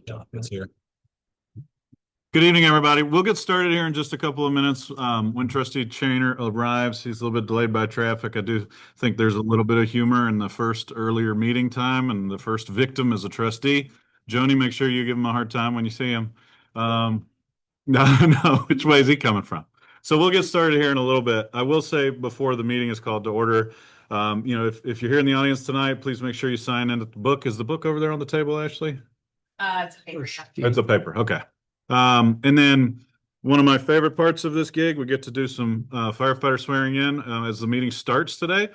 John is here. Good evening, everybody. We'll get started here in just a couple of minutes. When Trustee Chainer arrives, he's a little bit delayed by traffic. I do think there's a little bit of humor in the first earlier meeting time, and the first victim is a trustee. Joni, make sure you give him a hard time when you see him. No, no, which way is he coming from? So we'll get started here in a little bit. I will say before the meeting is called to order, if you're here in the audience tonight, please make sure you sign in at the book. Is the book over there on the table, Ashley? It's a paper. It's a paper. Okay. And then one of my favorite parts of this gig, we get to do some firefighter swearing in as the meeting starts today.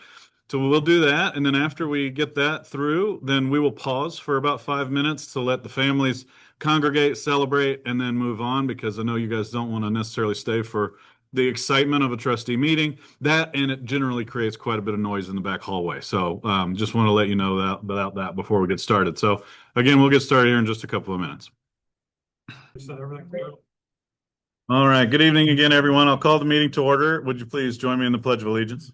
So we'll do that. And then after we get that through, then we will pause for about 5 minutes to let the families congregate, celebrate, and then move on, because I know you guys don't want to necessarily stay for the excitement of a trustee meeting. That, and it generally creates quite a bit of noise in the back hallway. So just want to let you know that about that before we get started. So again, we'll get started here in just a couple of minutes. All right. Good evening again, everyone. I'll call the meeting to order. Would you please join me in the Pledge of Allegiance?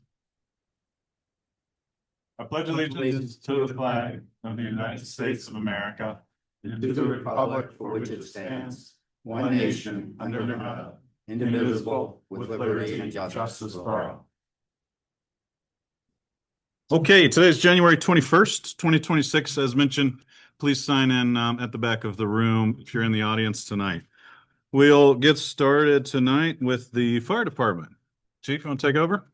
I pledge allegiance to the flag of the United States of America and to the republic for which it stands, one nation, under God, indivisible, with liberty and justice for all. Okay, today is January 21st, 2026. As mentioned, please sign in at the back of the room if you're in the audience tonight. We'll get started tonight with the fire department. Chief, you want to take over?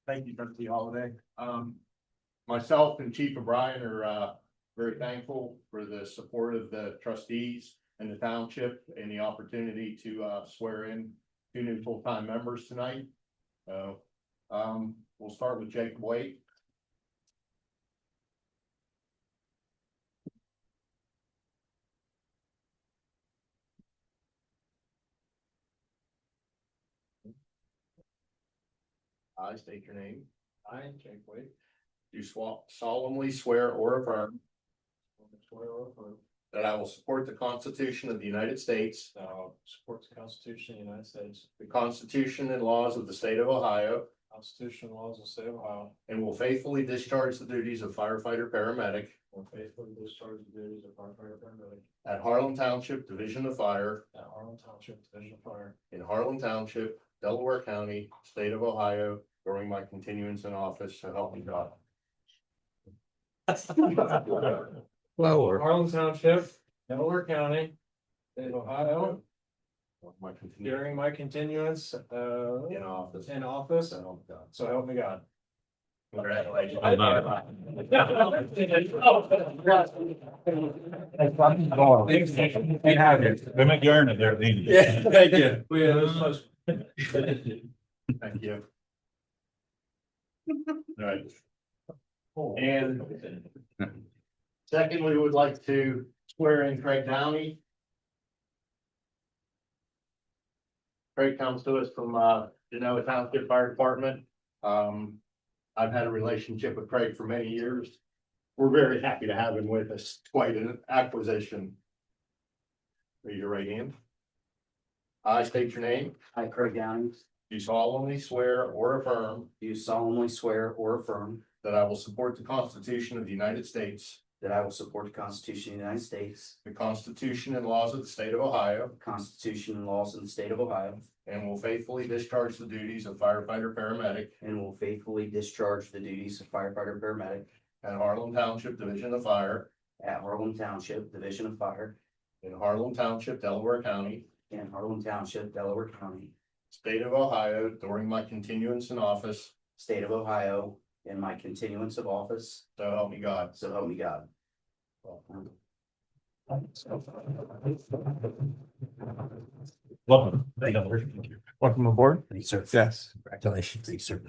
Thank you, Trustee Holiday. Myself and Chief O'Brien are very thankful for the support of the trustees and the township and the opportunity to swear in 2 new full-time members tonight. We'll start with Jacob Waite. I state your name. I, Jake Wade, do solemnly swear or affirm that I will support the Constitution of the United States, Support the Constitution of the United States, the Constitution and laws of the state of Ohio, Constitution and laws of the state of Ohio, and will faithfully discharge the duties of firefighter paramedic and faithfully discharge the duties of firefighter paramedic at Harlem Township Division of Fire at Harlem Township Division of Fire in Harlem Township, Delaware County, state of Ohio, during my continuance in office, so help me God. Harlem Township, Delaware County, state of Ohio, My continuance during my continuance in office. in office, So help me God. so help me God. Congratulations. They make you earn it there at the end. Yeah, thank you. Thank you. All right. And second, we would like to swear in Craig Downey. Craig comes to us from Genoa Township Fire Department. I've had a relationship with Craig for many years. We're very happy to have him with us. Quite an acquisition. Raise your right hand. I state your name. I, Craig Downey, Do solemnly swear or affirm do solemnly swear or affirm that I will support the Constitution of the United States, that I will support the Constitution of the United States, the Constitution and laws of the state of Ohio, the Constitution and laws of the state of Ohio, and will faithfully discharge the duties of firefighter paramedic and will faithfully discharge the duties of firefighter paramedic at Harlem Township Division of Fire at Harlem Township Division of Fire in Harlem Township, Delaware County, in Harlem Township, Delaware County, state of Ohio, during my continuance in office, state of Ohio, in my continuance of office, so help me God. so help me God. Welcome. Welcome aboard. Thank you, sir. Yes. Congratulations. Thank you, sir.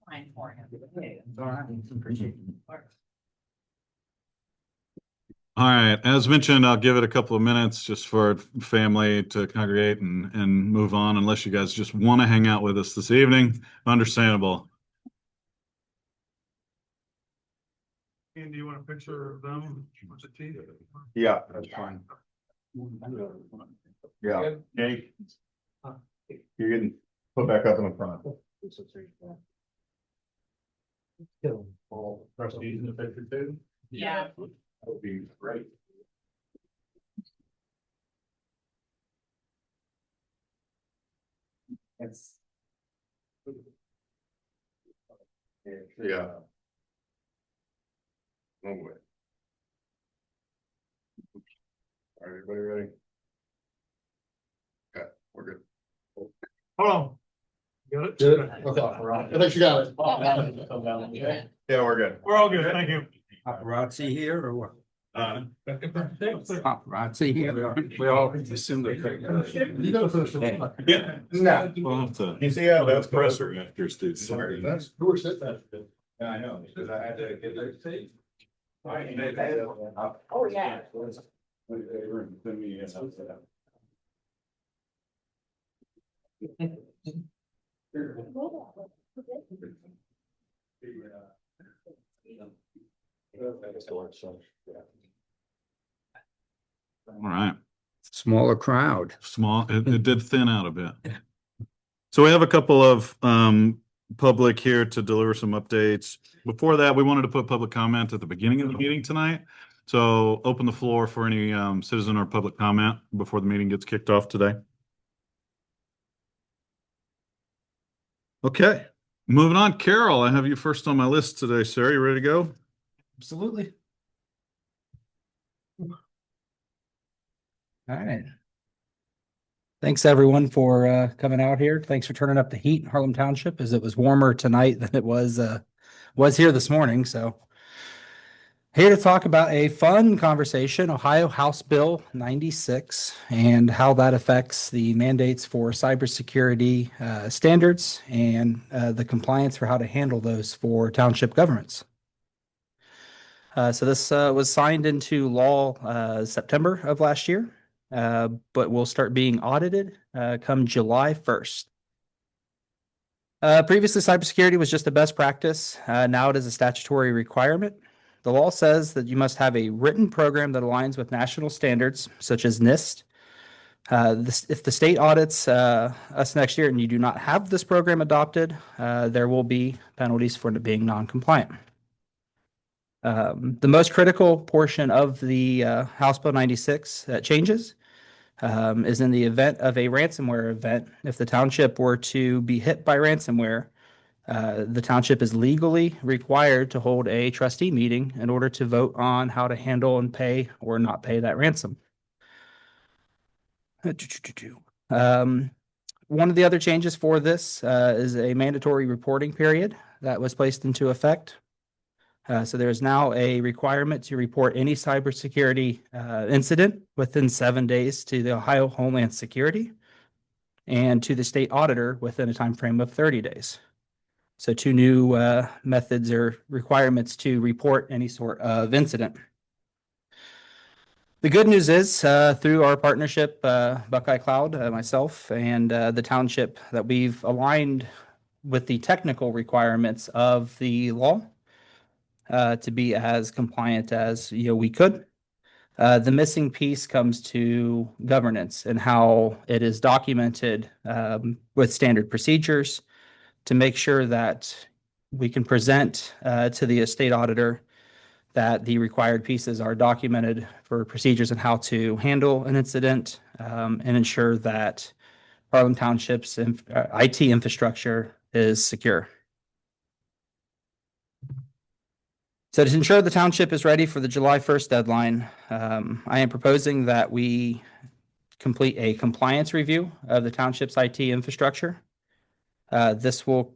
Fine for him. All right. Appreciate it. All right, as mentioned, I'll give it a couple of minutes just for family to congregate and move on, unless you guys just want to hang out with us this evening. Understandable. And do you want a picture of them? What's it to you? Yeah, that's fine. Yeah, Jake. You're getting put back up in the front. All trustees in the picture too? Yeah. That would be great. Yeah. No way. All right, everybody ready? Okay, we're good. Hold on. Got it? I think you got it. Yeah, we're good. We're all good, thank you. Paparazzi here or what? Paparazzi here. We all assume that. You gotta finish the. Yeah. No. We'll have to. You see how that's Presser after Steve. Sorry, that's, who was it that? Yeah, I know, because I had to get their seat. Oh, yeah. All right. Smaller crowd. Small, it did thin out a bit. So we have a couple of public here to deliver some updates. Before that, we wanted to put public comment at the beginning of the meeting tonight. So open the floor for any citizen or public comment before the meeting gets kicked off today. Okay, moving on. Carol, I have you first on my list today, sir. You ready to go? Absolutely. All right. Thanks everyone for coming out here. Thanks for turning up the heat in Harlem Township as it was warmer tonight than it was here this morning. So here to talk about a fun conversation, Ohio House Bill 96, and how that affects the mandates for cybersecurity standards and the compliance for how to handle those for township governments. So this was signed into law September of last year, but will start being audited come July 1st. Previously, cybersecurity was just a best practice. Now it is a statutory requirement. The law says that you must have a written program that aligns with national standards, such as NIST. If the state audits us next year and you do not have this program adopted, there will be penalties for it being non-compliant. The most critical portion of the House Bill 96 changes is in the event of a ransomware event. If the township were to be hit by ransomware, the township is legally required to hold a trustee meeting in order to vote on how to handle and pay or not pay that ransom. One of the other changes for this is a mandatory reporting period that was placed into effect. So there is now a requirement to report any cybersecurity incident within 7 days to the Ohio Homeland Security and to the state auditor within a time frame of 30 days. So two new methods or requirements to report any sort of incident. The good news is through our partnership, Buckeye Cloud, myself, and the township, that we've aligned with the technical requirements of the law to be as compliant as we could. The missing piece comes to governance and how it is documented with standard procedures to make sure that we can present to the estate auditor that the required pieces are documented for procedures and how to handle an incident and ensure that Harlem Township's IT infrastructure is secure. So to ensure the township is ready for the July 1st deadline, I am proposing that we complete a compliance review of the township's IT infrastructure. This will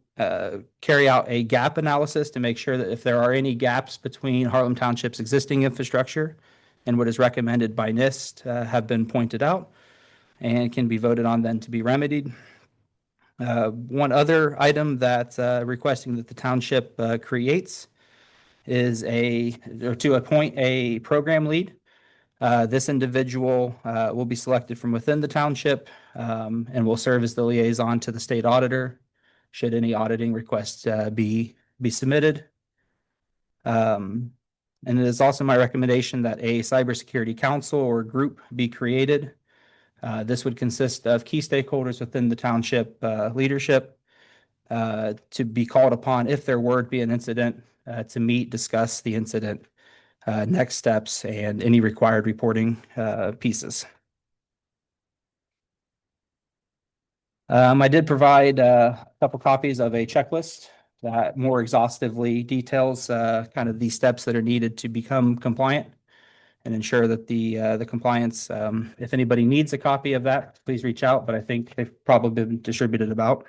carry out a gap analysis to make sure that if there are any gaps between Harlem Township's existing infrastructure and what is recommended by NIST have been pointed out and can be voted on then to be remedied. One other item that requesting that the township creates is to appoint a program lead. This individual will be selected from within the township and will serve as the liaison to the state auditor should any auditing requests be submitted. And it is also my recommendation that a cybersecurity council or group be created. This would consist of key stakeholders within the township leadership, to be called upon if there were to be an incident, to meet, discuss the incident, next steps, and any required reporting pieces. I did provide a couple copies of a checklist that more exhaustively details kind of the steps that are needed to become compliant and ensure that the compliance, if anybody needs a copy of that, please reach out, but I think they've probably been distributed about.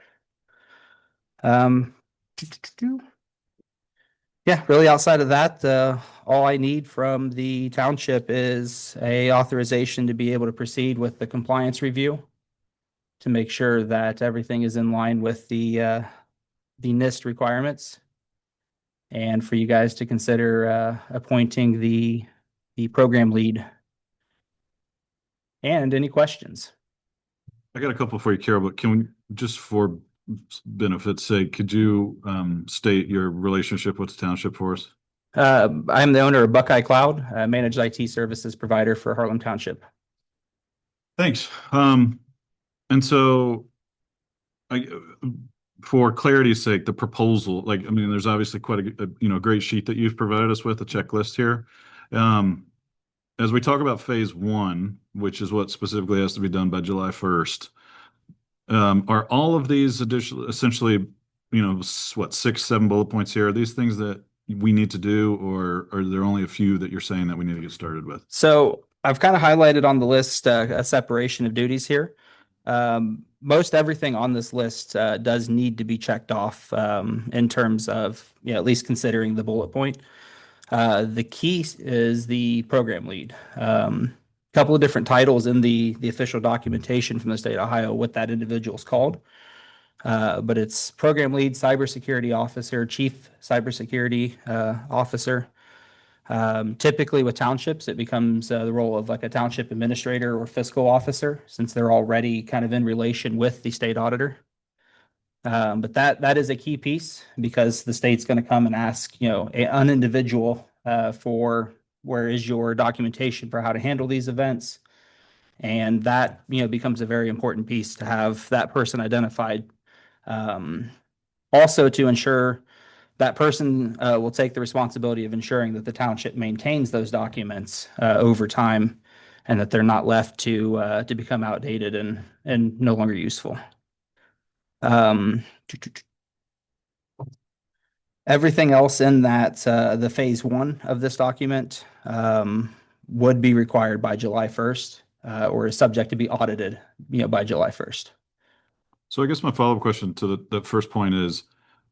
Yeah, really outside of that, all I need from the township is a authorization to be able to proceed with the compliance review to make sure that everything is in line with the NIST requirements. And for you guys to consider appointing the program lead. And any questions? I got a couple for you, Carol, but can we, just for benefit's sake, could you state your relationship with the township for us? I'm the owner of Buckeye Cloud, a managed IT services provider for Harlem Township. Thanks. And so I, for clarity's sake, the proposal, like, I mean, there's obviously quite a great sheet that you've provided us with, a checklist here. As we talk about phase one, which is what specifically has to be done by July 1st, are all of these additional, essentially, what, 6, 7 bullet points here? Are these things that we need to do, or are there only a few that you're saying that we need to get started with? So I've kind of highlighted on the list a separation of duties here. Most everything on this list does need to be checked off in terms of, at least considering the bullet point. The key is the program lead. Couple of different titles in the official documentation from the state of Ohio, what that individual is called. But it's program lead, cybersecurity officer, chief cybersecurity officer. Typically with townships, it becomes the role of like a township administrator or fiscal officer, since they're already kind of in relation with the state auditor. But that is a key piece, because the state's going to come and ask, an individual for where is your documentation for how to handle these events. And that, becomes a very important piece to have that person identified. Also to ensure that person will take the responsibility of ensuring that the township maintains those documents over time, and that they're not left to become outdated and no longer useful. Everything else in that the phase one of this document would be required by July 1st or is subject to be audited, by July 1st. So I guess my follow-up question to the first point is,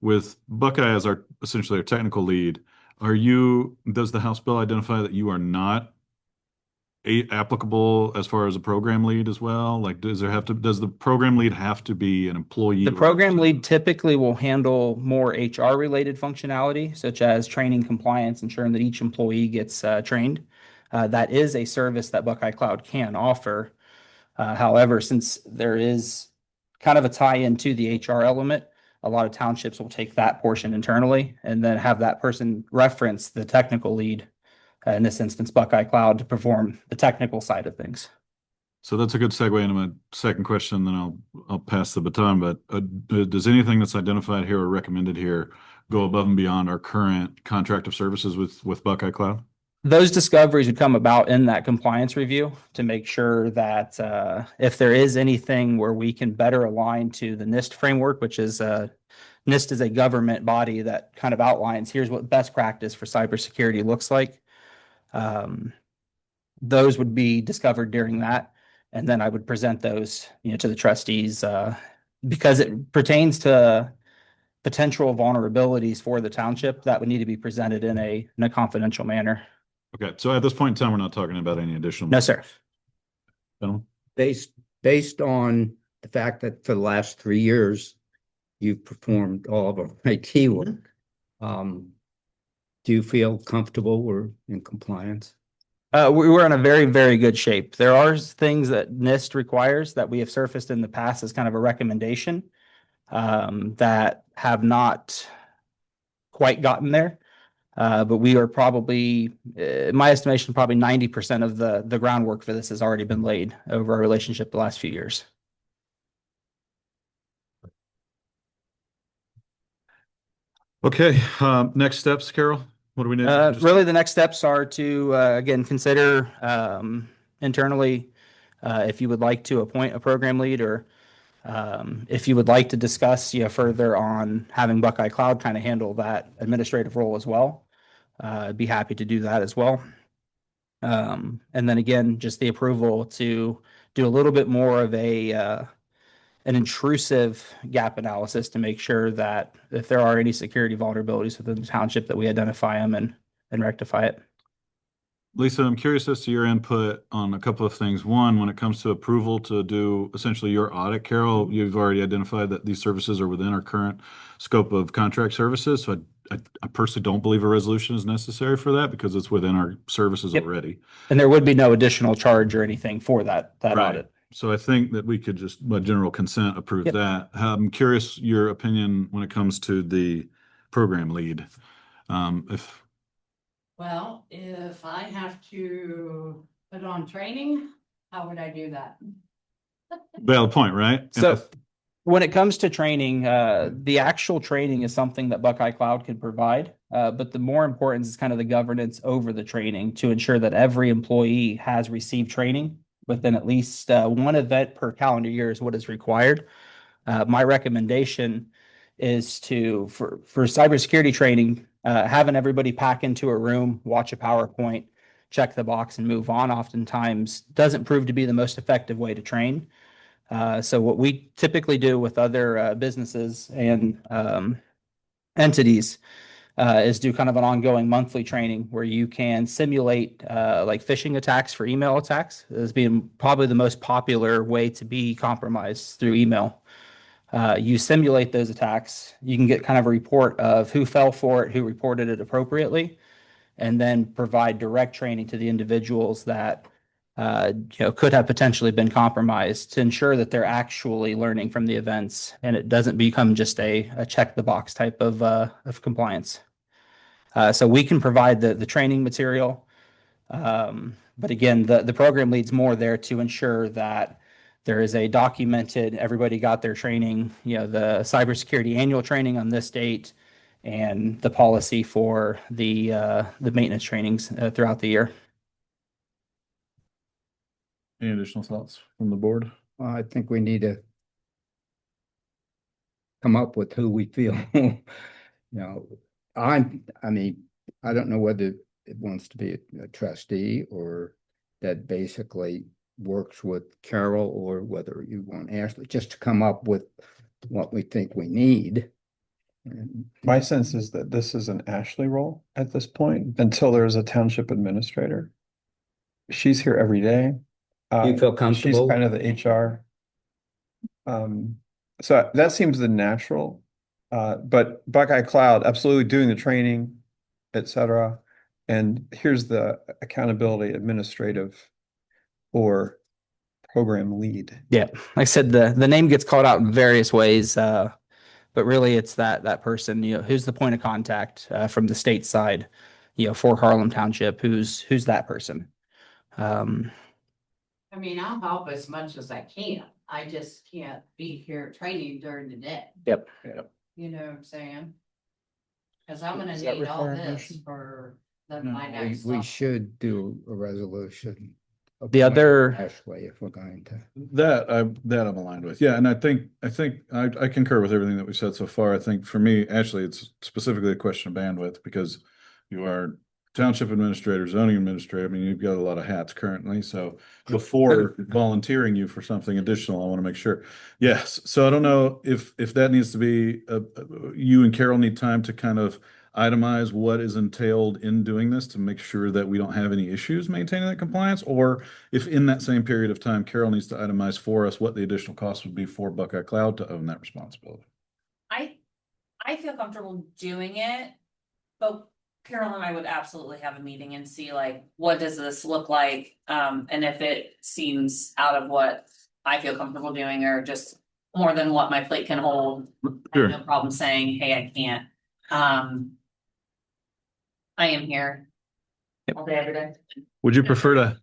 with Buckeye as essentially our technical lead, does the House bill identify that you are not applicable as far as a program lead as well? Like, does the program lead have to be an employee? The program lead typically will handle more HR related functionality, such as training, compliance, ensuring that each employee gets trained. That is a service that Buckeye Cloud can offer. However, since there is kind of a tie-in to the HR element, a lot of townships will take that portion internally and then have that person reference the technical lead, in this instance, Buckeye Cloud, to perform the technical side of things. So that's a good segue into my second question, then I'll pass the baton. But does anything that's identified here or recommended here go above and beyond our current contract of services with Buckeye Cloud? Those discoveries would come about in that compliance review to make sure that if there is anything where we can better align to the NIST framework, which is NIST is a government body that kind of outlines here's what best practice for cybersecurity looks like. Those would be discovered during that, and then I would present those, to the trustees because it pertains to potential vulnerabilities for the township that would need to be presented in a confidential manner. Okay, so at this point in time, we're not talking about any additional. No, sir. Gentlemen? Based on the fact that for the last 3 years, you've performed all of our IT work, do you feel comfortable or in compliance? We're in a very, very good shape. There are things that NIST requires that we have surfaced in the past as kind of a recommendation that have not quite gotten there. But we are probably, in my estimation, probably 90% of the groundwork for this has already been laid over our relationship the last few years. Okay, next steps, Carol? What do we need? Just- Really, the next steps are to, again, consider internally if you would like to appoint a program lead, or if you would like to discuss, further on having Buckeye Cloud kind of handle that administrative role as well. I'd be happy to do that as well. And then again, just the approval to do a little bit more of an intrusive gap analysis to make sure that if there are any security vulnerabilities within the township, that we identify them and rectify it. Lisa, I'm curious as to your input on a couple of things. One, when it comes to approval to do essentially your audit, Carol, you've already identified that these services are within our current scope of contract services. So I personally don't believe a resolution is necessary for that because it's within our services Yep. already. And there would be no additional charge or anything for that Right. audit. So I think that we could just, by general consent, approve Yep. that. I'm curious your opinion when it comes to the program lead. If Well, if I have to put on training, how would I do that? valid point, right? And So when it comes to training, the actual training is something that Buckeye Cloud can provide. But the more important is kind of the governance over the training to ensure that every employee has received training within at least one event per calendar year is what is required. My recommendation is for cybersecurity training, having everybody pack into a room, watch a PowerPoint, check the box and move on oftentimes doesn't prove to be the most effective way to train. So what we typically do with other businesses and entities is do kind of an ongoing monthly training where you can simulate like phishing attacks for email attacks as being probably the most popular way to be compromised through email. You simulate those attacks. You can get kind of a report of who fell for it, who reported it appropriately, and then provide direct training to the individuals that could have potentially been compromised to ensure that they're actually learning from the events and it doesn't become just a check the box type of compliance. So we can provide the training material. But again, the program leads more there to ensure that there is a documented, everybody got their training, the cybersecurity annual training on this date and the policy for the maintenance trainings throughout the year. any additional thoughts from the board? I think we need to come up with who we feel, I mean, I don't know whether it wants to be a trustee or that basically works with Carol, or whether you want Ashley, just to come up with what we think we need. And My sense is that this is an Ashley role at this point until there's a township administrator. She's here every day. You feel comfortable? She's kind of the HR. So that seems the natural, but Buckeye Cloud, absolutely doing the training, et cetera. And here's the accountability administrative or program lead. Yeah, like I said, the name gets called out in various ways, but really it's that person, who's the point of contact from the state side, for Harlem Township, who's that person. I mean, I'll help as much as I can. I just can't be here training during the day. Yep. You know what I'm saying? Cause I'm gonna Does that need all require a this motion? for No, my next. we level. should do a resolution. The other- Ashley, if we're going to. That I'm aligned with. Yeah, and I think I concur with everything that we've said so far. I think for me, actually, it's specifically a question of bandwidth because you are township administrator, zoning administrator. I mean, you've got a lot of hats currently. So before volunteering you for something additional, I want to make sure. Yes. So I don't know if that needs to be you and Carol need time to kind of itemize what is entailed in doing this to make sure that we don't have any issues maintaining that compliance, or if in that same period of time, Carol needs to itemize for us what the additional cost would be for Buckeye Cloud to own that responsibility. I feel comfortable doing it, but Carol and I would absolutely have a meeting and see like, what does this look like? And if it seems out of what I feel comfortable doing or just more than what my plate can hold, I Sure. have no problem saying, hey, I can't. I am here all day, every day. Would you prefer to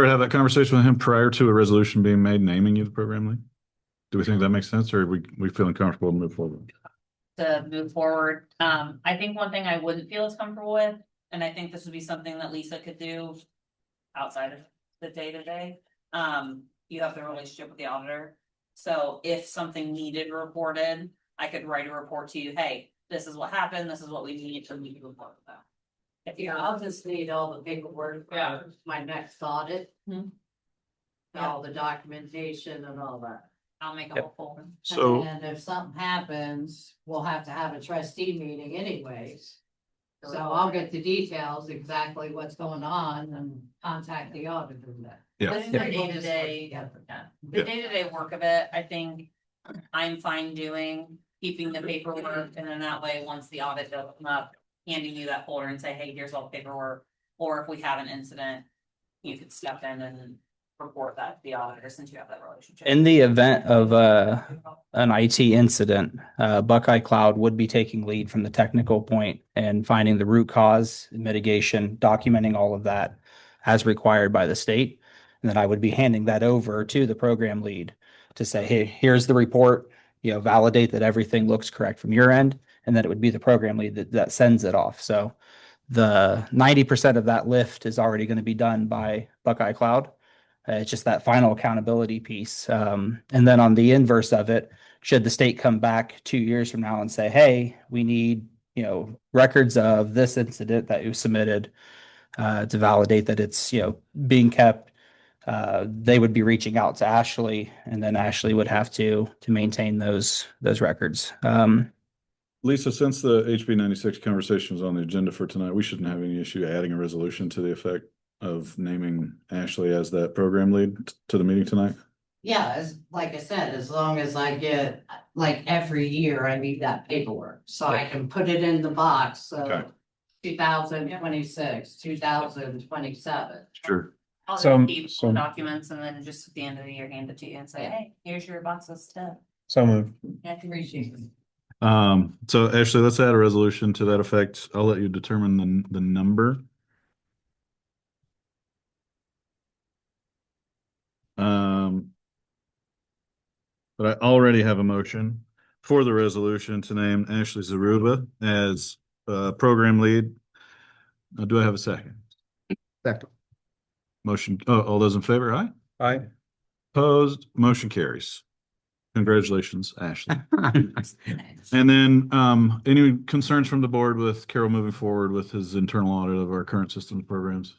have that conversation with him prior to a resolution being made naming you the program lead? Do we think that makes sense, or are we feeling comfortable to move forward? to move forward. I think one thing I wouldn't feel as comfortable with, and I think this would be something that Lisa could do outside of the day-to-day. You have the relationship with the auditor. So if something needed reported, I could write a report to you, hey, this is what happened, this is what we need to report about. If you Yeah, I'll just need all the paperwork Yeah. for my next audit. Hmm. All the documentation and all that. I'll make a Yep. whole folder. So, And if something happens, we'll have to have a trustee meeting anyways. So I'll get the details, exactly what's going on and contact the auditor then. yeah, This is the day-to-day, Yeah. the Yeah. day-to-day work of it, I think I'm fine doing, keeping the paperwork, and then that way, once the audit does come up, handing you that folder and say, hey, here's all the paperwork, or if we have an incident, you could step in and report that to the auditor since you have that relationship. In the event of an IT incident, Buckeye Cloud would be taking lead from the technical point and finding the root cause, mitigation, documenting all of that as required by the state. And then I would be handing that over to the program lead to say, hey, here's the report, validate that everything looks correct from your end. And then it would be the program lead that sends it off. So the 90% of that lift is already going to be done by Buckeye Cloud. It's just that final accountability piece. And then on the inverse of it, should the state come back 2 years from now and say, hey, we need, records of this incident that you submitted to validate that it's, being kept, they would be reaching out to Ashley, and then Ashley would have to maintain those records. Lisa, since the HB 96 conversation was on the agenda for tonight, we shouldn't have any issue adding a resolution to the effect of naming Ashley as that program lead to the meeting tonight. Yeah, as, like I said, as long as I get, like, every year I need that paperwork, so I can put it in the box, Okay. so. 2026, 2027. Sure. I'll So- just keep so- the documents and then just at the end of the year, hand it to you and say, hey, here's your box of stuff. So moved. Yeah, appreciate it. So Ashley, let's add a resolution to that effect. I'll let you determine the number. But I already have a motion for the resolution to name Ashley Zaruba as program lead. Do I have a second? Second. Motion, all those in favor, aye? Aye. Opposed, motion carries. Congratulations, Ashley. And then, any concerns from the board with Carol moving forward with his internal audit of our current systems programs?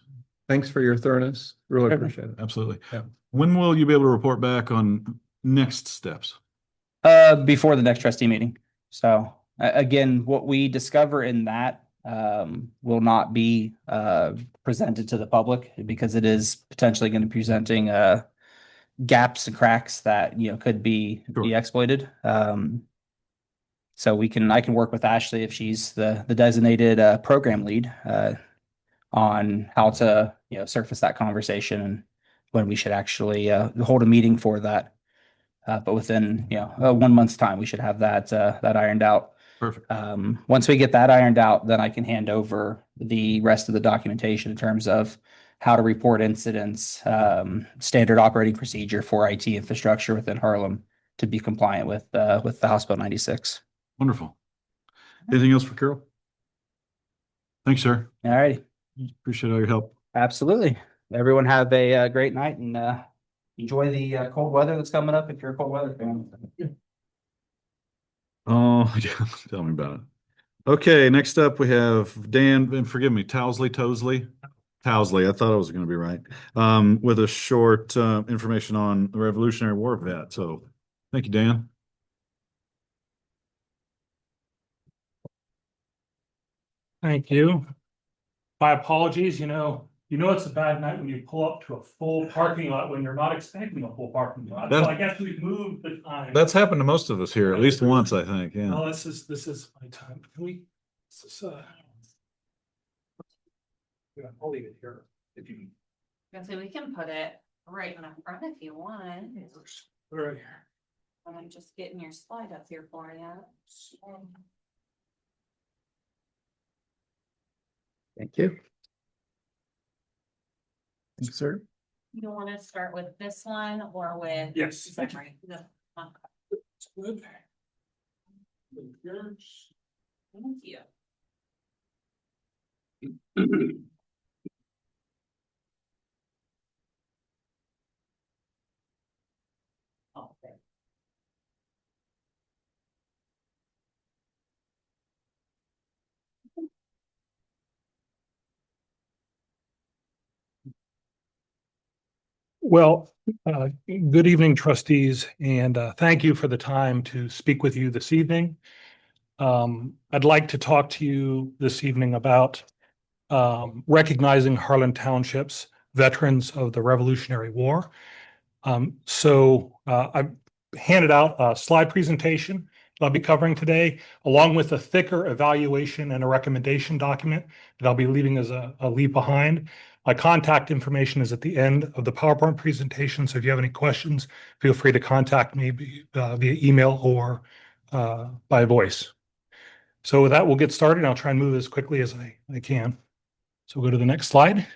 Thanks for your thoroughness. Really appreciate it. Absolutely. Yeah. When will you be able to report back on next steps? Before the next trustee meeting. So again, what we discover in that will not be presented to the public because it is potentially going to be presenting gaps and cracks that could be Sure. exploited. So I can work with Ashley if she's the designated program lead on how to surface that conversation and when we should actually hold a meeting for that. But within 1 month's time, we should have that ironed out. Perfect. Once we get that ironed out, then I can hand over the rest of the documentation in terms of how to report incidents, standard operating procedure for IT infrastructure within Harlem to be compliant with the House Bill 96. Wonderful. Anything else for Carol? Thanks, sir. All righty. Appreciate all your help. Absolutely. Everyone have a great night and enjoy the cold weather that's coming up if you're a cold weather fan. Oh, yeah, tell me about it. Okay, next up we have Dan, and forgive me, Towsley, I thought I was going to be right. With a short information on the Revolutionary War vet. So thank you, Dan. Thank you. My apologies, it's a bad night when you pull up to a full parking lot when you're not expecting a full parking lot. So I guess we've moved the time. That's happened to most of us here, at least once, I think, yeah. No, this is my time. Can we? Yeah, I'll leave it here. If you. So we can put it right in the front if you want. Right. I'm just getting your slide up here for you. Thank you. Thanks, sir. You want to start with this one or with? Yes. Sorry. Good. Thank you. Okay. Well, good evening, trustees, and thank you for the time to speak with you this evening. I'd like to talk to you this evening about recognizing Harlan Township's veterans of the Revolutionary War. I've handed out a slide presentation that I'll be covering today, along with a thicker evaluation and a recommendation document that I'll be leaving as a leave behind. My contact information is at the end of the PowerPoint presentation, so if you have any questions, feel free to contact me via email or by voice. So with that, we'll get started, and I'll try and move as quickly as I can. So we'll go to the next slide.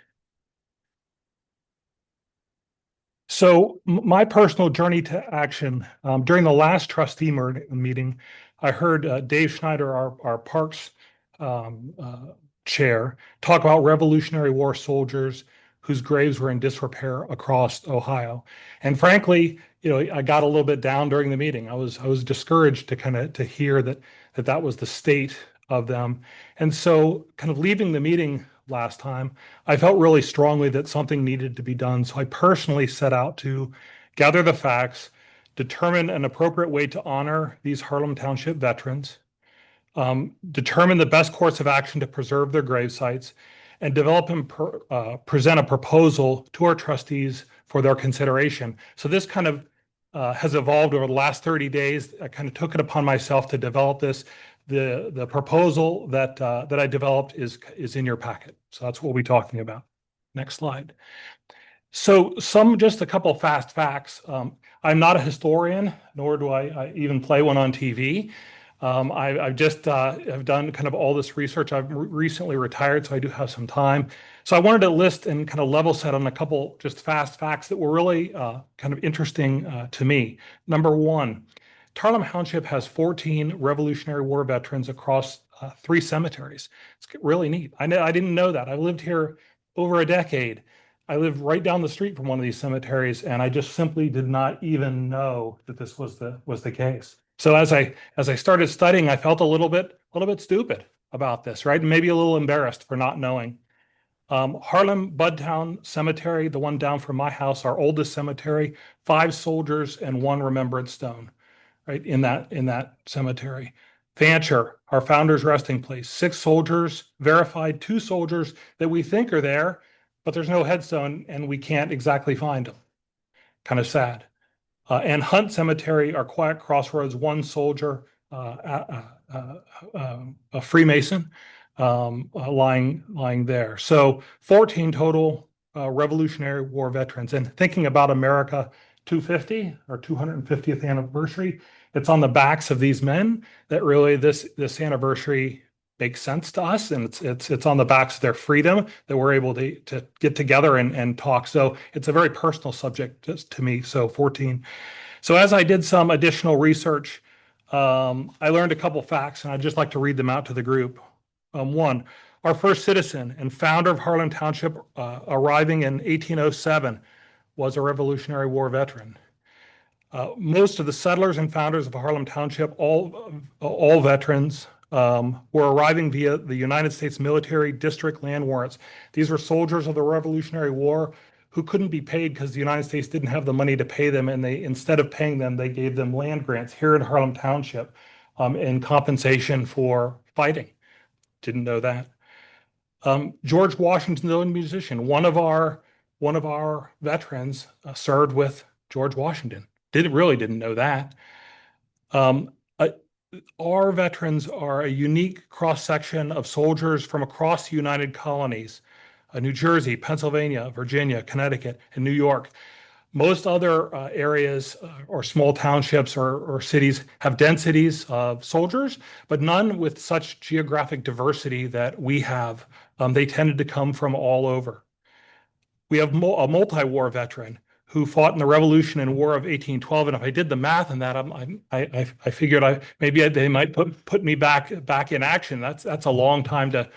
So my personal journey to action, during the last trustee meeting, I heard Dave Schneider, our parks chair, talk about Revolutionary War soldiers whose graves were in disrepair across Ohio. And frankly, I got a little bit down during the meeting. I was discouraged to hear that was the state of them. And so kind of leaving the meeting last time, I felt really strongly that something needed to be done. So I personally set out to gather the facts, determine an appropriate way to honor these Harlem Township veterans, determine the best course of action to preserve their grave sites, and develop and present a proposal to our trustees for their consideration. So this kind of has evolved over the last 30 days. I kind of took it upon myself to develop this. The proposal that I developed is in your packet. So that's what we'll be talking about. Next slide. So just a couple of fast facts. I'm not a historian, nor do I even play one on TV. I've just have done kind of all this research. I've recently retired, so I do have some time. So I wanted to list and kind of level set on a couple just fast facts that were really kind of interesting to me. Number one, Harlem Township has 14 Revolutionary War veterans across 3 cemeteries. It's really neat. I didn't know that. I've lived here over a decade. I live right down the street from one of these cemeteries, and I just simply did not even know that this was the case. So as I started studying, I felt a little bit stupid about this, right? And maybe a little embarrassed for not knowing. Harlem Budtown Cemetery, the one down from my house, our oldest cemetery, 5 soldiers and 1 remembrance stone, right, in that cemetery. Fancher, our founder's resting place, 6 soldiers, verified 2 soldiers that we think are there, but there's no headstone and we can't exactly find them. Kind of sad. And Hunt Cemetery, our quiet crossroads, 1 soldier, a Freemason, lying there. So 14 total Revolutionary War veterans. And thinking about America 250 or 250th anniversary, it's on the backs of these men that really this anniversary makes sense to us, and it's on the backs of their freedom that we're able to get together and talk. So it's a very personal subject to me. So 14. So as I did some additional research, I learned a couple facts, and I'd just like to read them out to the group. 1, our first citizen and founder of Harlan Township, arriving in 1807, was a Revolutionary War veteran. Most of the settlers and founders of Harlem Township, all veterans, were arriving via the United States military district land warrants. These were soldiers of the Revolutionary War who couldn't be paid because the United States didn't have the money to pay them, and instead of paying them, they gave them land grants here in Harlem Township in compensation for fighting. Didn't know that. George Washington, the musician, one of our veterans served with George Washington. Didn't know that. Our veterans are a unique cross-section of soldiers from across the United Colonies, New Jersey, Pennsylvania, Virginia, Connecticut, and New York. Most other areas or small townships or cities have densities of soldiers, but none with such geographic diversity that we have. They tended to come from all over. We have a multi-war veteran who fought in the Revolution and War of 1812. And if I did the math on that, I figured they might put me back in action. That's a long time to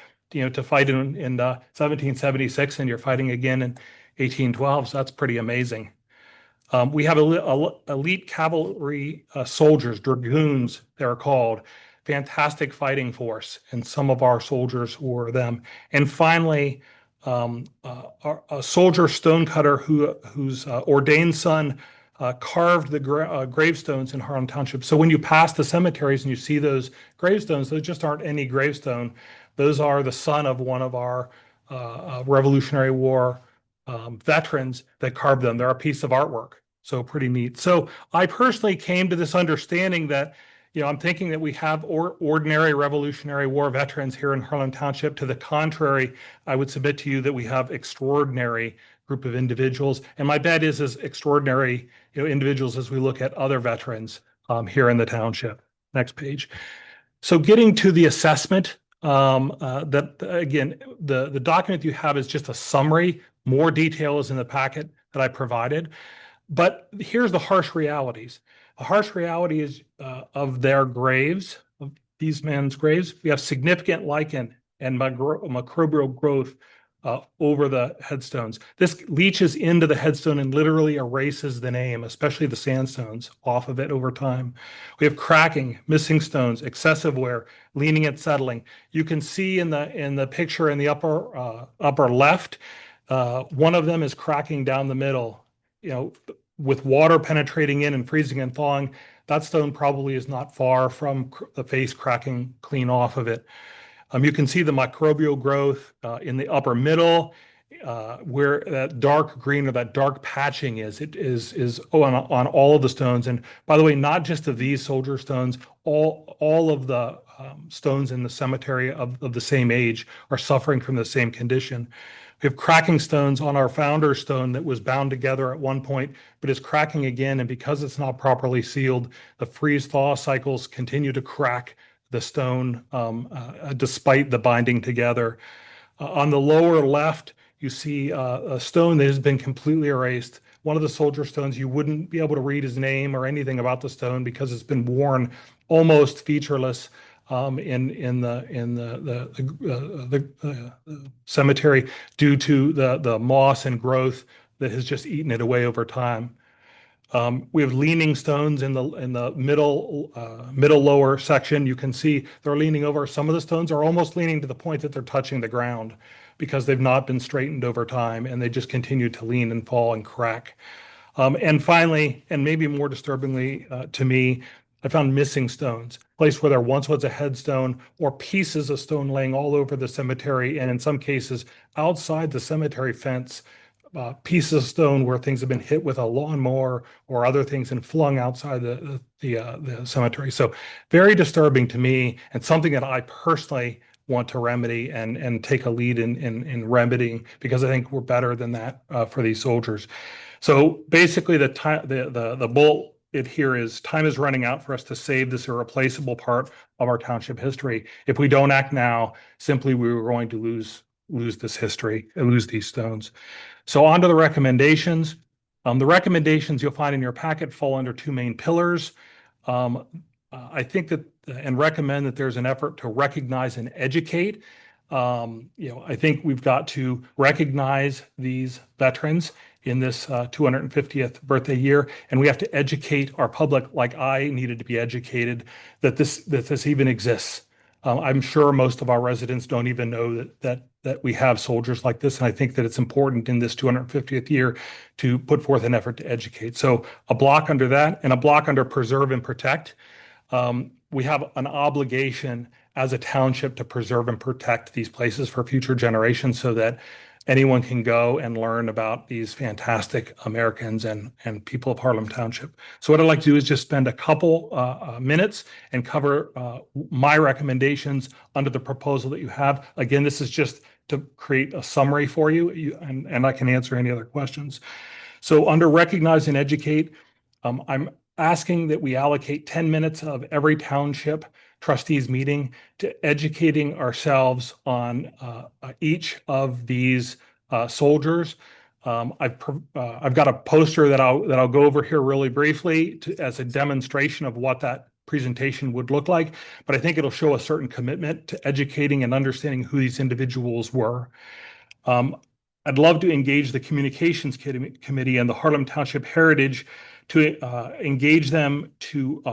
fight in 1776, and you're fighting again in 1812. So that's pretty amazing. We have elite cavalry soldiers, dragoons, they're called, fantastic fighting force, and some of our soldiers were them. And finally, a soldier stonecutter whose ordained son carved the gravestones in Harlem Township. So when you pass the cemeteries and you see those gravestones, those just aren't any gravestone. Those are the son of one of our Revolutionary War veterans that carved them. They're a piece of artwork. So pretty neat. So I personally came to this understanding that, I'm thinking that we have ordinary Revolutionary War veterans here in Harlem Township. To the contrary, I would submit to you that we have extraordinary group of individuals. And my bet is as extraordinary, individuals as we look at other veterans here in the township. Next page. So getting to the assessment, that again, the document you have is just a summary. More detail is in the packet that I provided. But here's the harsh realities. The harsh reality is of their graves, of these men's graves, we have significant lichen and microbial growth over the headstones. This leaches into the headstone and literally erases the name, especially the sandstones, off of it over time. We have cracking, missing stones, excessive wear, leaning and settling. You can see in the picture in the upper left, one of them is cracking down the middle. With water penetrating in and freezing and thawing, that stone probably is not far from the face cracking clean off of it. You can see the microbial growth in the upper middle, where that dark green or that dark patching is. It is on all of the stones. And by the way, not just of these soldier stones, all of the stones in the cemetery of the same age are suffering from the same condition. We have cracking stones on our founder stone that was bound together at one point, but is cracking again. And because it's not properly sealed, the freeze-thaw cycles continue to crack the stone despite the binding together. On the lower left, you see a stone that has been completely erased. One of the soldier stones, you wouldn't be able to read his name or anything about the stone because it's been worn almost featureless in the cemetery due to the moss and growth that has just eaten it away over time. We have leaning stones in the middle lower section. You can see they're leaning over. Some of the stones are almost leaning to the point that they're touching the ground because they've not been straightened over time, and they just continue to lean and fall and crack. And finally, and maybe more disturbingly to me, I found missing stones, a place where there once was a headstone or pieces of stone laying all over the cemetery, and in some cases outside the cemetery fence, pieces of stone where things have been hit with a lawnmower or other things and flung outside the cemetery. So very disturbing to me, and something that I personally want to remedy and take a lead in remedying, because I think we're better than that for these soldiers. So basically the bullet here is time is running out for us to save this irreplaceable part of our township history. If we don't act now, simply we were going to lose this history and lose these stones. So on to the recommendations. The recommendations you'll find in your packet fall under two main pillars. I think that and recommend that there's an effort to recognize and educate. I think we've got to recognize these veterans in this 250th birthday year, and we have to educate our public, like I needed to be educated, that this even exists. I'm sure most of our residents don't even know that we have soldiers like this, and I think that it's important in this 250th year to put forth an effort to educate. So a block under that, and a block under preserve and protect. We have an obligation as a township to preserve and protect these places for future generations so that anyone can go and learn about these fantastic Americans and people of Harlem Township. So what I'd like to do is just spend a couple minutes and cover my recommendations under the proposal that you have. Again, this is just to create a summary for you, and I can answer any other questions. So under recognize and educate, I'm asking that we allocate 10 minutes of every township trustees meeting to educating ourselves on each of these soldiers. I've got a poster that I'll go over here really briefly as a demonstration of what that presentation would look like, but I think it'll show a certain commitment to educating and understanding who these individuals were. I'd love to engage the communications committee and the Harlem Township Heritage to engage them to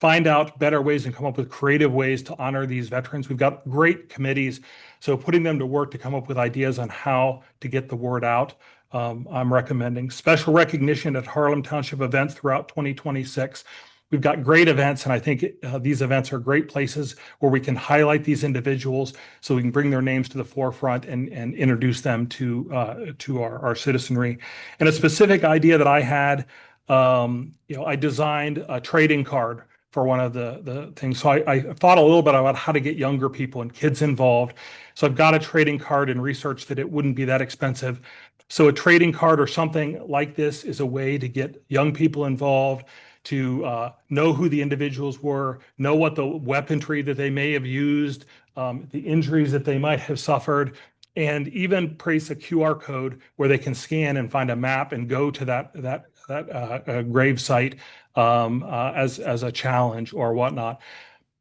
find out better ways and come up with creative ways to honor these veterans. We've got great committees, so putting them to work to come up with ideas on how to get the word out. I'm recommending special recognition at Harlem Township events throughout 2026. We've got great events, and I think these events are great places where we can highlight these individuals so we can bring their names to the forefront and introduce them to our citizenry. And a specific idea that I had, I designed a trading card for one of the things. So I thought a little bit about how to get younger people and kids involved. So I've got a trading card and researched that it wouldn't be that expensive. So a trading card or something like this is a way to get young people involved, to know who the individuals were, know what the weaponry that they may have used, the injuries that they might have suffered, and even place a QR code where they can scan and find a map and go to that grave site as a challenge or whatnot.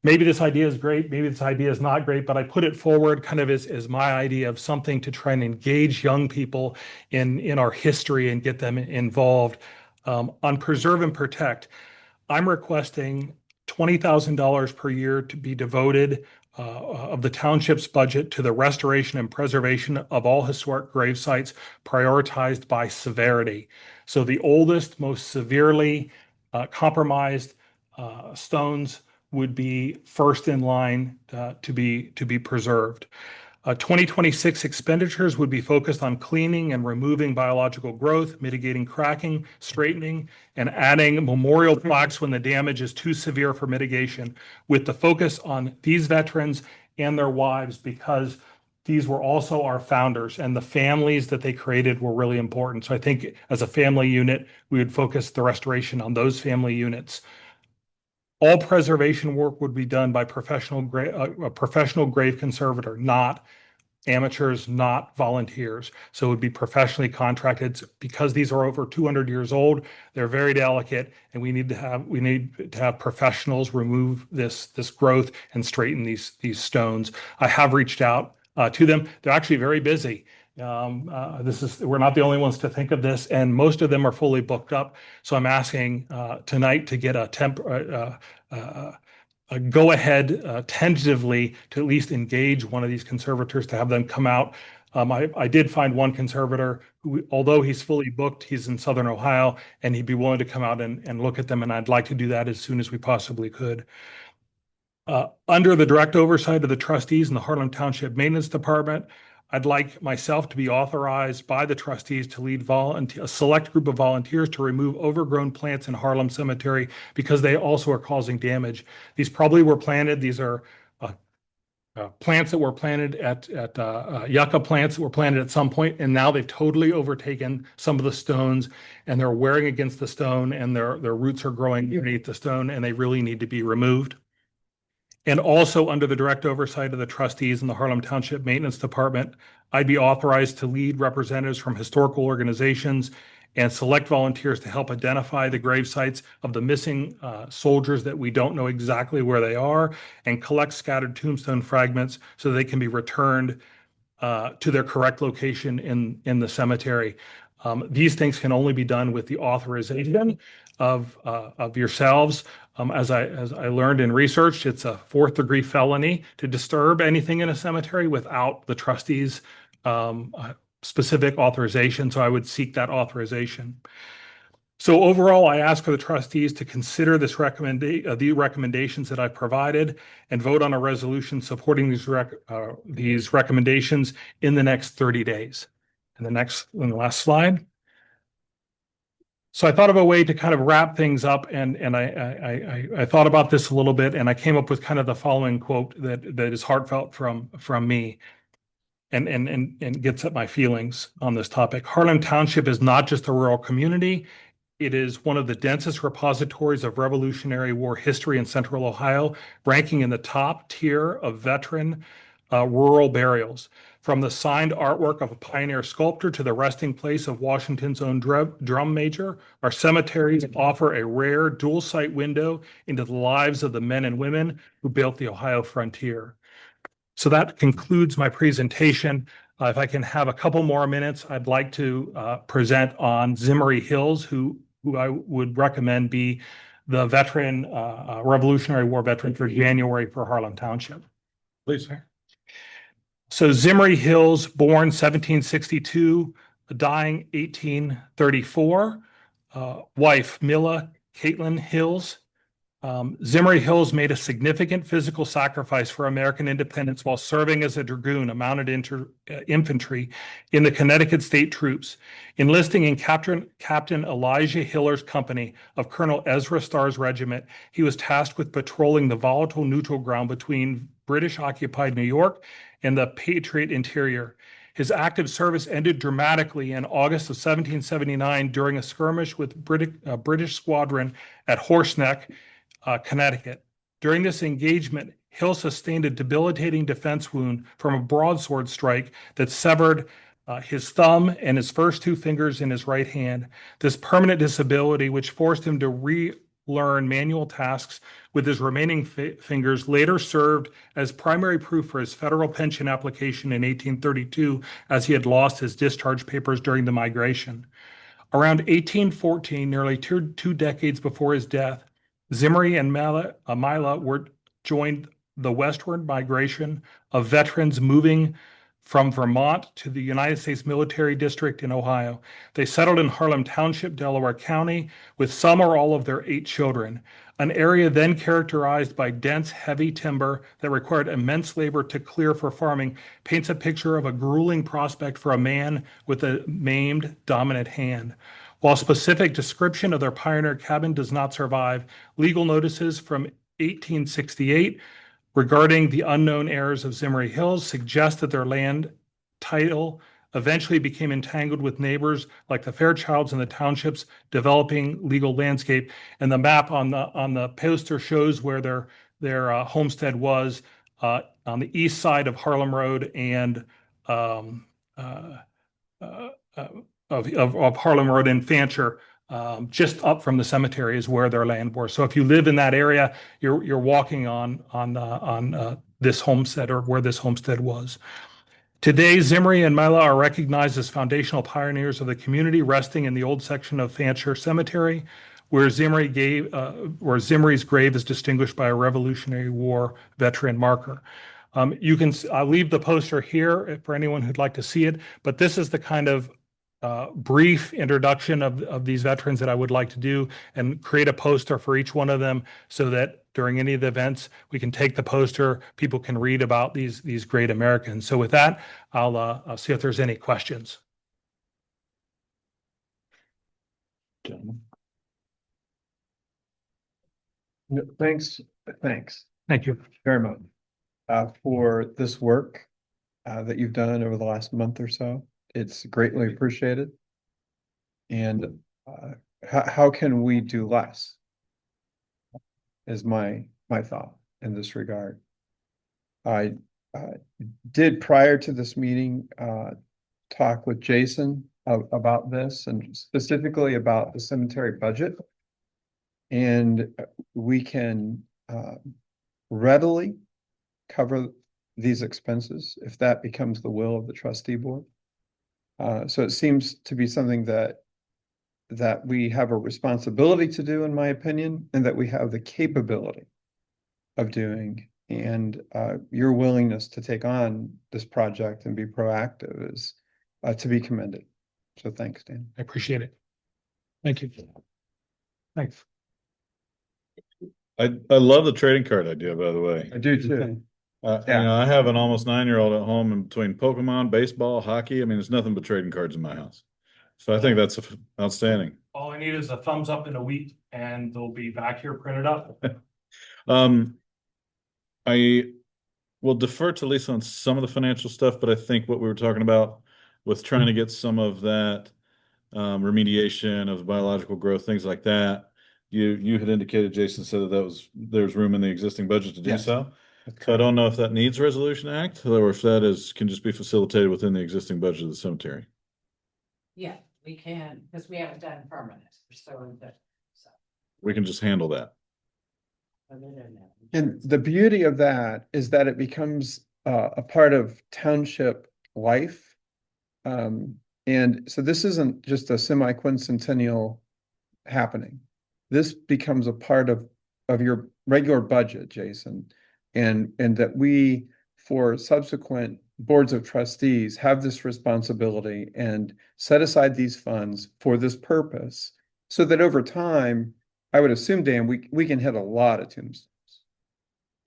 Maybe this idea is great, maybe this idea is not great, but I put it forward kind of as my idea of something to try and engage young people in our history and get them involved. On Preserve and Protect, I'm requesting $20,000 per year to be devoted of the township's budget to the restoration and preservation of all historic grave sites prioritized by severity. So the oldest, most severely compromised stones would be first in line to be preserved. 2026 expenditures would be focused on cleaning and removing biological growth, mitigating cracking, straightening, and adding memorial plaques when the damage is too severe for mitigation, with the focus on these veterans and their wives, because these were also our founders and the families that they created were really important. So I think as a family unit, we would focus the restoration on those family units. All preservation work would be done by a professional grave conservator, not amateurs, not volunteers. So it would be professionally contracted because these are over 200 years old. They're very delicate, and we need to have professionals remove this growth and straighten these stones. I have reached out to them. They're actually very busy. We're not the only ones to think of this, and most of them are fully booked up. So I'm asking tonight to get a go ahead tentatively to at least engage one of these conservators to have them come out. I did find one conservator who, although he's fully booked, he's in Southern Ohio, and he'd be willing to come out and look at them. And I'd like to do that as soon as we possibly could. Under the direct oversight of the trustees in the Harlem Township Maintenance Department, I'd like myself to be authorized by the trustees to lead a select group of volunteers to remove overgrown plants in Harlem Cemetery because they also are causing damage. These probably were planted. These are plants that were planted at yucca plants that were planted at some point, and now they've totally overtaken some of the stones, and they're wearing against the stone, and their roots are growing underneath the stone, and they really need to be removed. And also under the direct oversight of the trustees in the Harlem Township Maintenance Department, I'd be authorized to lead representatives from historical organizations and select volunteers to help identify the grave sites of the missing soldiers that we don't know exactly where they are, and collect scattered tombstone fragments so they can be returned to their correct location in the cemetery. These things can only be done with the authorization of yourselves. As I learned in research, it's a 4th-degree felony to disturb anything in a cemetery without the trustees' specific authorization. So I would seek that authorization. So overall, I ask for the trustees to consider the recommendations that I provided and vote on a resolution supporting these recommendations in the next 30 days. And the last slide. So I thought of a way to kind of wrap things up, and I thought about this a little bit, and I came up with kind of the following quote that is heartfelt from me, and gets at my feelings on this topic. Harlem Township is not just a rural community. It is one of the densest repositories of Revolutionary War history in Central Ohio, ranking in the top tier of veteran rural burials. From the signed artwork of a pioneer sculptor to the resting place of Washington's own drum major, our cemeteries offer a rare dual site window into the lives of the men and women who built the Ohio frontier. So that concludes my presentation. If I can have a couple more minutes, I'd like to present on Zimmery Hills, who I would recommend be the veteran, Revolutionary War veteran for January for Harlem Township. Please, sir. So Zimmery Hills, born 1762, dying 1834. Wife, Milla Caitlin Hills. Zimmery Hills made a significant physical sacrifice for American independence while serving as a dragoon, a mounted infantry in the Connecticut State Troops. Enlisting in Captain Elijah Hiller's company of Colonel Ezra Starr's regiment, he was tasked with patrolling the volatile neutral ground between British-occupied New York and the Patriot interior. His active service ended dramatically in August of 1779 during a skirmish with British squadron at Horseneck, Connecticut. During this engagement, Hill sustained a debilitating defense wound from a broadsword strike that severed his thumb and his first two fingers in his right hand. This permanent disability, which forced him to relearn manual tasks with his remaining fingers, later served as primary proof for his federal pension application in 1832, as he had lost his discharge papers during the migration. Around 1814, nearly two decades before his death, Zimmery and Mila were joined the westward migration of veterans moving from Vermont to the United States Military District in Ohio. They settled in Harlem Township, Delaware County, with some or all of their 8 children, an area then characterized by dense, heavy timber that required immense labor to clear for farming, paints a picture of a grueling prospect for a man with a maimed, dominant hand. While specific description of their pioneer cabin does not survive, legal notices from 1868 regarding the unknown heirs of Zimmery Hills suggest that their land title eventually became entangled with neighbors like the Fairchilds and the township's developing legal landscape. And the map on the poster shows where their homestead was on the east side of Harlem Road and of Harlem Road and Fancher, just up from the cemetery is where their land was. So if you live in that area, you're walking on this homestead or where this homestead was. Today, Zimmery and Mila are recognized as foundational pioneers of the community, resting in the old section of Fancher Cemetery, where Zimmery's grave is distinguished by a Revolutionary War veteran marker. I'll leave the poster here for anyone who'd like to see it, but this is the kind of brief introduction of these veterans that I would like to do, and create a poster for each one of them so that during any of the events, we can take the poster, people can read about these great Americans. So with that, I'll see if there's any questions. Gentlemen. No, thanks Thank you. very much for this work that you've done over the last month or so. It's greatly appreciated. And how can we do less? Is my thought in this regard. I did prior to this meeting talk with Jason about this, and specifically about the cemetery budget. And we can readily cover these expenses if that becomes the will of the trustee board. So it seems to be something that we have a responsibility to do, in my opinion, and that we have the capability of doing. And your willingness to take on this project and be proactive is to be commended. So thanks, Dan. I appreciate it. Thank you. Thanks. I love the trading card idea, by the way. I do too. I have an almost 9-year-old at home, and between Pokemon, baseball, hockey, I mean, there's nothing but trading cards in my house. So I think that's outstanding. All I need is a thumbs up in a week, and they'll be back here printed up. I will defer to Lisa on some of the financial stuff, but I think what we were talking about with trying to get some of that remediation of biological growth, things like that. You had indicated, Jason said that there's room in the existing budget to do Yes. so. So I don't know if that needs resolution act or if that can just be facilitated within the existing budget of the cemetery. Yeah, we can, because we haven't done permanent, we're still in the, so. We can just handle that. put it in there. And the beauty of that is that it becomes a part of township life. And so this isn't just a semi-quincentennial happening. This becomes a part of your regular budget, Jason. And that we, for subsequent boards of trustees, have this responsibility and set aside these funds for this purpose. So that over time, I would assume, Dan, we can hit a lot of tombstones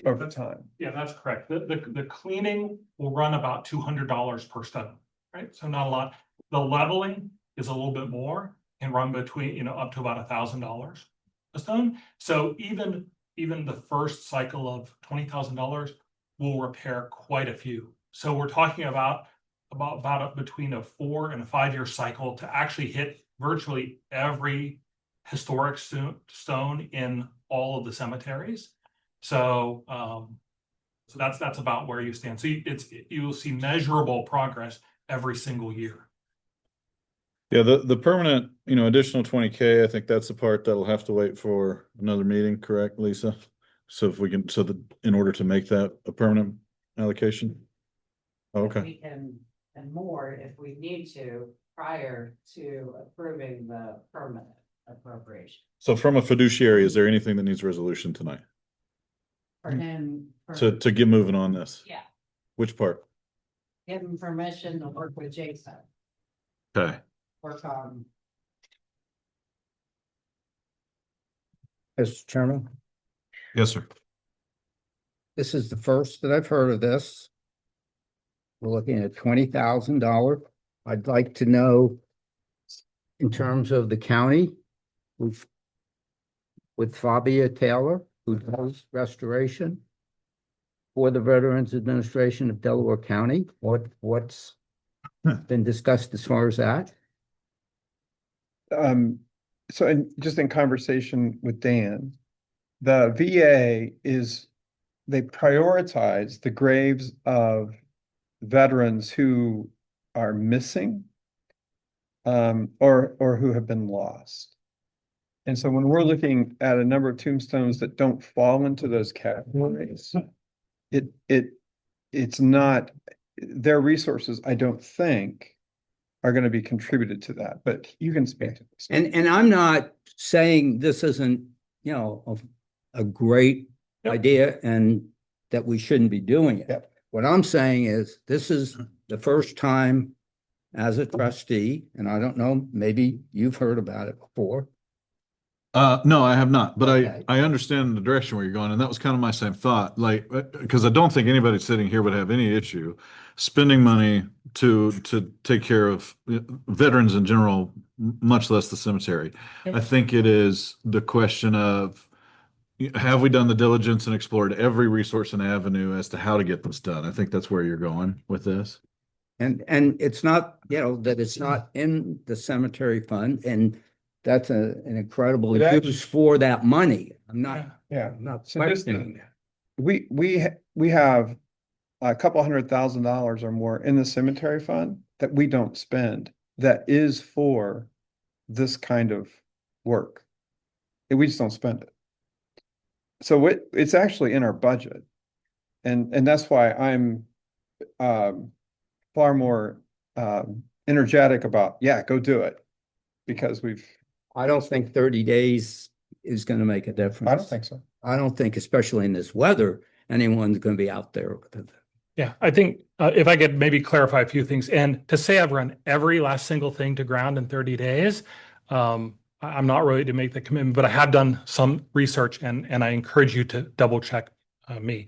over time. Yeah, that's correct. The cleaning will run about $200 per stone, right? So not a lot. The leveling is a little bit more and run between, up to about $1,000 a stone. So even the first cycle of $20,000 will repair quite a few. So we're talking about between a 4 and a 5 year cycle to actually hit virtually every historic stone in all of the cemeteries. So, so that's about where you stand. So you will see measurable progress every single year. Yeah, the permanent, additional 20K, I think that's the part that'll have to wait for another meeting, correct, Lisa? So if we can, in order to make that a permanent allocation? Okay, We can, and more if we need to, prior to approving the permanent appropriation. so from a fiduciary, is there anything that needs resolution tonight For him, to get moving on this? yeah, Which part? give him permission to work with Jason, Okay, work on. Mr. Chairman, yes, sir. this is the first that I've heard of this. We're looking at $20,000. I'd like to know, in terms of the county, with Fabia Taylor, who does restoration for the Veterans Administration of Delaware County, what's been discussed as far as that? So just in conversation with Dan, the VA they prioritize the graves of veterans who are missing, or who have been lost. And so when we're looking at a number of tombstones that don't fall into those categories, it's not, their resources, I don't think, are going to be contributed to that, but you can speak to this. And I'm not saying this isn't, a great Yep. idea and that we shouldn't be doing it. Yep. What I'm saying is, this is the first time as a trustee, and I don't know, maybe you've heard about it before. No, I have not, but Okay. I understand the direction where you're going, and that was kind of my same thought. Like, because I don't think anybody sitting here would have any issue spending money to take care of veterans in general, much less the cemetery. Yep. I think it is the question of, have we done the diligence and explored every resource and avenue as to how to get this done? I think that's where you're going with this. And it's not, that it's not in the cemetery fund, and that's an incredible It actually- use for that money. I'm not, Yeah. I'm not So this- questioning that. We have a couple $100,000 or more in the cemetery fund that we don't spend, that is for this kind of work. And we just don't spend it. So it's actually in our budget. And that's why I'm far more energetic about, go do it. Because I don't think 30 days is going to make a difference. I don't think so. I don't think, especially in this weather, anyone's going to be out there with it. Yeah, I think if I could maybe clarify a few things, and to say I've run every last single thing to ground in 30 days, I'm not ready to make the commitment, but I have done some research, and I encourage you to double check me.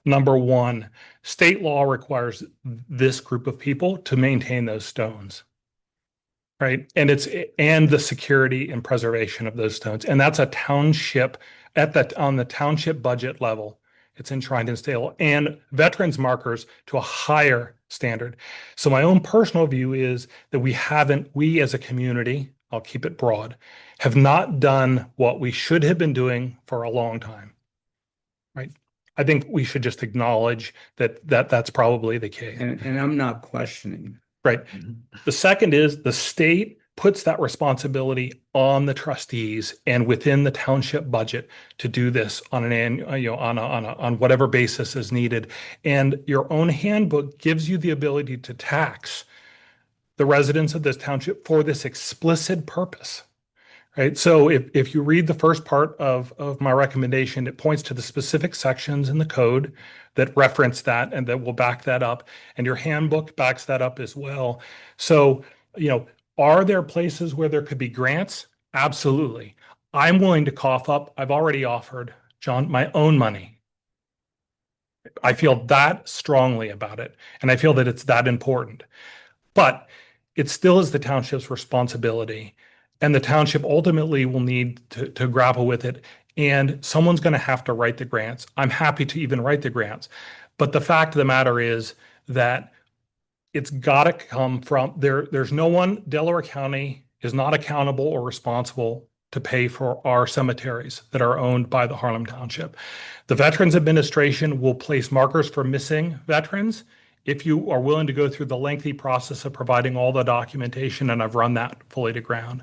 Number one, state law requires this group of people to maintain those stones. Right. And the security and preservation of those stones. And that's a township on the township budget level. It's enshrined in state law, and veterans markers to a higher standard. So my own personal view is that we as a community, I'll keep it broad, have not done what we should have been doing for a long time. Right. I think we should just acknowledge that that's probably the case. And I'm not questioning. Right. The second is the state puts that responsibility on the trustees and within the township budget to do this on an annual, on whatever basis is needed. And your own handbook gives you the ability to tax the residents of this township for this explicit purpose. Right. So if you read the first part of my recommendation, it points to the specific sections in the code that reference that and that will back that up. And your handbook backs that up as well. So, are there places where there could be grants? Absolutely. I'm willing to cough up. I've already offered, John, my own money. I feel that strongly about it. And I feel that it's that important. But it still is the township's responsibility. And the township ultimately will need to grapple with it. And someone's going to have to write the grants. I'm happy to even write the grants. But the fact of the matter is that it's got to come from there. There's no one, Delaware County is not accountable or responsible to pay for our cemeteries that are owned by the Harlem Township. The Veterans Administration will place markers for missing veterans if you are willing to go through the lengthy process of providing all the documentation, and I've run that fully to ground.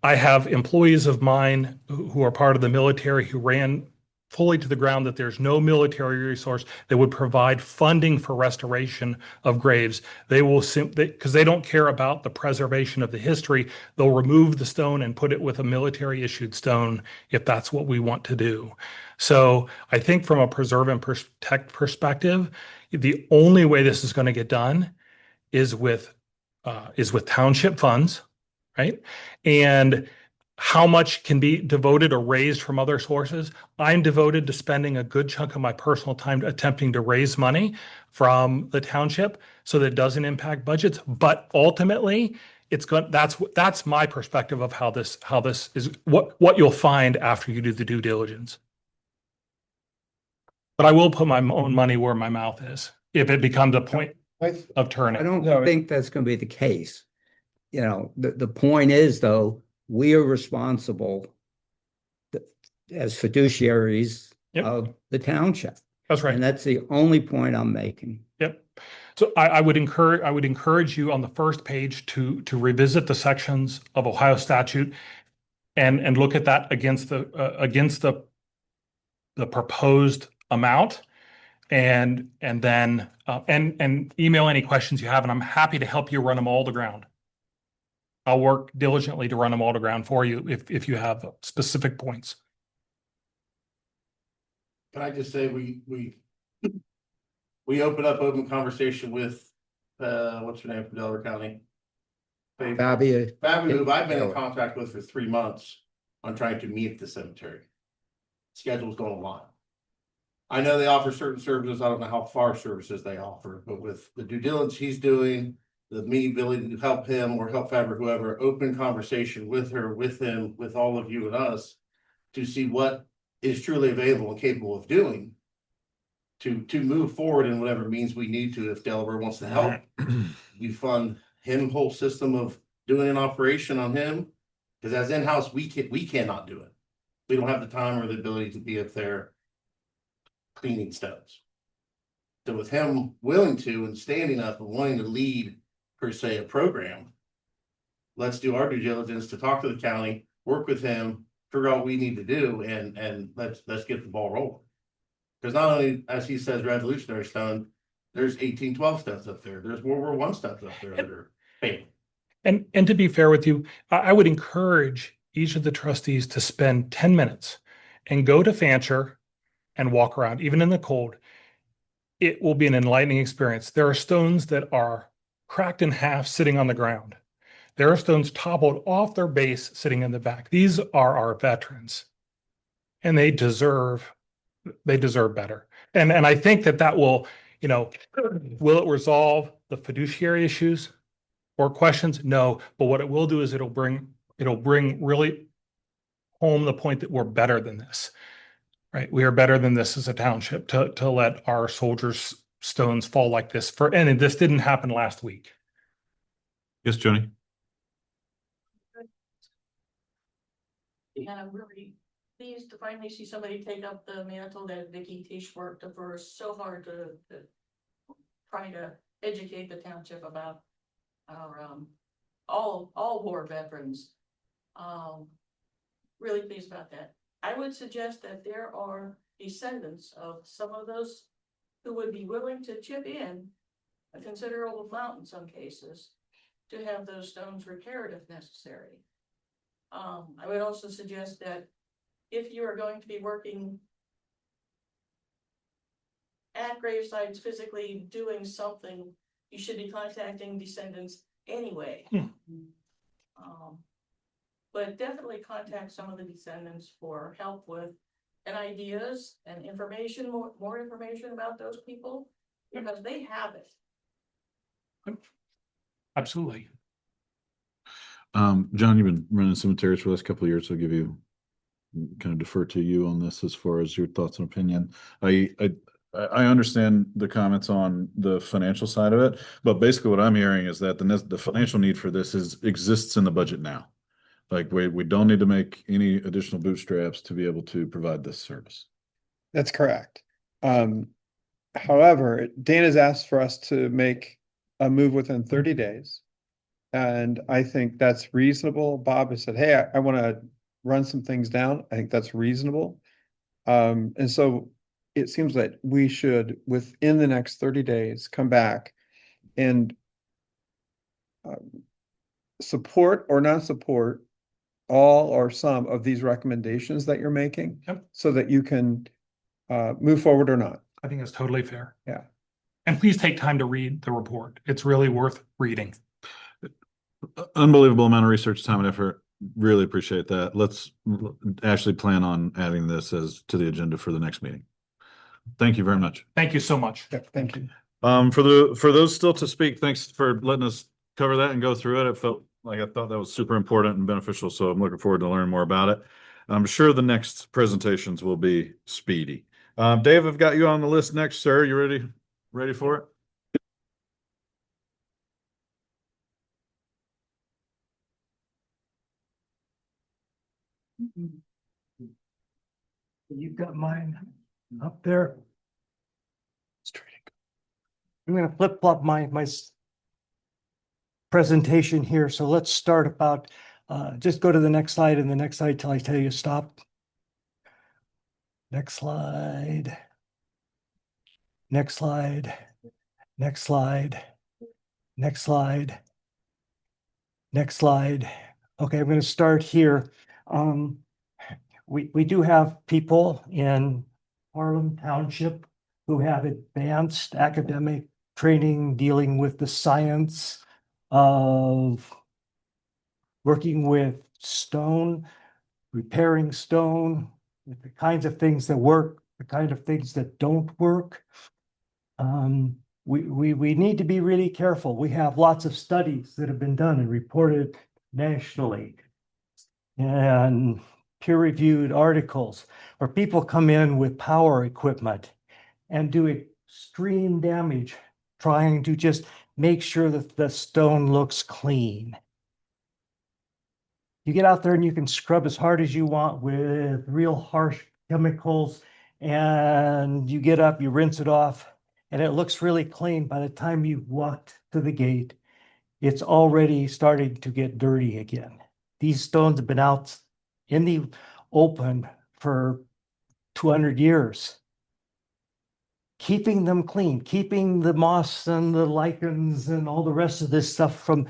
I have employees of mine who are part of the military who ran fully to the ground that there's no military resource that would provide funding for restoration of graves. They will simply, because they don't care about the preservation of the history, they'll remove the stone and put it with a military issued stone if that's what we want to do. So I think from a preserve and protect perspective, the only way this is going to get done is with township funds, right? And how much can be devoted or raised from other sources? I'm devoted to spending a good chunk of my personal time attempting to raise money from the township so that it doesn't impact budgets. But ultimately, that's my perspective of how this is what you'll find after you do the due diligence. But I will put my own money where my mouth is if it becomes a point of turning. I don't No, think that's going to be the case. The point is, though, we are responsible as fiduciaries Yep. of the township. That's right. And that's the only point I'm making. Yep. So I would encourage you on the first page to revisit the sections of Ohio statute and look at that against the proposed amount and then and email any questions you have, and I'm happy to help you run them all to ground. I'll work diligently to run them all to ground for you if you have specific points. Can I just say we open up open conversation with what's her name from Delaware County? Fabia, Fabi, who I've been in contact with for 3 months on trying to meet the cemetery. Schedule's going along. I know they offer certain services. I don't know how far services they offer, but with the due diligence he's doing, me ability to help him or help Fab or whoever, open conversation with her, with him, with all of you and us to see what is truly available and capable of doing to move forward in whatever means we need to. If Delaware wants to help, we fund him whole system of doing an operation on him, because as in-house we cannot do it. We don't have the time or the ability to be up there cleaning stones. So with him willing to and standing up and wanting to lead per se a program, let's do our due diligence to talk to the county, work with him, figure out what we need to do, and let's get the ball rolling. Because not only, as he says, Revolutionary Stone, there's 1812 stones up there. There's World War I stones up there that are fake. And to be fair with you, I would encourage each of the trustees to spend 10 minutes and go to Fancher and walk around, even in the cold. It will be an enlightening experience. There are stones that are cracked in half sitting on the ground. There are stones toppled off their base sitting in the back. These are our veterans, and they deserve better. And I think that will, will it resolve the fiduciary issues or questions? No, but what it will do is it'll bring really home the point that we're better than this, right? We are better than this as a township to let our soldiers' stones fall like this and this didn't happen last week. Yes, Joni. And I'm really pleased to finally see somebody take up the mantle that Vicky Tisch worked for so hard to try to educate the township about our, all war veterans. Really pleased about that. I would suggest that there are descendants of some of those who would be willing to chip in a considerable amount in some cases to have those stones repaired if necessary. I would also suggest that if you are going to be working at gravesites, physically doing something, you should be contacting descendants anyway. But definitely contact some of the descendants for help with and ideas and information, more information about those people, because they have it. Absolutely. John, you've been running cemeteries for the last couple of years, so I'll give you, kind of defer to you on this as far as your thoughts and opinion. I understand the comments on the financial side of it, but basically what I'm hearing is that the financial need for this exists in the budget now. Like we don't need to make any additional bootstraps to be able to provide this service. That's correct. However, Dan has asked for us to make a move within 30 days. And I think that's reasonable. Bob has said, hey, I want to run some things down. I think that's reasonable. And so it seems that we should, within the next 30 days, come back and support or not support all or some of these recommendations that you're making. Yep. So that you can move forward or not. I think that's totally fair. Yeah. And please take time to read the report. It's really worth reading. Unbelievable amount of research, time and effort. Really appreciate that. Let's actually plan on adding this to the agenda for the next meeting. Thank you very much. Thank you so much. Yeah, thank you. For those still to speak, thanks for letting us cover that and go through it. It felt like I thought that was super important and beneficial, so I'm looking forward to learning more about it. I'm sure the next presentations will be speedy. Dave, I've got you on the list next, sir. You ready for it? You've got mine up there. I'm gonna flip flop my presentation here. So let's start about, just go to the next slide and the next slide till I tell you stop. Next slide. Next slide. Next slide. Next slide. Next slide. Okay, I'm going to start here. We do have people in Harlem Township who have advanced academic training dealing with the science of working with stone, repairing stone, with the kinds of things that work, the kind of things that don't work. We need to be really careful. We have lots of studies that have been done and reported nationally and peer-reviewed articles where people come in with power equipment and do extreme damage trying to just make sure that the stone looks clean. You get out there and you can scrub as hard as you want with real harsh chemicals, and you get up, you rinse it off, and it looks really clean. By the time you walked to the gate, it's already starting to get dirty again. These stones have been out in the open for 200 years. Keeping them clean, keeping the moss and the lichens and all the rest of this stuff from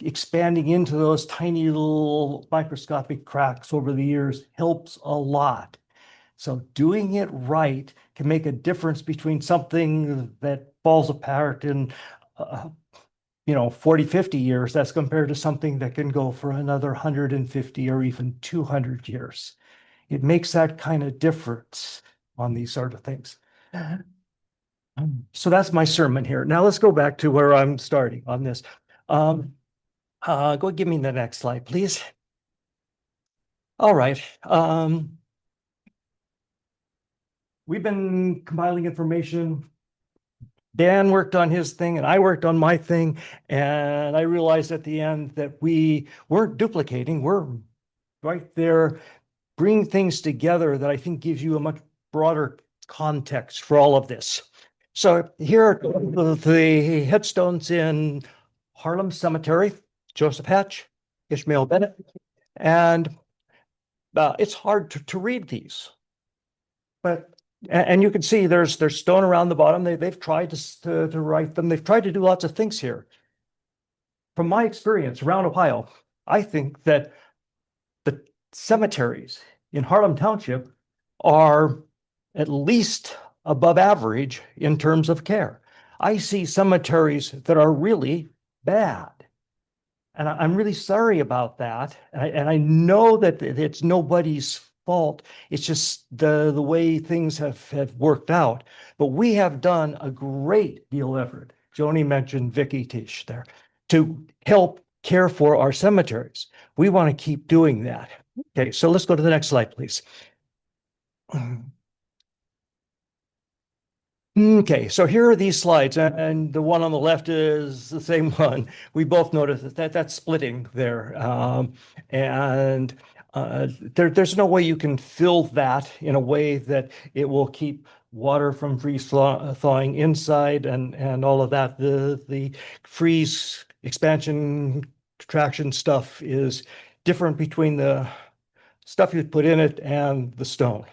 expanding into those tiny little microscopic cracks over the years helps a lot. So doing it right can make a difference between something that falls apart in 40, 50 years, that's compared to something that can go for another 150 or even 200 years. It makes that kind of difference on these sort of things. So that's my sermon here. Now let's go back to where I'm starting on this. Go give me the next slide, please. All right. We've been compiling information. Dan worked on his thing and I worked on my thing. And I realized at the end that we weren't duplicating. We're right there bring things together that I think gives you a much broader context for all of this. So here are the headstones in Harlem Cemetery, Joseph Hatch, Ishmael Bennett, and it's hard to read these. But and you can see there's stone around the bottom. They've tried to write them. They've tried to do lots of things here. From my experience around Ohio, I think that the cemeteries in Harlem Township are at least above average in terms of care. I see cemeteries that are really bad. And I'm really sorry about that. And I know that it's nobody's fault. It's just the way things have worked out. But we have done a great deal of effort. Joni mentioned Vicky Tish there to help care for our cemeteries. We want to keep doing that. Okay, so let's go to the next slide, please. Okay, so here are these slides, and the one on the left is the same one. We both noticed that that's splitting there. And there's no way you can fill that in a way that it will keep water from freeze thawing inside and all of that. The freeze expansion contraction stuff is different between the stuff you put in it and the stone.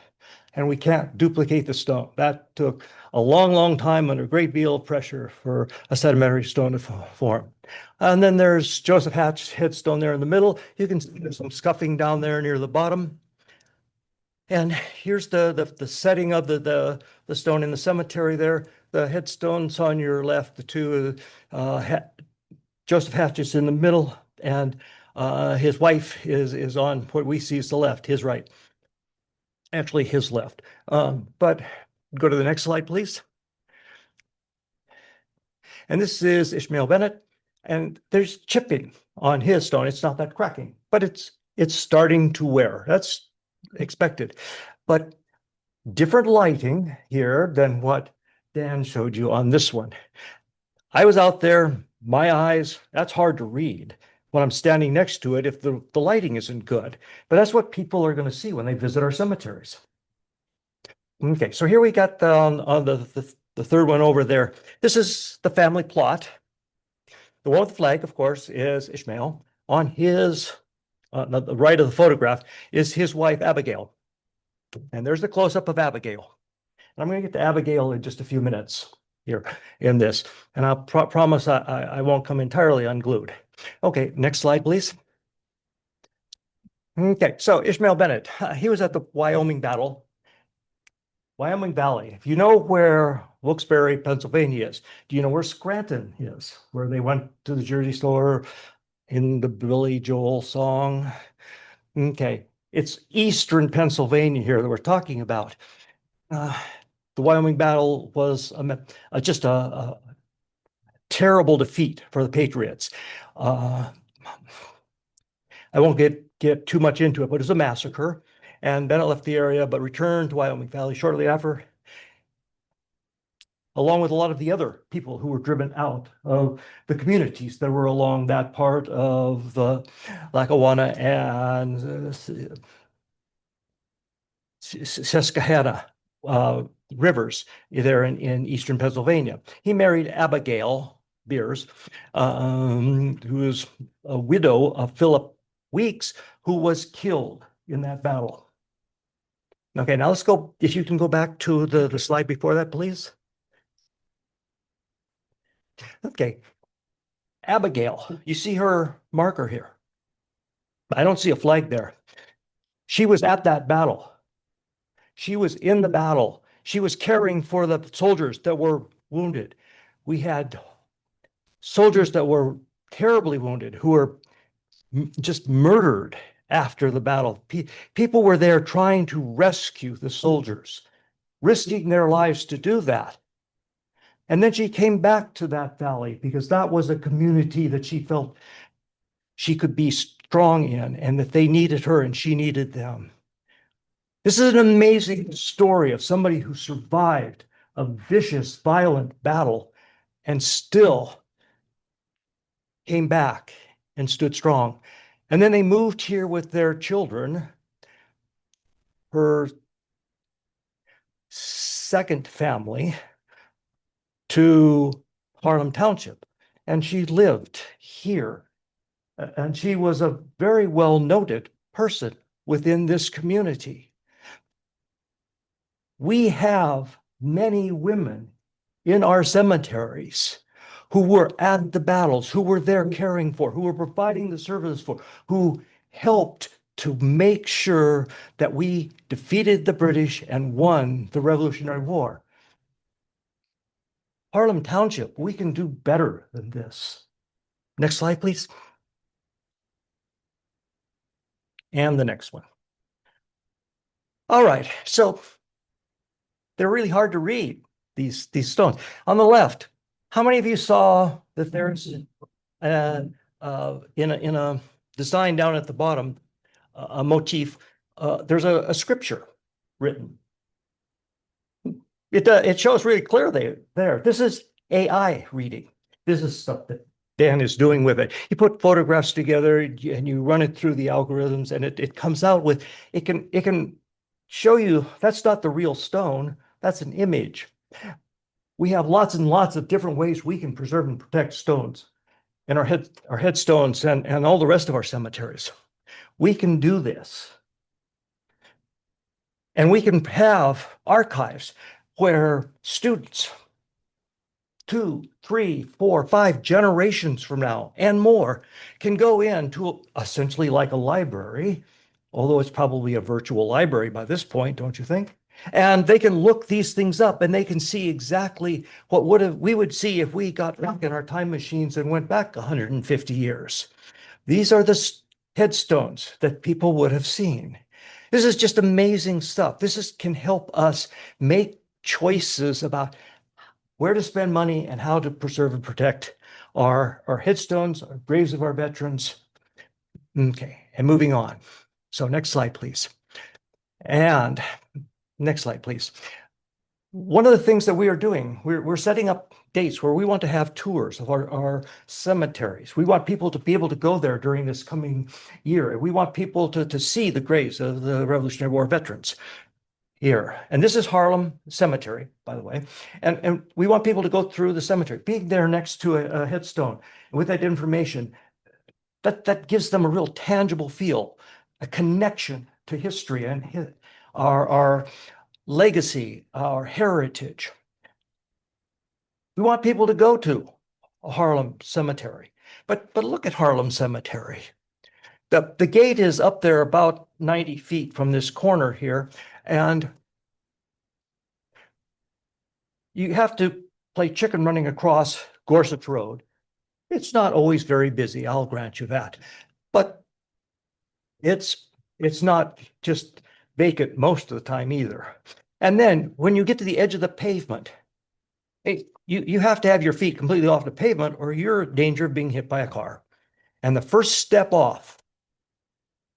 And we can't duplicate the stone. That took a long, long time under a great deal of pressure for a sedimentary stone to form. And then there's Joseph Hatch's headstone there in the middle. You can see there's some scuffing down there near the bottom. And here's the setting of the stone in the cemetery there. The headstones on your left, the two, Joseph Hatch is in the middle, and his wife is on what we see as the left, his right. Actually, his left. But go to the next slide, please. And this is Ishmael Bennett, and there's chipping on his stone. It's not that cracking, but it's starting to wear. That's expected. But different lighting here than what Dan showed you on this one. I was out there, my eyes, that's hard to read when I'm standing next to it if the lighting isn't good. But that's what people are going to see when they visit our cemeteries. Okay, so here we got on the third one over there. This is the family plot. The one with the flag, of course, is Ishmael. On his, the right of the photograph is his wife, Abigail. And there's the close-up of Abigail. And I'm going to get to Abigail in just a few minutes here in this. And I'll promise I won't come entirely unglued. Okay, next slide, please. Okay, so Ishmael Bennett, he was at the Wyoming battle. Wyoming Valley. If you know where Wilkes-Barre, Pennsylvania is, do you know where Scranton is? Where they went to the Jersey Store in the Billy Joel song? Okay, it's eastern Pennsylvania here that we're talking about. The Wyoming battle was just a terrible defeat for the Patriots. I won't get too much into it, but it was a massacre. And Bennett left the area, but returned to Wyoming Valley shortly after, along with a lot of the other people who were driven out of the communities that were along that part of the Lackawanna and Susquehanna rivers there in eastern Pennsylvania. He married Abigail Beers, who was a widow of Philip Weeks, who was killed in that battle. Okay, now let's go, if you can go back to the slide before that, please. Okay. Abigail, you see her marker here. I don't see a flag there. She was at that battle. She was in the battle. She was caring for the soldiers that were wounded. We had soldiers that were terribly wounded who were just murdered after the battle. People were there trying to rescue the soldiers, risking their lives to do that. And then she came back to that valley because that was a community that she felt she could be strong in and that they needed her and she needed them. This is an amazing story of somebody who survived a vicious, violent battle and still came back and stood strong. And then they moved here with their children her second family to Harlem Township, and she lived here. And she was a very well noted person within this community. We have many women in our cemeteries who were at the battles, who were there caring for, who were providing the services for, who helped to make sure that we defeated the British and won the Revolutionary War. Harlem Township, we can do better than this. Next slide, please. And the next one. All right, so they're really hard to read, these stones. On the left, how many of you saw that there's in a design down at the bottom, a motif, there's a scripture written. It shows really clearly there. This is AI reading. This is stuff that Dan is doing with it. You put photographs together and you run it through the algorithms, and it comes out with, it can show you that's not the real stone, that's an image. We have lots and lots of different ways we can preserve and protect stones in our headstones and all the rest of our cemeteries. We can do this. And we can have archives where students 2, 3, 4, 5 generations from now and more can go into essentially like a library, although it's probably a virtual library by this point, don't you think? And they can look these things up and they can see exactly what we would see if we got back in our time machines and went back 150 years. These are the headstones that people would have seen. This is just amazing stuff. This can help us make choices about where to spend money and how to preserve and protect our headstones, our graves of our veterans. Okay, and moving on. So next slide, please. And next slide, please. One of the things that we are doing, we're setting up dates where we want to have tours of our cemeteries. We want people to be able to go there during this coming year. We want people to see the graves of the Revolutionary War veterans here. And this is Harlem Cemetery, by the way. And we want people to go through the cemetery, being there next to a headstone. And with that information, that gives them a real tangible feel, a connection to history and our legacy, our heritage. We want people to go to Harlem Cemetery. But look at Harlem Cemetery. The gate is up there about 90 feet from this corner here, and you have to play chicken running across Gorsuch Road. It's not always very busy, I'll grant you that. But it's not just vacant most of the time either. And then when you get to the edge of the pavement, you have to have your feet completely off the pavement or you're in danger of being hit by a car. And the first step off,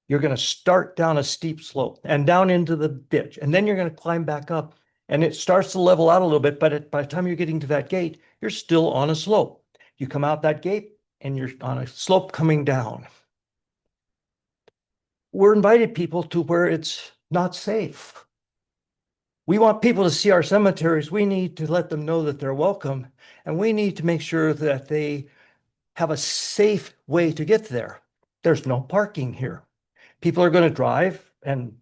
you're going to start down a steep slope and down into the ditch. And then you're going to climb back up and it starts to level out a little bit. But by the time you're getting to that gate, you're still on a slope. You come out that gate and you're on a slope coming down. We're invited people to where it's not safe. We want people to see our cemeteries. We need to let them know that they're welcome. And we need to make sure that they have a safe way to get there. There's no parking here. People are going to drive and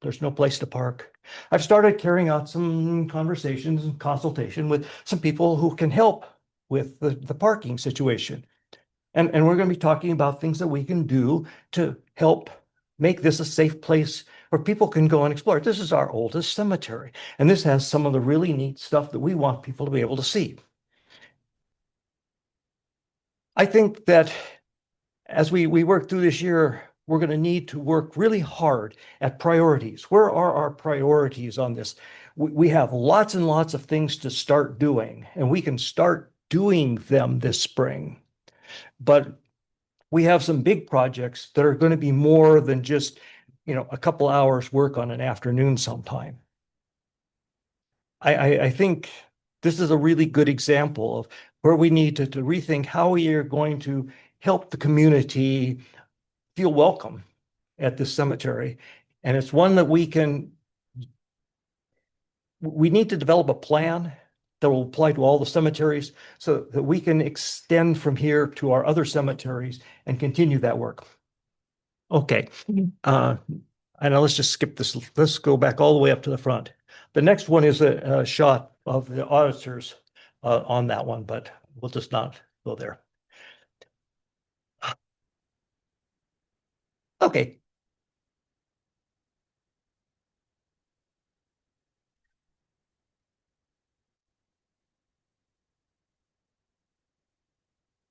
there's no place to park. I've started carrying out some conversations and consultation with some people who can help with the parking situation. And we're going to be talking about things that we can do to help make this a safe place where people can go and explore. This is our oldest cemetery, and this has some of the really neat stuff that we want people to be able to see. I think that as we work through this year, we're going to need to work really hard at priorities. Where are our priorities on this? We have lots and lots of things to start doing, and we can start doing them this spring. But we have some big projects that are going to be more than just, a couple hours work on an afternoon sometime. I think this is a really good example of where we need to rethink how we are going to help the community feel welcome at this cemetery And it's one that we need to develop a plan that will apply to all the cemeteries so that we can extend from here to our other cemeteries and continue that work. Okay, and let's just skip this. Let's go back all the way up to the front. The next one is a shot of the auditors on that one, but we'll just not go there. Okay.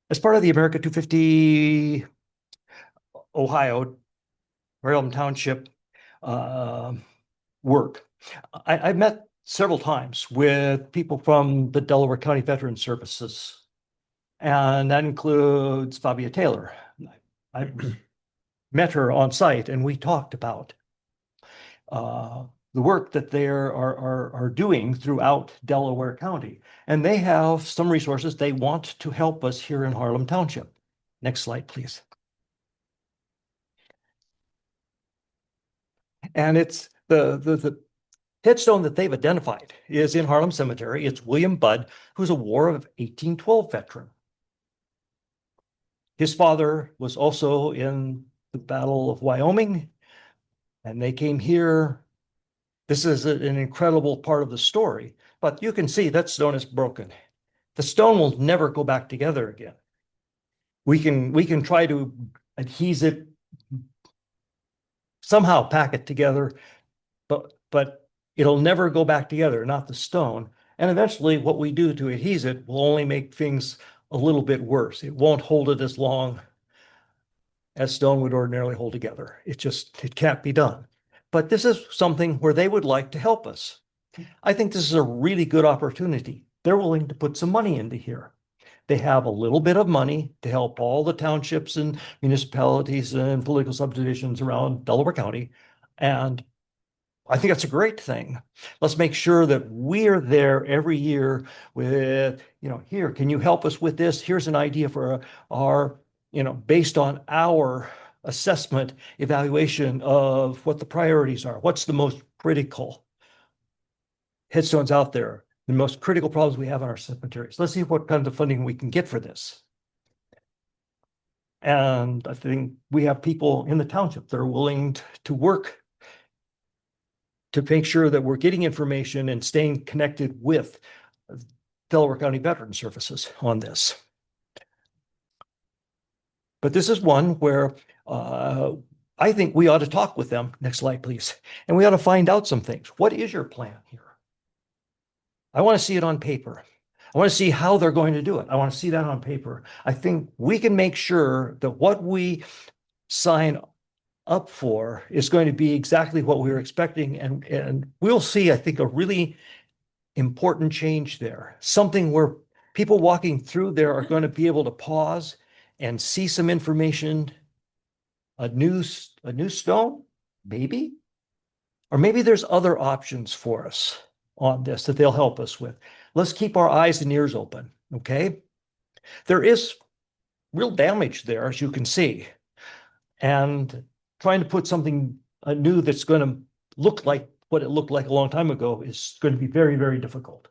As part of the America 250 Ohio, Maryland Township work, I've met several times with people from the Delaware County Veteran Services, and that includes Fabia Taylor. I met her on site, and we talked about the work that they are doing throughout Delaware County. And they have some resources they want to help us here in Harlem Township. Next slide, please. And it's the headstone that they've identified is in Harlem Cemetery. It's William Budd, who's a War of 1812 veteran. His father was also in the Battle of Wyoming, and they came here. This is an incredible part of the story, but you can see that stone is broken. The stone will never go back together again. We can try to adhese it, somehow pack it together, but it'll never go back together, not the stone. And eventually what we do to adhese it will only make things a little bit worse. It won't hold it as long as stone would ordinarily hold together. It can't be done. But this is something where they would like to help us. I think this is a really good opportunity. They're willing to put some money into here. They have a little bit of money to help all the townships and municipalities and political subdivisions around Delaware County. And I think that's a great thing. Let's make sure that we're there every year with, here, can you help us with this? Here's an idea for our, based on our assessment, evaluation of what the priorities are. What's the most critical headstones out there? The most critical problems we have in our cemeteries. Let's see what kind of funding we can get for this. And I think we have people in the township that are willing to work to make sure that we're getting information and staying connected with Delaware County Veteran Services on this. But this is one where I think we ought to talk with them. Next slide, please. And we ought to find out some things. What is your plan here? I want to see it on paper. I want to see how they're going to do it. I want to see that on paper. I think we can make sure that what we sign up for is going to be exactly what we were expecting. And we'll see, I think, a really important change there. Something where people walking through there are going to be able to pause and see some information, a new stone, maybe, or maybe there's other options for us on this that they'll help us with. Let's keep our eyes and ears open, okay? There is real damage there, as you can see, and trying to put something new that's going to look like what it looked like a long time ago is going to be very, very difficult.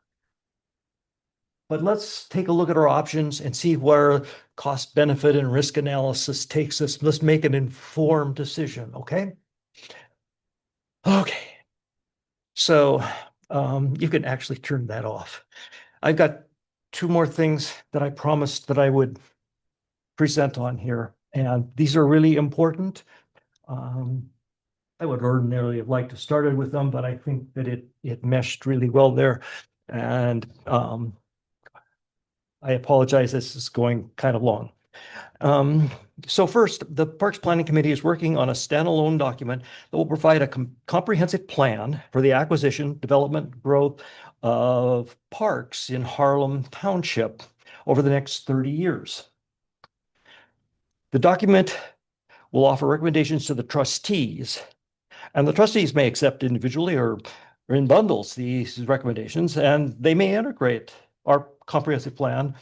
But let's take a look at our options and see where cost, benefit, and risk analysis takes us. Let's make an informed decision, okay? Okay. So you can actually turn that off. I've got two more things that I promised that I would present on here, and these are really important. I would ordinarily have liked to started with them, but I think that it meshed really well there. And I apologize, this is going kind of long. So first, the Parks Planning Committee is working on a standalone document that will provide a comprehensive plan for the acquisition, development, growth of parks in Harlem Township over the next 30 years. The document will offer recommendations to the trustees, and the trustees may accept individually or in bundles these recommendations, and they may integrate our comprehensive plan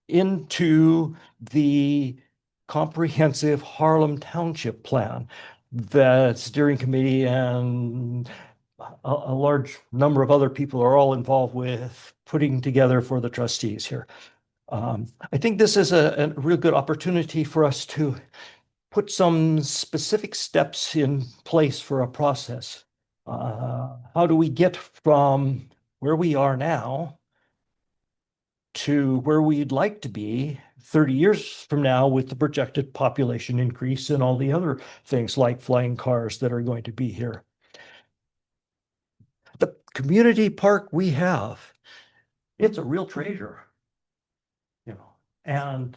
into the comprehensive Harlem Township plan. the steering committee and a large number of other people are all involved with putting together for the trustees here. I think this is a real good opportunity for us to put some specific steps in place for a process. How do we get from where we are now to where we'd like to be 30 years from now with the projected population increase and all the other things like flying cars that are going to be here? The community park we have, it's a real treasure, and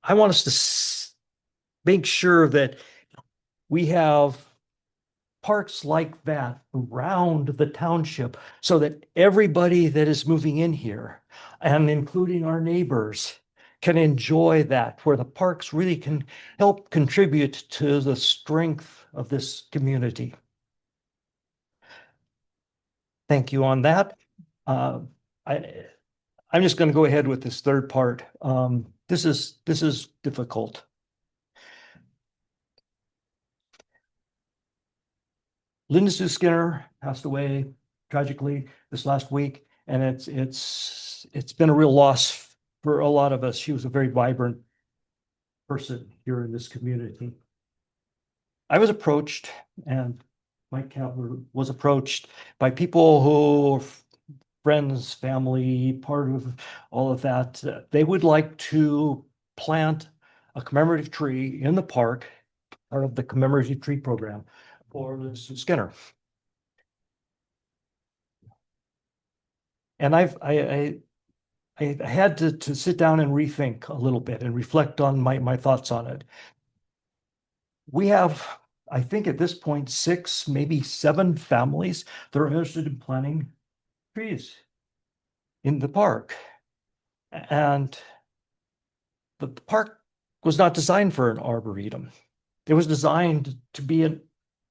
I want us to make sure that we have parks like that around the township so that everybody that is moving in here, and including our neighbors, can enjoy that, where the parks really can help contribute to the strength of this community. Thank you on that. I'm just going to go ahead with this third part. This is difficult. Linda Sue Skinner passed away tragically this last week, and it's been a real loss for a lot of us. She was a very vibrant person here in this community. I was approached, and Mike Cavler was approached by people who are friends, family, part of all of that. They would like to plant a commemorative tree in the park, part of the commemorative tree program for Linda Sue Skinner. And I had to sit down and rethink a little bit and reflect on my thoughts on it. We have, I think at this point, 6, maybe 7 families that are interested in planting trees in the park. And the park was not designed for an arboretum. It was designed to be a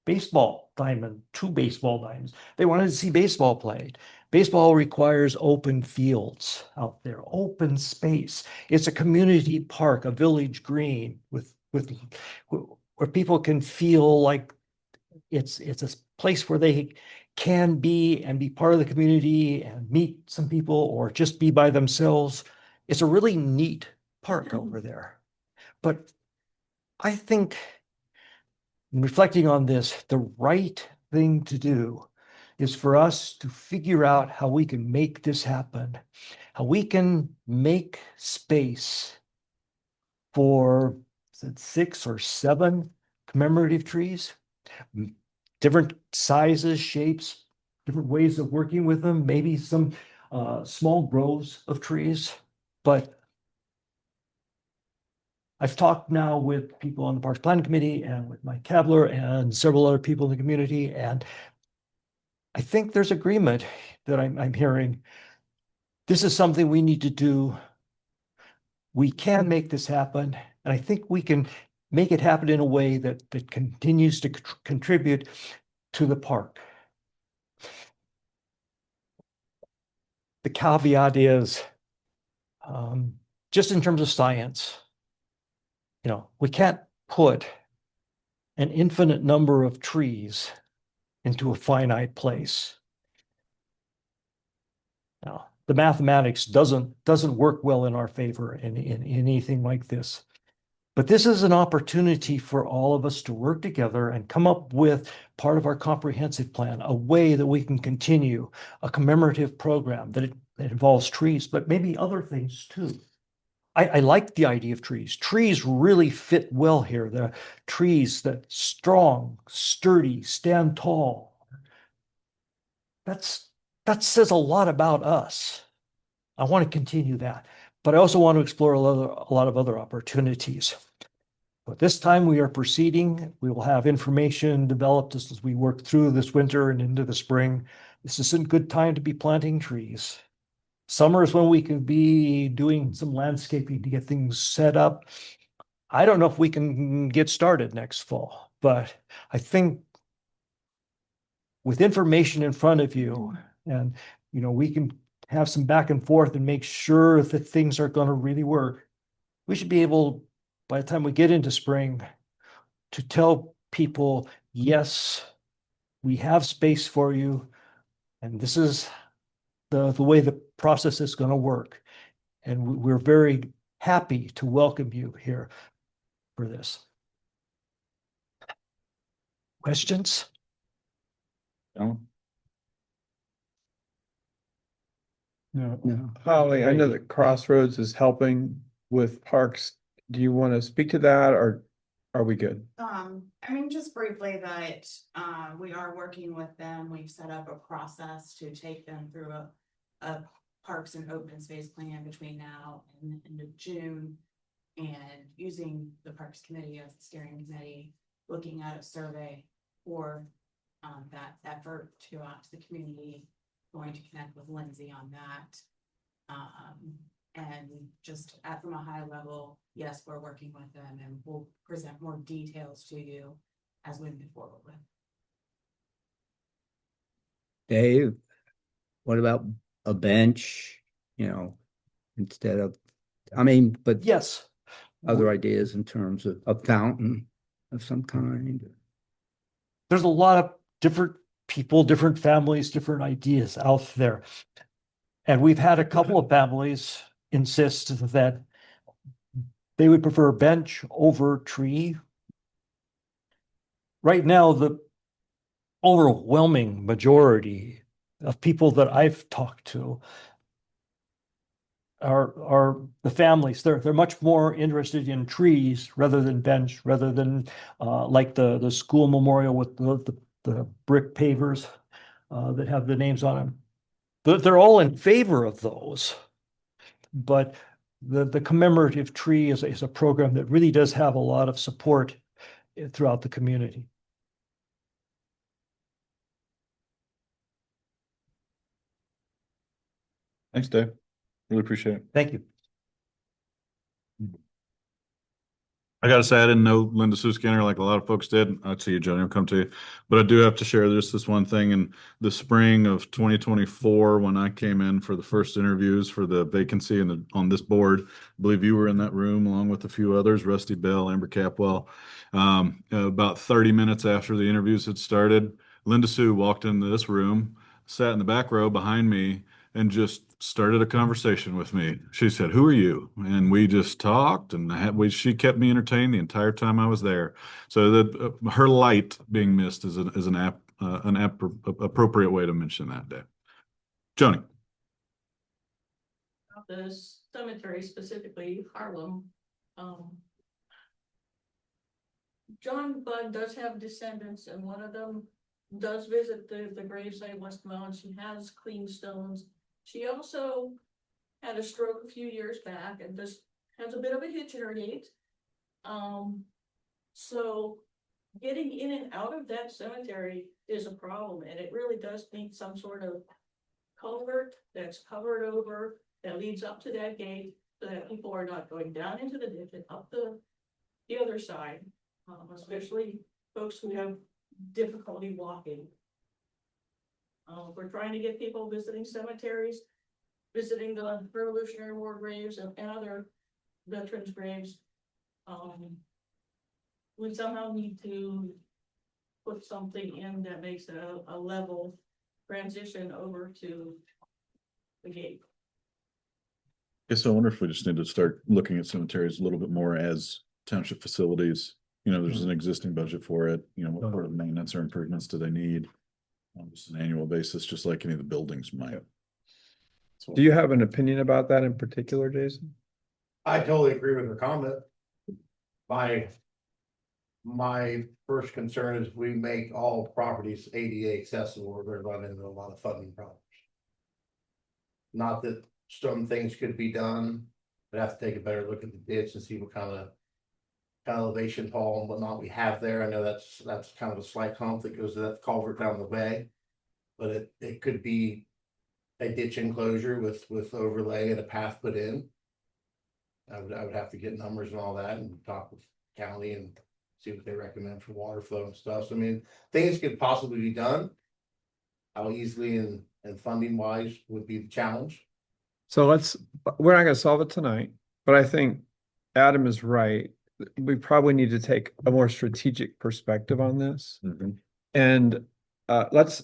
baseball diamond, 2 baseball diamonds. They wanted to see baseball played. Baseball requires open fields out there, open space. It's a community park, a village green with where people can feel like it's a place where they can be and be part of the community and meet some people or just be by themselves. It's a really neat park over there. But I think, in reflecting on this, the right thing to do is for us to figure out how we can make this happen, how we can make space for 6 or 7 commemorative trees, different sizes, shapes, different ways of working with them, maybe some small groves of trees. But I've talked now with people on the Parks Planning Committee and with Mike Kabler and several other people in the community, and I think there's agreement that I'm hearing. This is something we need to do. We can make this happen, and I think we can make it happen in a way that continues to contribute to the park. The caveat is, just in terms of science, we can't put an infinite number of trees into a finite place. Now, the mathematics doesn't work well in our favor in anything like this. But this is an opportunity for all of us to work together and come up with part of our comprehensive plan, a way that we can continue a commemorative program that involves trees, but maybe other things too. I like the idea of trees. Trees really fit well here. They're trees that strong, sturdy, stand tall. That says a lot about us. I want to continue that, but I also want to explore a lot of other opportunities. But this time we are proceeding. We will have information developed as we work through this winter and into the spring. This is a good time to be planting trees. Summer is when we can be doing some landscaping to get things set up. I don't know if we can get started next fall, but I think with information in front of you, and we can have some back and forth and make sure that things are going to really work. We should be able, by the time we get into spring, to tell people, yes, we have space for you. And this is the way the process is going to work. And we're very happy to welcome you here for this. Questions? No? No. Holly, I know that Crossroads is helping with parks. Do you want to speak to that or are we good? I mean, just briefly that, we are working with them. We've set up a process to take them through a parks and open space plan between now and the end of June. And using the Parks Committee as the steering committee, looking at a survey for, that effort to out to the community. Going to connect with Lindsay on that. And just from a high level, yes, we're working with them and we'll present more details to you as we move forward with. Dave, what about a bench, instead of, but Yes. other ideas in terms of a fountain of some kind? There's a lot of different people, different families, different ideas out there. And we've had a couple of families insist that they would prefer a bench over tree. Right now, the overwhelming majority of people that I've talked to are the families. They're much more interested in trees rather than bench, rather than like the school memorial with the brick pavers that have the names on them. But they're all in favor of those. But the commemorative tree is a program that really does have a lot of support throughout the community. Thanks, Dave. Really appreciate it. Thank you. I gotta say, I didn't know Linda Sue Skinner like a lot of folks did. I'd see you, Johnny. I'll come to you. But I do have to share this one thing. In the spring of 2024, when I came in for the first interviews for the vacancy on this board, I believe you were in that room along with a few others, Rusty Bell, Amber Capwell. About 30 minutes after the interviews had started, Linda Sue walked into this room, sat in the back row behind me, and just started a conversation with me. She said, "Who are you?" And we just talked, and she kept me entertained the entire time I was there. So her light being missed is an appropriate way to mention that day. Joni. The cemetery, specifically Harlem, John Budd does have descendants, and one of them does visit the gravesite in Westmount. She has clean stones. She also had a stroke a few years back and just has a bit of a hitch in her gait. So getting in and out of that cemetery is a problem, and it really does need some sort of culvert that's covered over that leads up to that gate, so that people are not going down into the ditch and up the other side, especially folks who have difficulty walking. We're trying to get people visiting cemeteries, visiting the Revolutionary War graves and other veterans' graves. We somehow need to put something in that makes it a level transition over to the gate. Guess I wonder if we just need to start looking at cemeteries a little bit more as township facilities. There's an existing budget for it. What sort of maintenance or improvements do they need on just an annual basis, just like any of the buildings might. Do you have an opinion about that in particular, Jason? I totally agree with her comment. My first concern is we make all properties ADA accessible, we're gonna run into a lot of funding problems. Not that some things could be done, but have to take a better look at the ditch and see what kind of elevation fall and whatnot we have there. I know that's kind of a slight hump that goes to that culvert down the way. But it could be a ditch enclosure with overlay and a path put in. I would have to get numbers and all that and talk with county and see what they recommend for water flow and stuff. So I mean, things could possibly be done. How easily and funding wise would be the challenge. So we're not gonna solve it tonight, but I think Adam is right we probably need to take a more strategic perspective on this. Mhm. And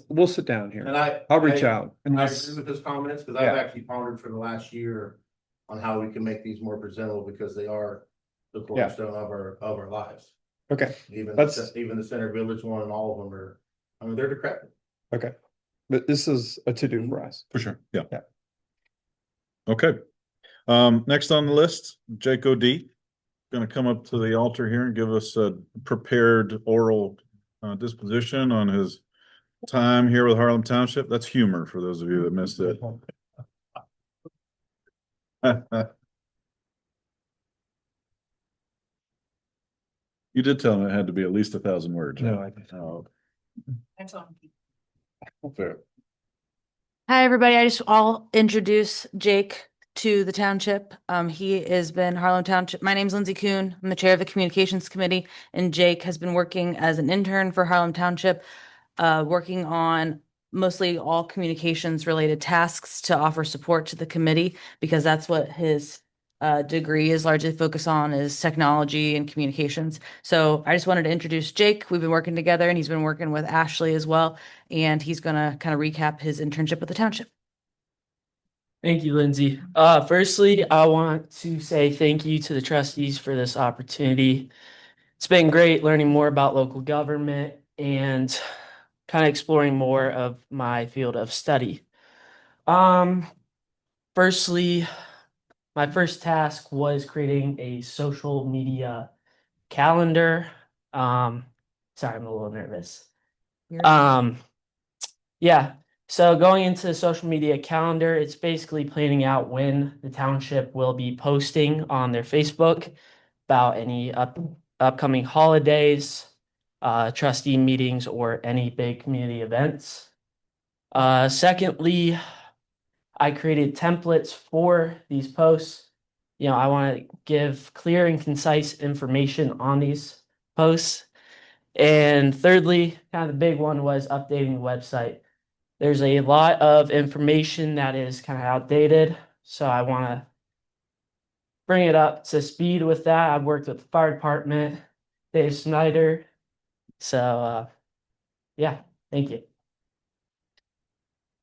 we'll sit down here. And I'll reach I- out. I agree with his comments, because I've Yeah. actually pondered for the last year on how we can make these more presentable, because they are the cornerstone of our lives. Okay, Even, That's- even the Center Village one and all of them are, I mean, they're decrepit. okay. But this is a to-do for us. For sure, yeah. Yeah. Okay. Next on the list, Jake O'D. Going to come up to the altar here and give us a prepared oral disposition on his time here with Harlem Township. That's humor for those of you that missed it. You did tell him it had to be at least 1,000 words. No, right? I didn't. Oh, That's all. fair. Hi, everybody. I'll introduce Jake to the township. He has been Harlem Township. My name's Lindsay Kuhn. I'm the chair of the communications committee, and Jake has been working as an intern for Harlem Township, working on mostly all communications related tasks to offer support to the committee, because that's what his degree is largely focused on, is technology and communications. So I just wanted to introduce Jake. We've been working together, and he's been working with Ashley as well, and he's gonna kind of recap his internship with the township. Thank you, Lindsay. Firstly, I want to say thank you to the trustees for this opportunity. It's been great learning more about local government and kind of exploring more of my field of study. Firstly, my first task was creating a social media calendar. Sorry, I'm a little nervous. Yeah. So going into the social media calendar, it's basically planning out when the township will be posting on their Facebook about any upcoming holidays, trustee meetings, or any big community events. Secondly, I created templates for these posts. You know, I want to give clear and concise information on these posts. And thirdly, kind of the big one was updating the website. There's a lot of information that is kind of outdated, so I want to bring it up to speed with that. I've worked with the fire department, Dave Snyder. So, yeah, thank you.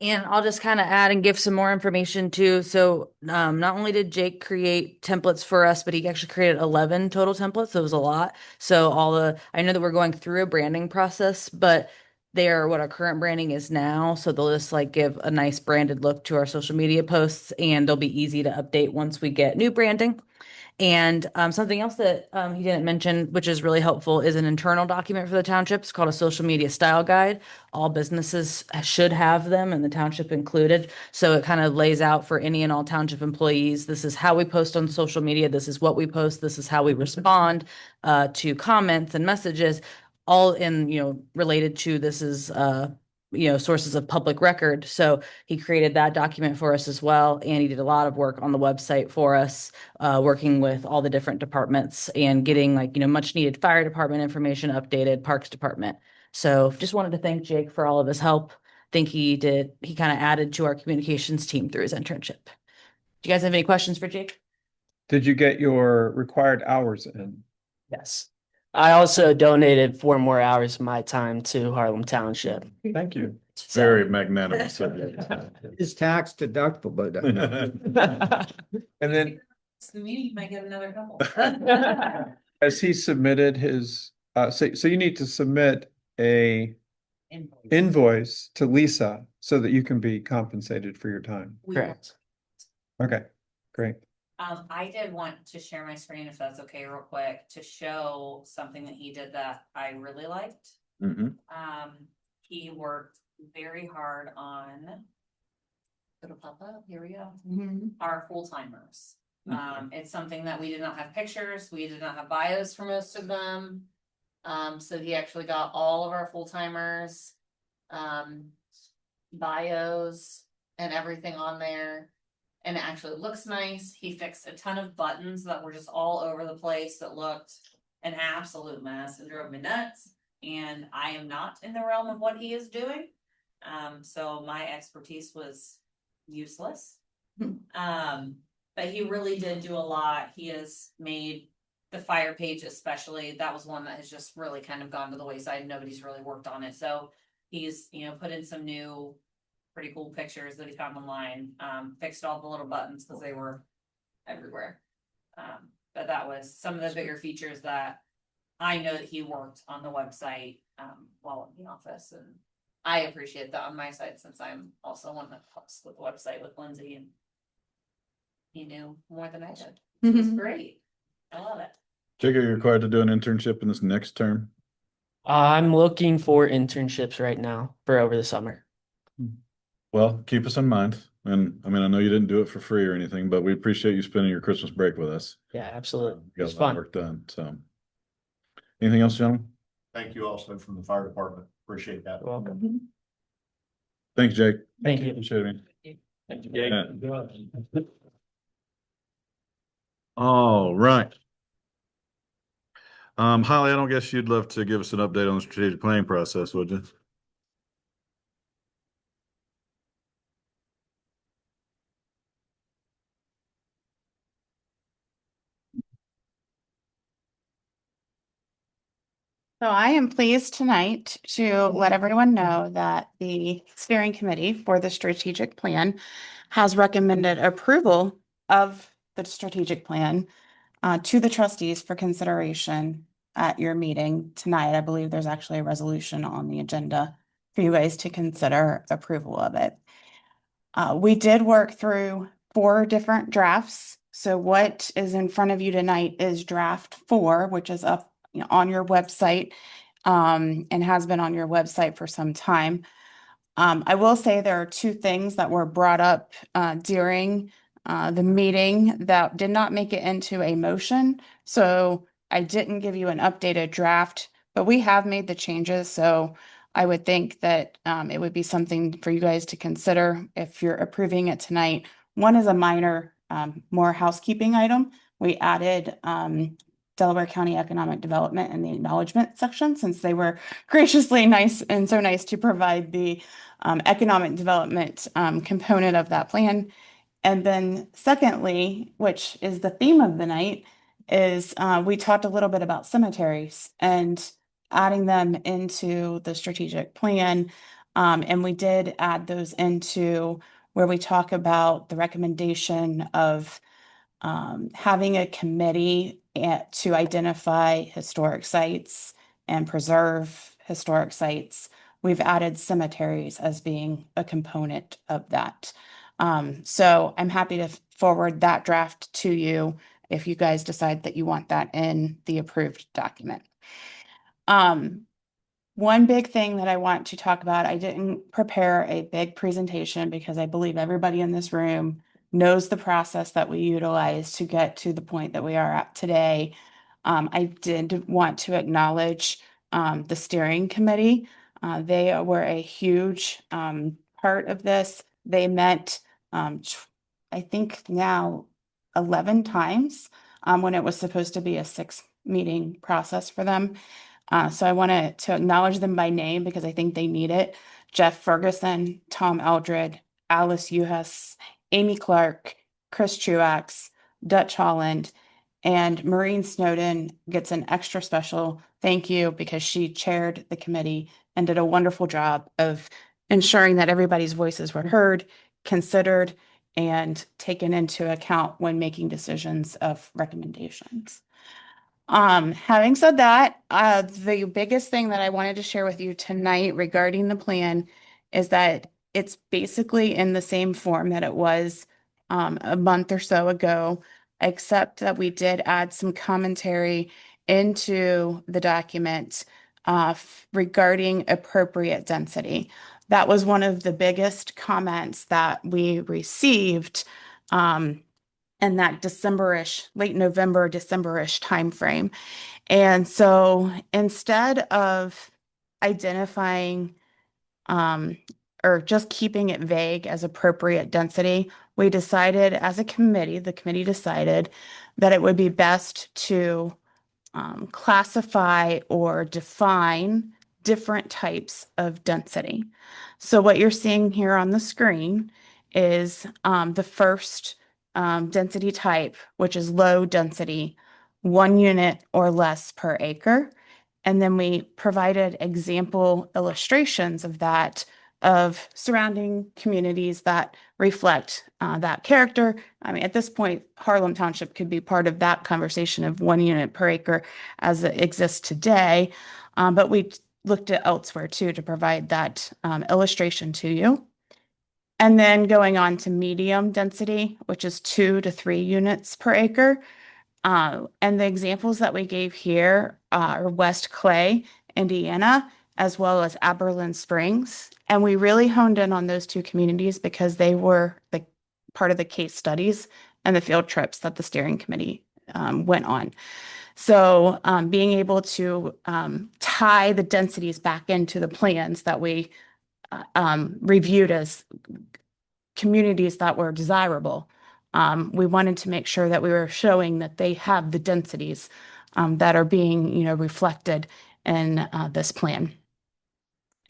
And I'll just kind of add and give some more information too. So not only did Jake create templates for us, but he actually created 11 total templates. So it was a lot. So I know that we're going through a branding process, but they are what our current branding is now. So they'll just like give a nice branded look to our social media posts, and they'll be easy to update once we get new branding. And something else that he didn't mention, which is really helpful, is an internal document for the township. It's called a social media style guide. All businesses should have them, and the township included. So it kind of lays out for any and all township employees, this is how we post on social media. This is what we post. This is how we respond to comments and messages, all in, related to this is sources of public record. So he created that document for us as well. And he did a lot of work on the website for us, working with all the different departments and getting much needed fire department information updated, parks department. So just wanted to thank Jake for all of his help. Think he kind of added to our communications team through his internship. Do you guys have any questions for Jake? Did you get your required hours in? Yes. I also donated 4 more hours of my time to Harlem Township. Thank you. So- Very magnanimous. It's tax deductible, but And then It's the meeting, you might get another couple. has he submitted his, so you need to submit a invoice to Lisa so that you can be compensated for your time. Correct. Okay, great. I did want to share my screen, if that's okay, real quick, to show something that he did that I really liked. Mhm. He worked very hard on. It'll pop up, here we go. Our full timers. It's something that we did not have pictures, we did not have bios for most of them. So he actually got all of our full timers, bios and everything on there. And it actually looks nice. He fixed a ton of buttons that were just all over the place that looked an absolute mess and drove me nuts. And I am not in the realm of what he is doing. So my expertise was useless. But he really did do a lot. He has made the fire page especially, that was one that has just really kind of gone to the wayside. Nobody's really worked on it. So he's, put in some new pretty cool pictures that he found online, fixed all the little buttons because they were everywhere. But that was some of the bigger features that I know that he worked on the website, while in the office, and I appreciate that on my side since I'm also one that helps with the website with Lindsay, and he knew more than I did. It was great. I love it. Jake, are you required to do an internship in this next term? I'm looking for internships right now for over the summer. Well, keep us in mind. And I mean, I know you didn't do it for free or anything, but we appreciate you spending your Christmas break with us. Yeah, absolutely. You got It's a lot of fun. work done, so. Anything else, gentlemen? Thank you also from the fire department. Appreciate that. You're welcome. Thanks, Jake. Thank you. Appreciate it, man. Thank you, Yeah. All right. Holly, I don't guess you'd love to give us an update on the strategic planning process, would you? So I am pleased tonight to let everyone know that the steering committee for the strategic plan has recommended approval of the strategic plan to the trustees for consideration at your meeting tonight. I believe there's actually a resolution on the agenda for you guys to consider approval of it. We did work through 4 different drafts. So what is in front of you tonight is draft 4, which is up on your website, and has been on your website for some time. I will say there are 2 things that were brought up during the meeting that did not make it into a motion. So I didn't give you an updated draft, but we have made the changes. So I would think that it would be something for you guys to consider if you're approving it tonight. One is a minor, more housekeeping item. We added Delaware County Economic Development in the acknowledgement section, since they were graciously nice and so nice to provide the economic development component of that plan. And then secondly, which is the theme of the night, is we talked a little bit about cemeteries and adding them into the strategic plan. And we did add those into where we talk about the recommendation of having a committee to identify historic sites and preserve historic sites. We've added cemeteries as being a component of that. So I'm happy to forward that draft to you if you guys decide that you want that in the approved document. One big thing that I want to talk about, I didn't prepare a big presentation because I believe everybody in this room knows the process that we utilize to get to the point that we are at today. I did want to acknowledge the steering committee. They were a huge part of this. They met, I think now 11 times when it was supposed to be a 6-meeting process for them. So I wanted to acknowledge them by name because I think they need it. Jeff Ferguson, Tom Eldred, Alice Uhas, Amy Clark, Chris Truax, Dutch Holland, and Maureen Snowden gets an extra special thank you because she chaired the committee and did a wonderful job of ensuring that everybody's voices were heard, considered, and taken into account when making decisions of recommendations. Having said that, the biggest thing that I wanted to share with you tonight regarding the plan is that it's basically in the same form that it was a month or so ago, except that we did add some commentary into the document regarding appropriate density. That was one of the biggest comments that we received in that December-ish, late November, December-ish timeframe. And so instead of identifying or just keeping it vague as appropriate density, we decided as a committee, the committee decided that it would be best to classify or define different types of density. So what you're seeing here on the screen is the first density type, which is low density. 1 unit or less per acre. And then we provided example illustrations of that, of surrounding communities that reflect that character. I mean, at this point, Harlem Township could be part of that conversation of 1 unit per acre as it exists today. But we looked at elsewhere too to provide that illustration to you. And then going on to medium density, which is 2 to 3 units per acre. And the examples that we gave here are West Clay, Indiana, as well as Aberlin Springs. And we really honed in on those two communities because they were the part of the case studies and the field trips that the steering committee went on. So being able to tie the densities back into the plans that we reviewed as communities that were desirable. We wanted to make sure that we were showing that they have the densities that are being, reflected in this plan.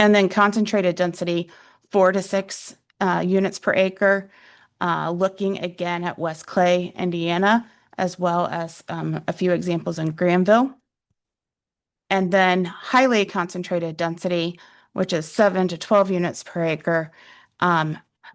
And then concentrated density, 4 to 6 units per acre, looking again at West Clay, Indiana, as well as a few examples in Granville. And then highly concentrated density, which is 7 to 12 units per acre.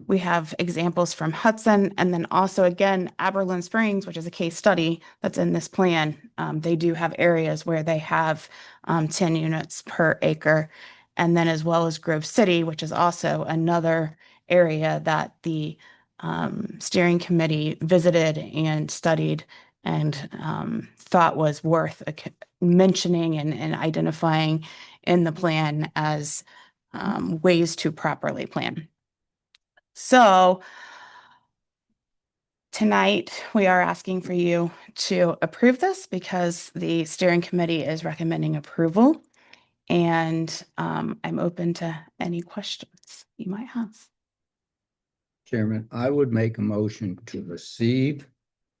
We have examples from Hudson, and then also again, Aberlin Springs, which is a case study that's in this plan. They do have areas where they have 10 units per acre. And then as well as Grove City, which is also another area that the steering committee visited and studied and thought was worth mentioning and identifying in the plan as ways to properly plan. So tonight we are asking for you to approve this because the steering committee is recommending approval. And I'm open to any questions you might have. Chairman, I would make a motion to receive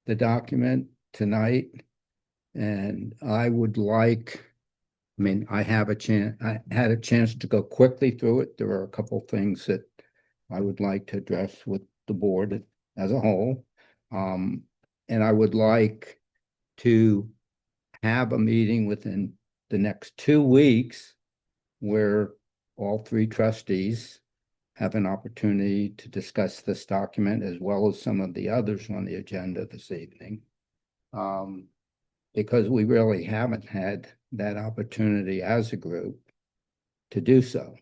the document tonight. And I would like, I had a chance to go quickly through it. There are a couple things that I would like to address with the board as a whole. And I would like to have a meeting within the next 2 weeks where all 3 trustees have an opportunity to discuss this document as well as some of the others on the agenda this evening. Because we really haven't had that opportunity as a group to do so.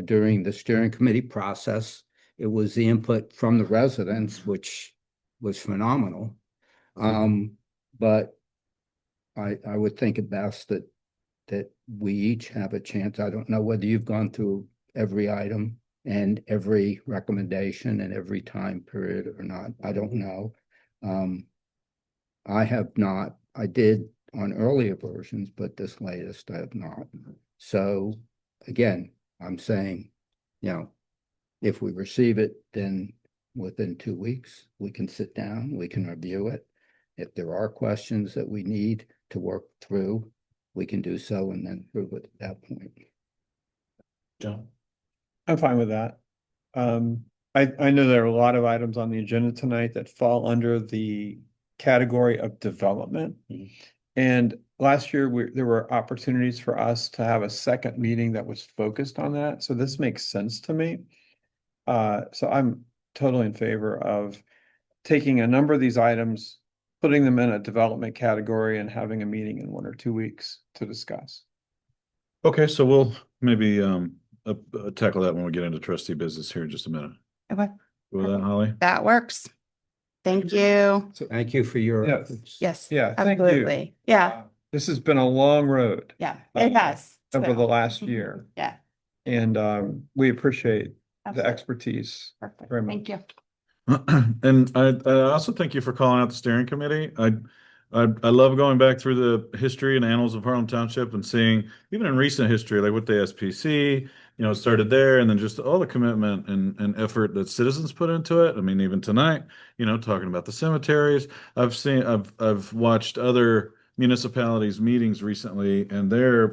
During the steering committee process, it was the input from the residents, which was phenomenal. But I would think it best that we each have a chance. I don't know whether you've gone through every item and every recommendation and every time period or not. I don't know. I have not. I did on earlier versions, but this latest I have not. So again, I'm saying, if we receive it, then within 2 weeks, we can sit down, we can review it. If there are questions that we need to work through, we can do so and then prove it at that point. John? I'm fine with that. I know there are a lot of items on the agenda tonight that fall under the category of development. And last year, there were opportunities for us to have a second meeting that was focused on that. So this makes sense to me. So I'm totally in favor of taking a number of these items, putting them in a development category and having a meeting in 1 or 2 weeks to discuss. Okay, so we'll maybe tackle that when we get into trustee business here in just a minute. Okay. With that, Holly? That works. Thank you. So thank you for your efforts. Yes. Yeah, thank you. Absolutely. Yeah. This has been a long road. Yeah, it has. Over the last year. Yeah. And we appreciate the Absolutely. expertise Perfect. very much. Thank you. And I also thank you for calling out the steering committee. I love going back through the history and annals of Harlem Township and seeing, even in recent history, like with the SPC, started there, and then just all the commitment and effort that citizens put into it. I mean, even tonight, talking about the cemeteries, I've watched other municipalities meetings recently, and they're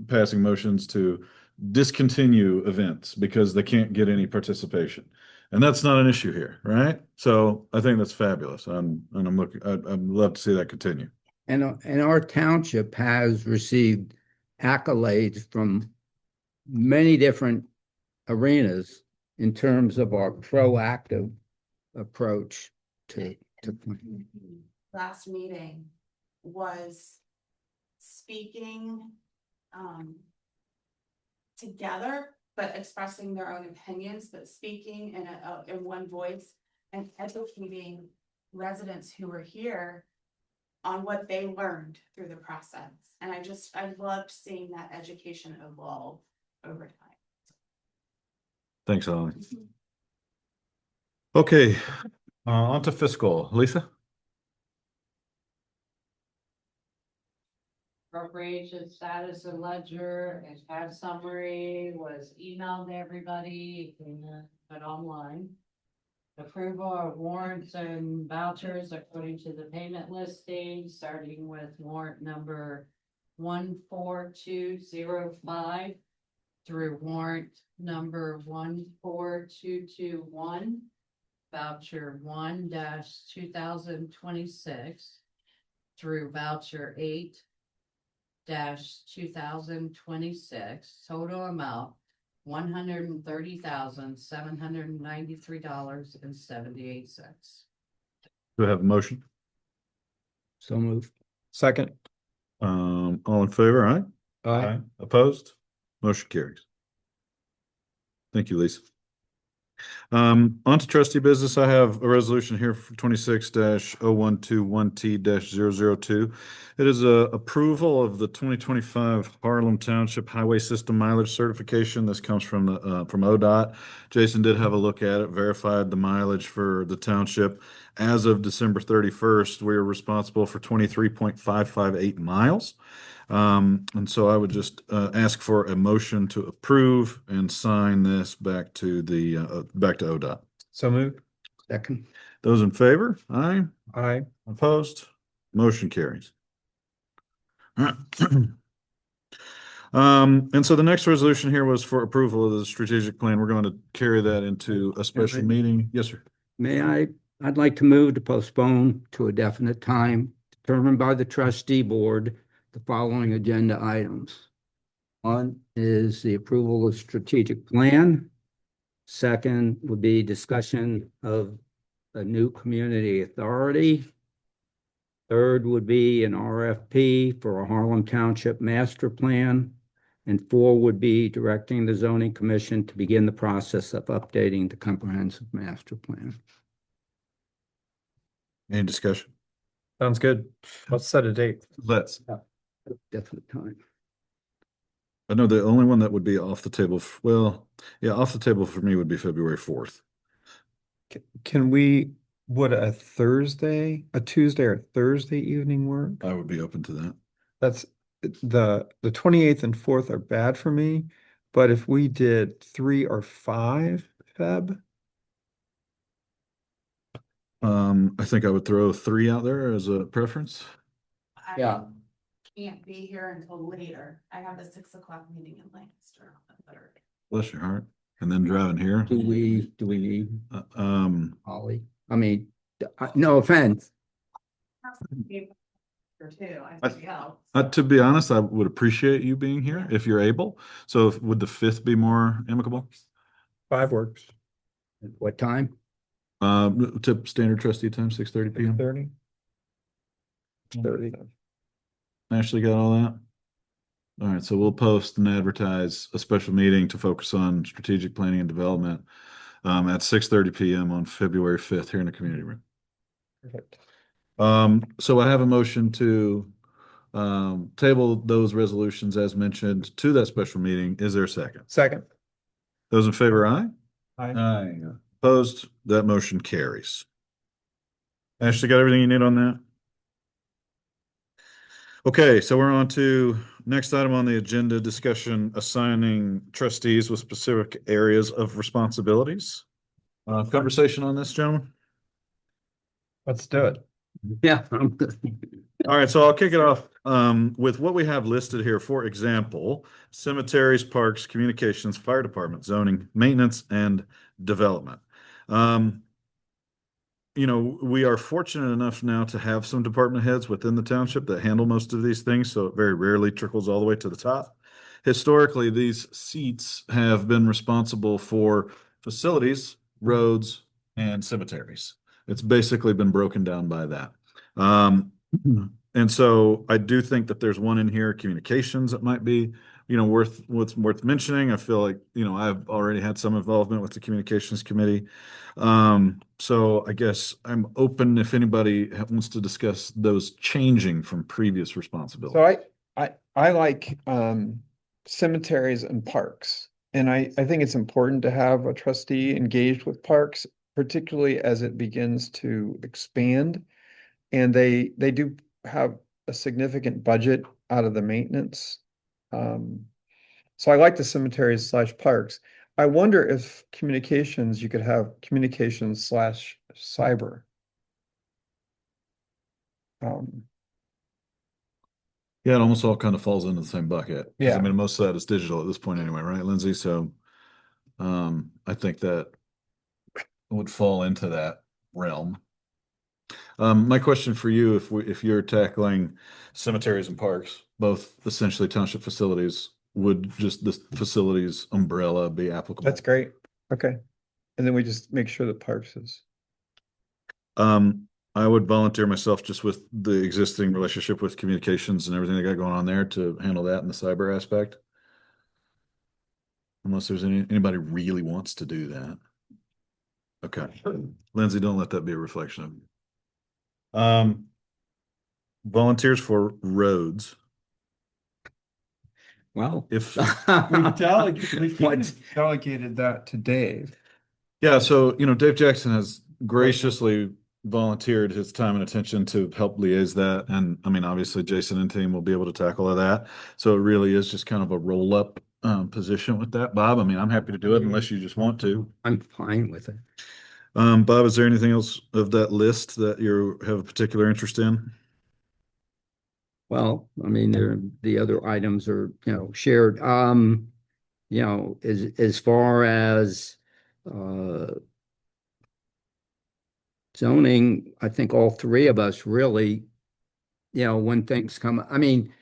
passing motions to discontinue events because they can't get any participation. And that's not an issue here, right? So I think that's fabulous. I'd love to see that continue. and our township has received accolades from many different arenas in terms of our proactive approach to. Last meeting was speaking together, but expressing their own opinions, but speaking in one voice and educating residents who were here on what they learned through the process. And I loved seeing that education evolve over time. Thanks, Holly. Okay, on to fiscal. Lisa? Appropriation status and ledger and tab summary was emailed to everybody and put online. Approval of warrants and vouchers according to the payment listing, starting with warrant number 14205 through warrant number 14221, voucher 1-2026 through voucher 8-2026, total amount $130,793.78. Do I have a motion? So moved. Second. All in favor, aye? Aye. Opposed? Motion carries. Thank you, Lisa. On to trustee business. I have a resolution here for 26-0121T-002. It is a approval of the 2025 Harlem Township Highway System mileage certification. This comes from ODOT. Jason did have a look at it, verified the mileage for the township. As of December 31st, we are responsible for 23.558 miles. And so I would just ask for a motion to approve and sign this back to ODOT. So moved. Second. Those in favor? Aye. Aye. Opposed? Motion carries. And so the next resolution here was for approval of the strategic plan. We're going to carry that into a special meeting. Yes, sir. I'd like to move to postpone to a definite time determined by the trustee board the following agenda items. One is the approval of strategic plan. Second would be discussion of a new community authority. Third would be an RFP for a Harlem Township master plan. And four would be directing the zoning commission to begin the process of updating the comprehensive master plan. Any discussion? Sounds good. Let's set a date. Let's. Definite time. I know the only one that would be off the table, off the table for me would be February 4th. Can would a Tuesday or Thursday evening work? I would be open to that. That's the 28th and 4th are bad for me, but if we did 3 or 5 Feb. I think I would throw 3 out there as a preference. Yeah. Can't be here until later. I have a 6 o'clock meeting in Lancaster on the 3rd. Bless your heart. And then driving here. Do we need Holly? I mean, no offense. Or two, I think helps. To be honest, I would appreciate you being here if you're able. So would the 5th be more amicable? 5 works. What time? To standard trustee time, 6:30 p.m. 30. 30. Ashley got all that? All right, so we'll post and advertise a special meeting to focus on strategic planning and development at 6:30 p.m. on February 5th here in the community room. Perfect. So I have a motion to table those resolutions as mentioned to that special meeting. Is there a second? Second. Those in favor, aye? Aye. Aye. Opposed? That motion carries. Ashley, got everything you need on that? Okay, so we're on to next item on the agenda, discussion assigning trustees with specific areas of responsibilities. Conversation on this, gentlemen? Let's do it. Yeah. All right, so I'll kick it off with what we have listed here. For example, cemeteries, parks, communications, fire department, zoning, maintenance, and development. you know, we are fortunate enough now to have some department heads within the township that handle most of these things, so it very rarely trickles all the way to the top. Historically, these seats have been responsible for facilities, roads, and cemeteries. It's basically been broken down by that. And so I do think that there's one in here, communications, that might be, you know, worth mentioning. I feel like, you know, I've already had some involvement with the communications committee. So I guess I'm open if anybody wants to discuss those changing from previous responsibilities. So I like cemeteries and parks. And I think it's important to have a trustee engaged with parks, particularly as it begins to expand. And they do have a significant budget out of the maintenance. So I like the cemeteries slash parks. I wonder if communications, you could have communications slash cyber. Yeah, it almost all kind of falls into the same bucket. 'Cause, Yeah. I mean, most of that is digital at this point anyway, right, Lindsay? So, I think that would fall into that realm. My question for you, if you're tackling cemeteries and parks, both essentially township facilities, would just the facilities umbrella be applicable? That's great. Okay. And then we just make sure the parks is. I would volunteer myself just with the existing relationship with communications and everything they got going on there to handle that in the cyber aspect. Unless there's anybody really wants to do that. Okay. Lindsay, don't let that be a reflection of you. Volunteers for roads. Well, If We've delegated that to Dave. Yeah, so you know, Dave Jackson has graciously volunteered his time and attention to help liaise that. And I mean, obviously Jason and team will be able to tackle all that. So it really is just kind of a roll-up position with that, Bob. I mean, I'm happy to do it unless you just want to. I'm fine with it. Bob, is there anything else of that list that you have a particular interest in? Well, I mean, the other items are, shared. As far as zoning, I think all three of us really, when things come, I mean,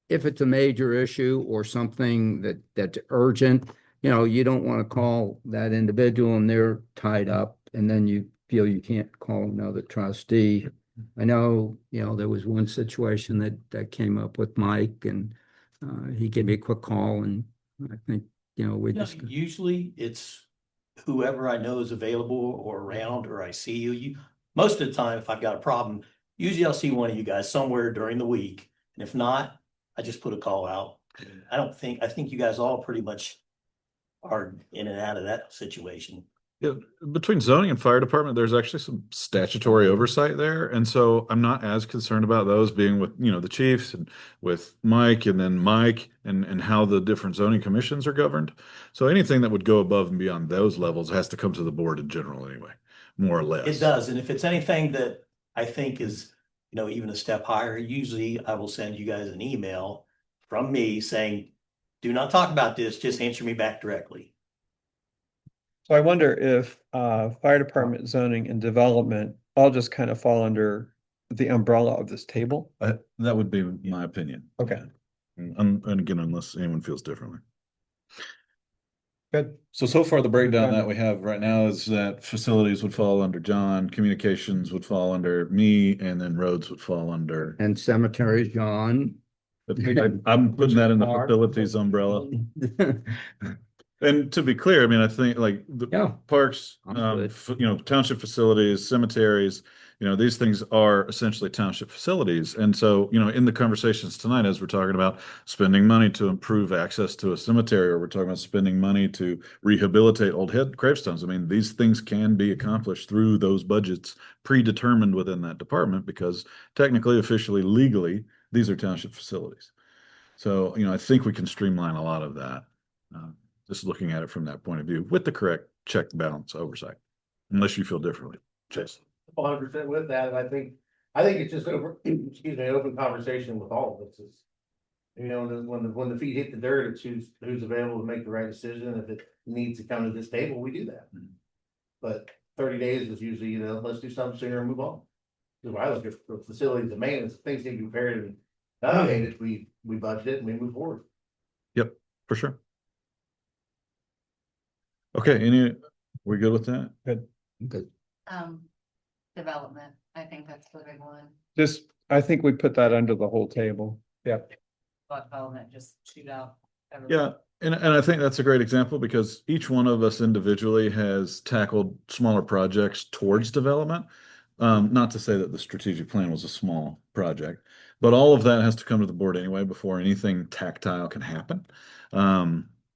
if it's a major issue or something that's urgent, you don't want to call that individual and they're tied up and then you feel you can't call another trustee. I know, there was one situation that came up with Mike and he gave me a quick call and I think, we just. Usually it's whoever I know is available or around, or I see you. Most of the time, if I've got a problem, usually I'll see one of you guys somewhere during the week. And if not, I just put a call out. I think you guys all pretty much are in and out of that situation. Yeah, between zoning and fire department, there's actually some statutory oversight there. And so I'm not as concerned about those being with, you know, the chiefs and with Mike and then Mike and how the different zoning commissions are governed. So anything that would go above and beyond those levels has to come to the board in general anyway, more or less. It does. And if it's anything that I think is, even a step higher, usually I will send you guys an email from me saying, do not talk about this, just answer me back directly. So I wonder if fire department, zoning and development all just kind of fall under the umbrella of this table. That would be my opinion. Okay. And again, unless anyone feels differently. Good. So far the breakdown that we have right now is that facilities would fall under John, communications would fall under me, and then roads would fall under. And cemeteries, John. I'm putting that in the facilities umbrella. And to be clear, I mean, I think like the parks, township facilities, cemeteries, these things are essentially township facilities. And so, in the conversations tonight, as we're talking about spending money to improve access to a cemetery, or we're talking about spending money to rehabilitate old gravestones. I mean, these things can be accomplished through those budgets predetermined within that department because technically, officially, legally, these are township facilities. So, I think we can streamline a lot of that. Just looking at it from that point of view with the correct check balance oversight, unless you feel differently. Chase. 100% with that. And I think it's just open conversation with all of us. It's, when the feet hit the dirt, it's who's available to make the right decision. If it needs to come to this table, we do that. But 30 days is usually, let's do something sooner and move on. So when I look at the facilities and maintenance, things need to be repaired and navigated, we budget it and we move forward. Yep, for sure. Okay, we good with that? Good. Good. Development, I think that's the big one. Just, I think we put that under the whole table. Yeah. But development, just shoot out. Yeah, and I think that's a great example because each one of us individually has tackled smaller projects towards development. Not to say that the strategic plan was a small project, but all of that has to come to the board anyway before anything tactile can happen.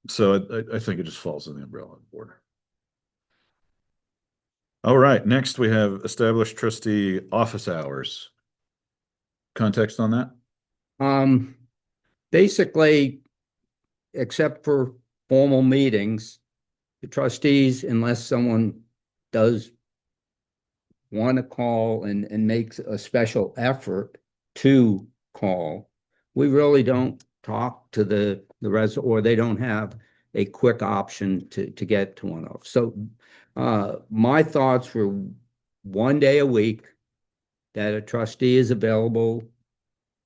So I think it just falls in the umbrella of the board. All right, next we have established trustee office hours. Context on that? Basically, except for formal meetings, the trustees, unless someone does want to call and makes a special effort to call, we really don't talk to the rest, or they don't have a quick option to get to one of. So my thoughts were 1 day a week that a trustee is available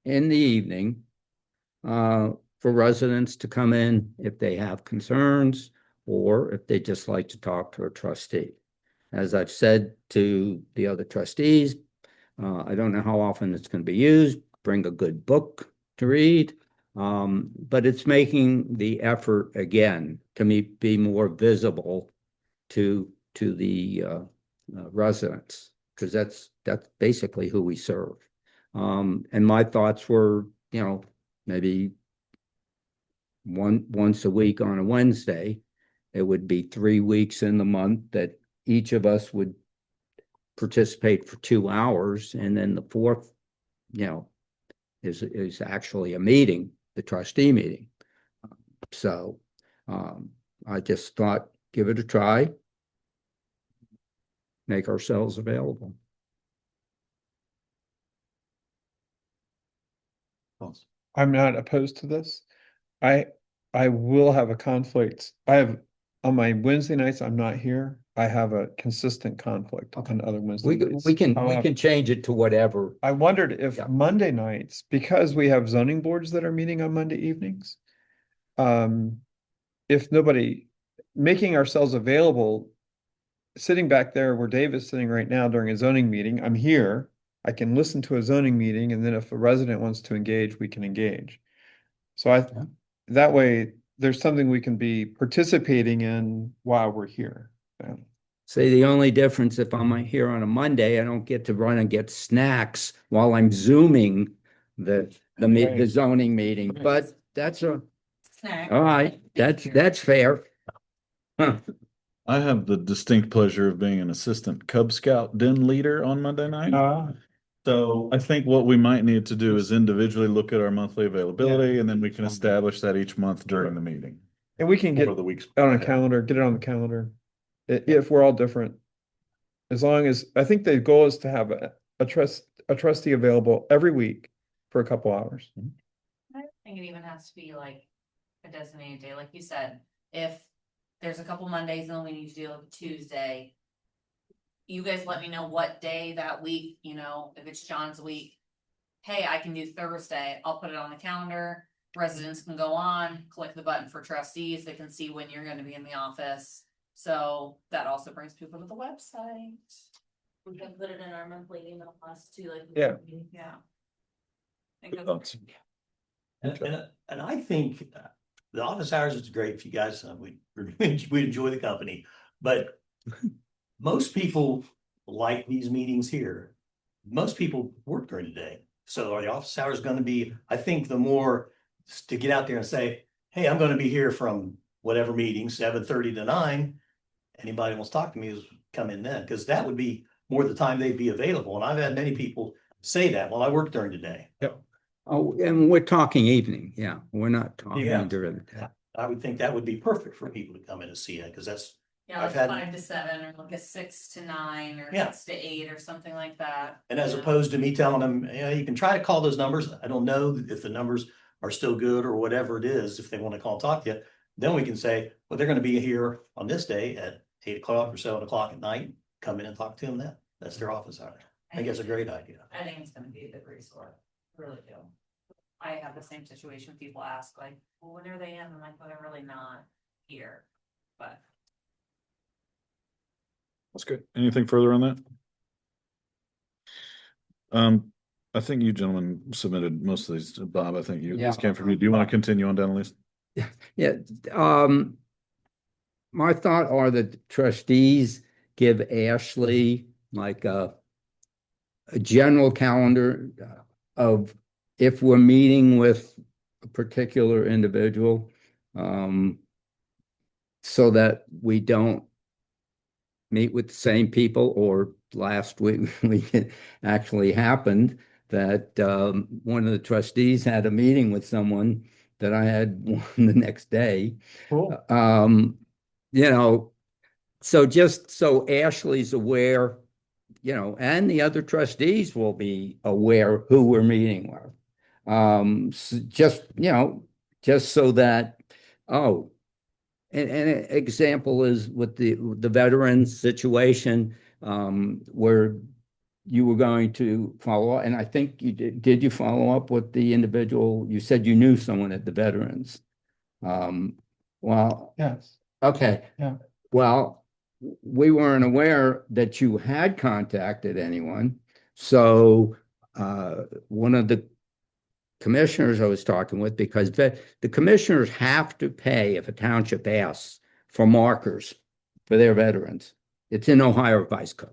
in the evening for residents to come in if they have concerns or if they just like to talk to a trustee. As I've said to the other trustees, I don't know how often it's going to be used. Bring a good book to read. But it's making the effort again to be more visible to the residents, because that's basically who we serve. And my thoughts were, maybe once a week on a Wednesday. It would be 3 weeks in the month that each of us would participate for 2 hours, and then the fourth, is actually a meeting, the trustee meeting. So I just thought, give it a try, make ourselves available. I'm not opposed to this. I will have a conflict. On my Wednesday nights, I'm not here. I have a consistent conflict on other Wednesday nights. We can change it to whatever. I wondered if Yeah. Monday nights, because we have zoning boards that are meeting on Monday evenings, if nobody, making ourselves available, sitting back there where Dave is sitting right now during a zoning meeting, I'm here. I can listen to a zoning meeting, and then if a resident wants to engage, we can engage. So that way, there's something we can be participating in while we're here. Yeah. Say the only difference, if I'm here on a Monday, I don't get to run and get snacks while I'm Zooming the zoning meeting, but that's all right. That's fair. Huh. I have the distinct pleasure of being an assistant Cub Scout den leader on Monday night. So I think what we might need to do is individually look at our monthly availability, and then we can establish that each month during the meeting. And we can get Over the weeks on a ahead. calendar, get it on the calendar. If we're all different. As long as, I think the goal is to have a trustee available every week for a couple hours. I think it even has to be like a designated day, like you said, if there's a couple Mondays and then we need to deal with Tuesday. You guys let me know what day that week, if it's John's week. Hey, I can do Thursday, I'll put it on the calendar, residents can go on, click the button for trustees, they can see when you're gonna be in the office. So that also brings people to the website. We can put it in our monthly email blast too, like. Yeah. Yeah. And I think the office hours is great for you guys. We enjoy the company, but most people like these meetings here. Most people work during the day. So are the office hours going to be, I think the more to get out there and say, hey, I'm going to be here from whatever meeting, 7:30 to 9. Anybody wants to talk to me is come in then, because that would be more the time they'd be available. And I've had many people say that, well, I work during the day. Yep. Oh, and we're talking evening. Yeah, we're not talking Yeah. during the day. I would think that would be perfect for people to come in and see it, because that's, Yeah, I've like had- 5 to 7 or like a 6 to 9 or Yeah. 6 to 8 or something like that. and as opposed to me telling them, you can try to call those numbers. I don't know if the numbers are still good or whatever it is, if they want to call and talk to you, then we can say, well, they're going to be here on this day at 8 o'clock or 7 o'clock at night. come in and talk to them then. That's their office hours. I think it's a great idea. I think it's gonna be a good resource, I really do. I have the same situation, people ask like, well, when are they in? I'm like, well, they're really not here, but. That's good. Anything further on that? I think you gentlemen submitted most of these. Bob, I think these came from you. Do you want to continue on down the list? Yeah, my thought are that trustees give Ashley like a general calendar of if we're meeting with a particular individual, so that we don't meet with the same people, or last week it actually happened that one of the trustees had a meeting with someone that I had one the next day. Cool. You know, so just so Ashley's aware, you know, and the other trustees will be aware who we're meeting with. Just, you know, just so that, oh, and an example is with the veterans situation, where you were going to follow up, and I think you did you follow up with the individual? You said you knew someone at the veterans. Well, Yes. okay. Yeah. Well, we weren't aware that you had contacted anyone. So one of the commissioners I was talking with, because the commissioners have to pay if a township asks for markers for their veterans. It's in Ohio Revised Code.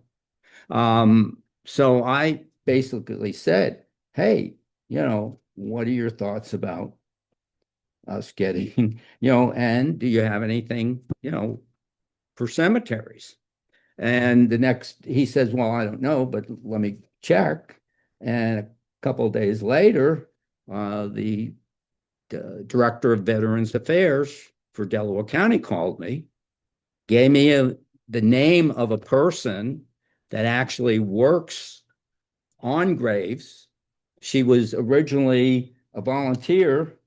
So I basically said, hey, you know, what are your thoughts about us getting, you know, and do you have anything, you know, for cemeteries? And the next, he says, well, I don't know, but let me check. And a couple of days later, the director of Veterans Affairs for Delaware County called me, gave me the name of a person that actually works on graves. She was originally a volunteer,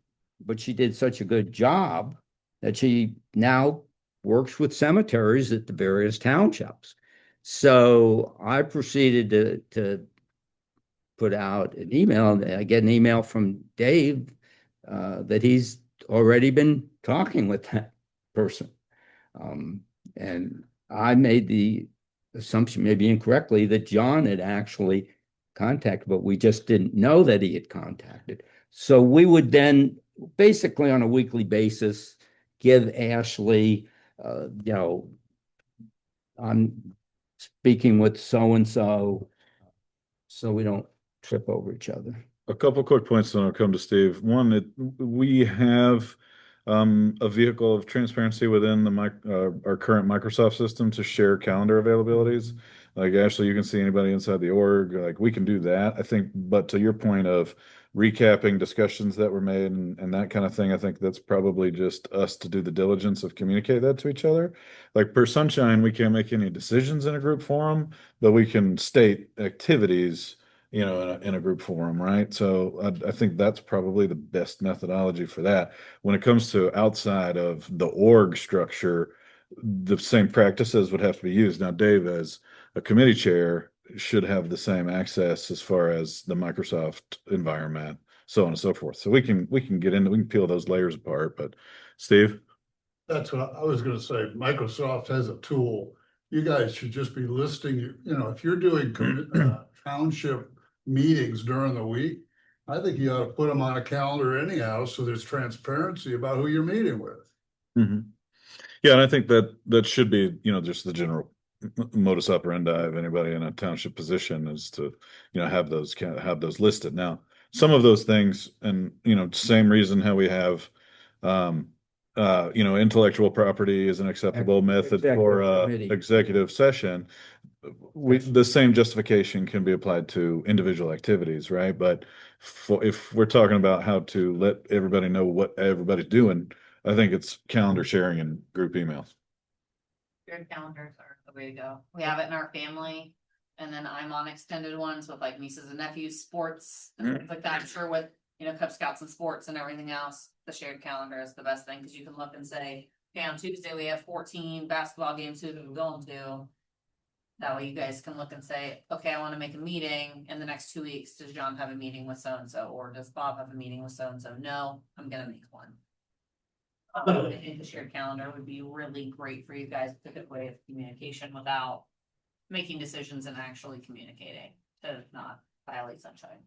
but she did such a good job that she now works with cemeteries at the various townships. So I proceeded to put out an email. I get an email from Dave that he's already been talking with that person. And I made the assumption, maybe incorrectly, that John had actually contacted, but we just didn't know that he had contacted. So we would then basically on a weekly basis give Ashley, you know, I'm speaking with so-and-so, so we don't trip over each other. A couple quick points, then I'll come to Steve. One, we have a vehicle of transparency within our current Microsoft system to share calendar availabilities. Like Ashley, you can see anybody inside the org, like we can do that, I think. But to your point of recapping discussions that were made and that kind of thing, I think that's probably just us to do the diligence of communicate that to each other. Like per Sunshine, we can't make any decisions in a group forum, but we can state activities, you know, in a group forum, right? So I think that's probably the best methodology for that. When it comes to outside of the org structure, the same practices would have to be used. Now, Dave, as a committee chair, should have the same access as far as the Microsoft environment, so on and so forth. So we can get into, we can peel those layers apart. But Steve? That's what I was gonna say. Microsoft has a tool. You guys should just be listing, you know, if you're doing township meetings during the week, I think you ought to put them on a calendar anyhow, so there's transparency about who you're meeting with. Mm-hmm. Yeah, and I think that should be, you know, just the general modus operandi of anybody in a township position is to, you know, have those listed. Now, some of those things, and you know, same reason how we have, you know, intellectual property is an acceptable method for executive session. The same justification can be applied to individual activities, right? But if we're talking about how to let everybody know what everybody's doing, I think it's calendar sharing and group emails. Shared calendars are the way to go. We have it in our family, and then I'm on extended ones with like nieces and nephews, sports, and things like that. I'm sure with, you know, Cub Scouts and sports and everything else, the shared calendar is the best thing, because you can look and say, okay, on Tuesday we have 14 basketball games, who are we going to? That way you guys can look and say, okay, I wanna make a meeting in the next 2 weeks. Does John have a meeting with so-and-so, or does Bob have a meeting with so-and-so? No, I'm gonna make one. I think the shared calendar would be really great for you guys, it's a good way of communication without making decisions and actually communicating to not violate sunshine.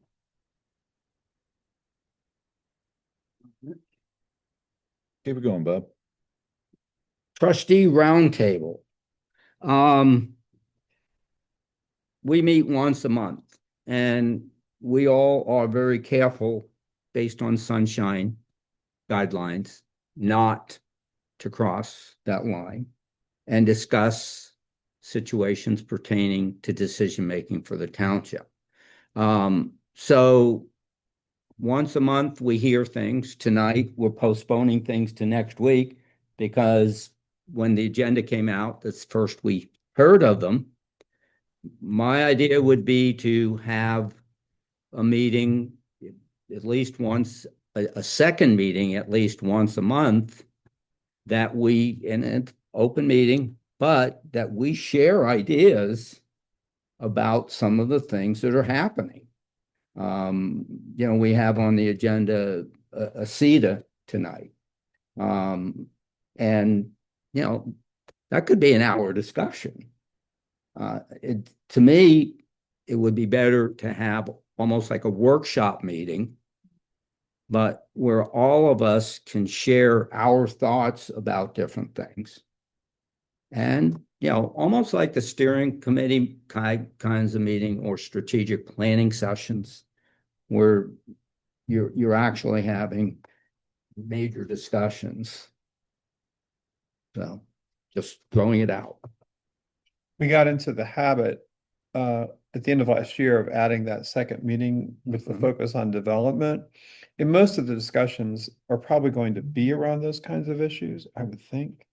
Keep it going, Bob. Trustee roundtable. We meet once a month and we all are very careful based on sunshine guidelines, not to cross that line and discuss situations pertaining to decision-making for the township. So once a month, we hear things. Tonight, we're postponing things to next week because when the agenda came out, that's first we heard of them. My idea would be to have a meeting at least once, a second meeting at least once a month that we, in an open meeting, but that we share ideas about some of the things that are happening. We have on the agenda a CETA tonight. And that could be an hour discussion. To me, it would be better to have almost like a workshop meeting, but where all of us can share our thoughts about different things. And, almost like the steering committee kinds of meeting or strategic planning sessions where you're actually having major discussions. So just throwing it out. We got into the habit at the end of last year of adding that second meeting with the focus on development. And most of the discussions are probably going to be around those kinds of issues, I would think.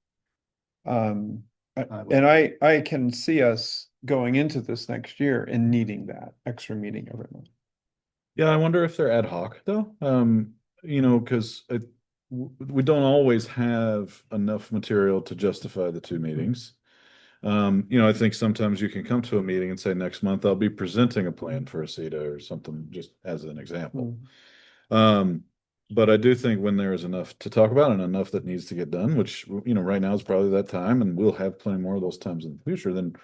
And I can see us going into this next year and needing that extra meeting every month. Yeah, I wonder if they're ad hoc though. Because we don't always have enough material to justify the two meetings. I think sometimes you can come to a meeting and say, next month I'll be presenting a plan for a CETA or something, just as an example. But I do think when there is enough to talk about and enough that needs to get done, which, right now is probably that time, and we'll have plenty more of those times in the future, then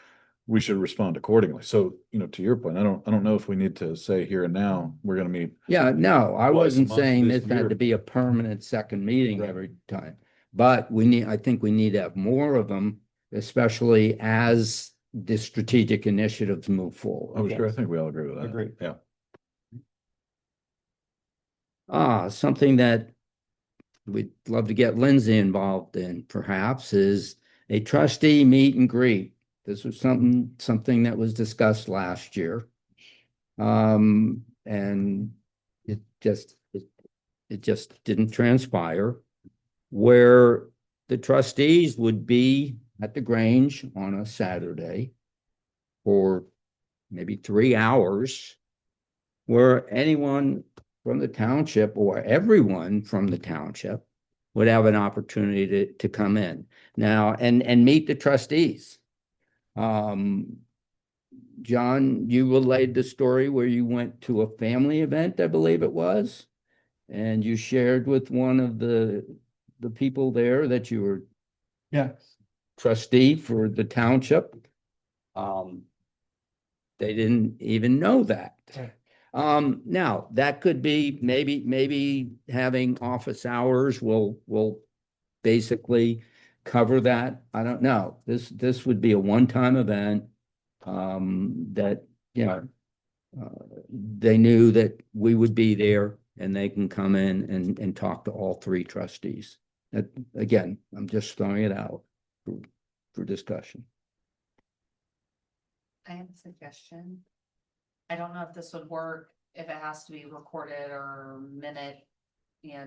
we should respond accordingly. So, to your point, I don't know if we need to say here and now, we're gonna meet. Yeah, no, I twice a wasn't month saying this this had year. to be a permanent second meeting Right. every time. But I think we need to have more of them, especially as the strategic initiatives move forward. Oh, sure. I think we all agree with that. Agreed. Yeah. Something that we'd love to get Lindsay involved in perhaps is a trustee meet and greet. This was something that was discussed last year. And it just didn't transpire, where the trustees would be at the Grange on a Saturday for maybe 3 hours, where anyone from the township or everyone from the township would have an opportunity to come in now and meet the trustees. John, you relayed the story where you went to a family event, I believe it was, and you shared with one of the people there that you were trustee for the township. They didn't even know that. Now that could be maybe having office hours will basically cover that. I don't know. This would be a one-time event. That they knew that we would be there and they can come in and talk to all three trustees. Again, I'm just throwing it out for discussion. I have a suggestion. I don't know if this would work, if it has to be recorded or minute,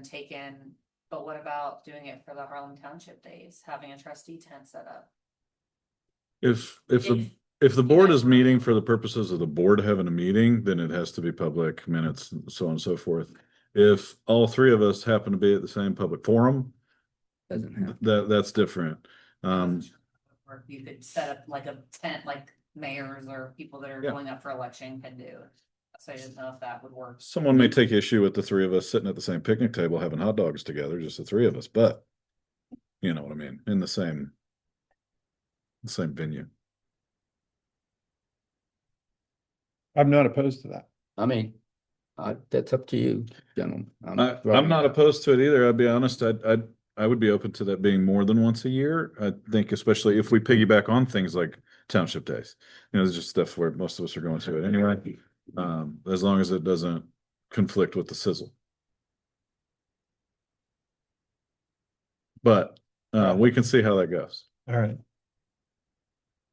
taken, but what about doing it for the Harlem Township Days, having a trustee tent set up? If the board is meeting for the purposes of the board having a meeting, then it has to be public minutes, so on and so forth. If all three of us happen to be at the same public forum, doesn't happen. That's different. Or you could set up like a tent, like mayors or people that are Yeah. going up for election can do. So I didn't know if that would work. Someone may take issue with the three of us sitting at the same picnic table having hot dogs together, just the three of us, but you know what I mean, in the same venue. I'm not opposed to that. I mean, that's up to you, gentlemen. I'm not opposed to it either. I'll be honest. I would be open to that being more than once a year. I think especially if we piggyback on things like township days. You know, there's just stuff where most of us are going to it anyway. As long as it doesn't conflict with the sizzle. But we can see how that goes. All right.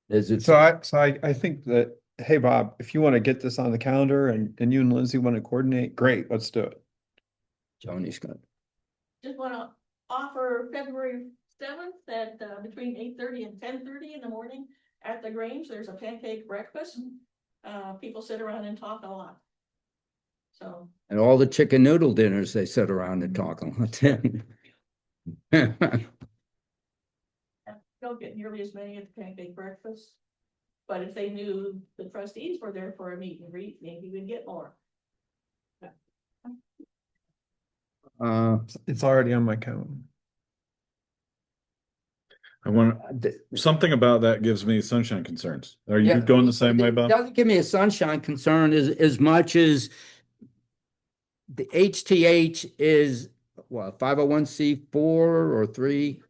Is it? So I think that, hey, Bob, if you want to get this on the calendar and you and Lindsay want to coordinate, great, let's do it. Tony's got. Just wanna offer February 7th at between 8:30 and 10:30 in the morning at the Grange. There's a pancake breakfast. People sit around and talk a lot. So And all the chicken noodle dinners, they sit around and talk a lot. don't get nearly as many at the pancake breakfast. But if they knew the trustees were there for a meet and greet, maybe we'd get more. It's already on my calendar. I want something about that gives me sunshine concerns. Are you Yeah. going the same way, It Bob? doesn't give me a sunshine concern as much as the HTH is what, 501c4 or 3,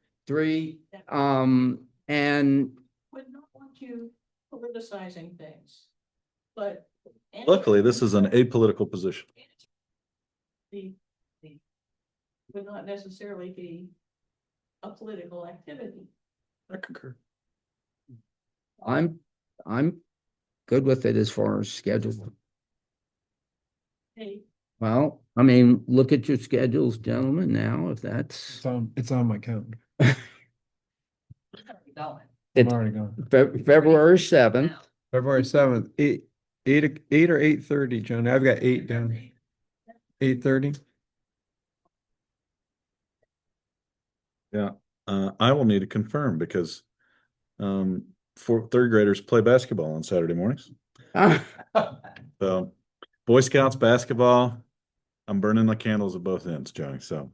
and Would not want you politicizing things, but. Luckily, this is an apolitical position. The would not necessarily be a political activity. I concur. I'm good with it as far as schedule. Hey, Well, I mean, look at your schedules, gentlemen, now, if that's. It's on my calendar. Going. I'm already going. February 7th. February 7th, 8 or 8:30, Joan. I've got 8 down. 8:30. Yeah, I will need to confirm because for third graders play basketball on Saturday mornings. So Boy Scouts basketball, I'm burning the candles at both ends, Johnny. So,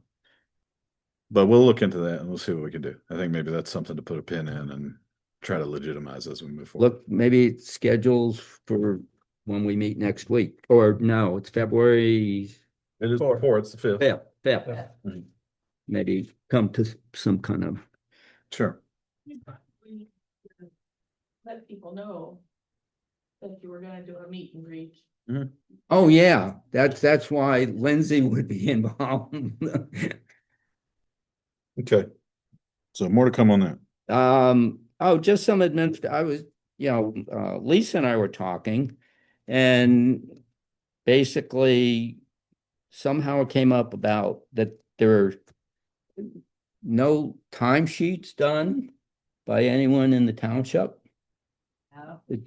but we'll look into that and we'll see what we can do. I think maybe that's something to put a pin in and try to legitimize as we move forward. Look, maybe schedules for when we meet next week, or no, it's February. It is before, it's the 5th. Fifth. Mhm. Maybe come to some kind of. Sure. we let people know that you were gonna do a meet and greet. Oh, yeah, that's why Lindsay would be involved. Okay. So more to come on that. Oh, just some I was, Lisa and I were talking, and basically somehow it came up about that there are no timesheets done by anyone in the township. We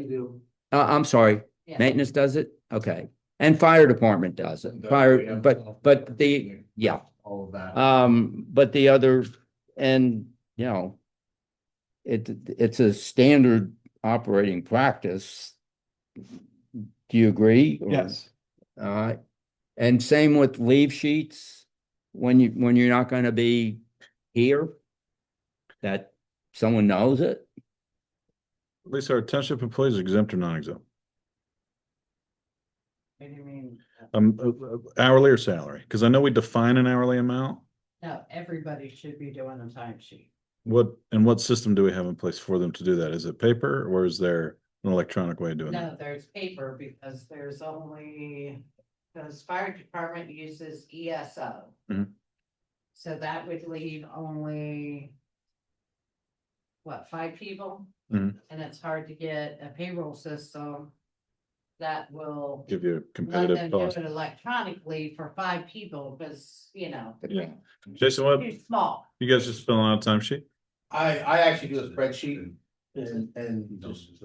do. I'm sorry, Yeah. maintenance does it? Okay. And fire department does it. But the, yeah. All of that. But the other, and, it's a standard operating practice. Do you agree? Yes. And same with leave sheets, when you're not gonna be here, that someone knows it. At least our township employees are exempt or non-exempt. What do you mean? Hourly or salary? Because I know we define an hourly amount. No, everybody should be doing a timesheet. What system do we have in place for them to do that? Is it paper or is there an electronic way of doing No, that? there's paper because because fire department uses ESO. Mhm. So that would leave only. What, 5 people? Mhm. And it's hard to get a payroll system that will. Give you a Let competitive them do cost. it electronically for 5 people, because, Yeah. Jason, what, too small. you guys just filling out a timesheet? I actually do a spreadsheet and just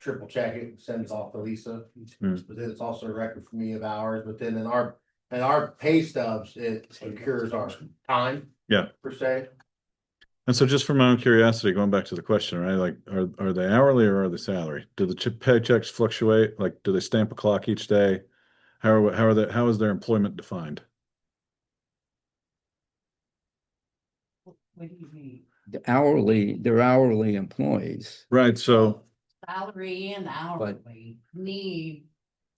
triple check it, send it off to Lisa. Mm. But then it's also a record for me of hours, but then in our pay stubs, it secures our time. Yeah. Per se. And so just from my own curiosity, going back to the question, right? Like, are they hourly or are they salary? Do the paychecks fluctuate? Like, do they stamp a clock each day? How is their employment defined? What do you mean? They're hourly employees. Right, so Salary and hourly need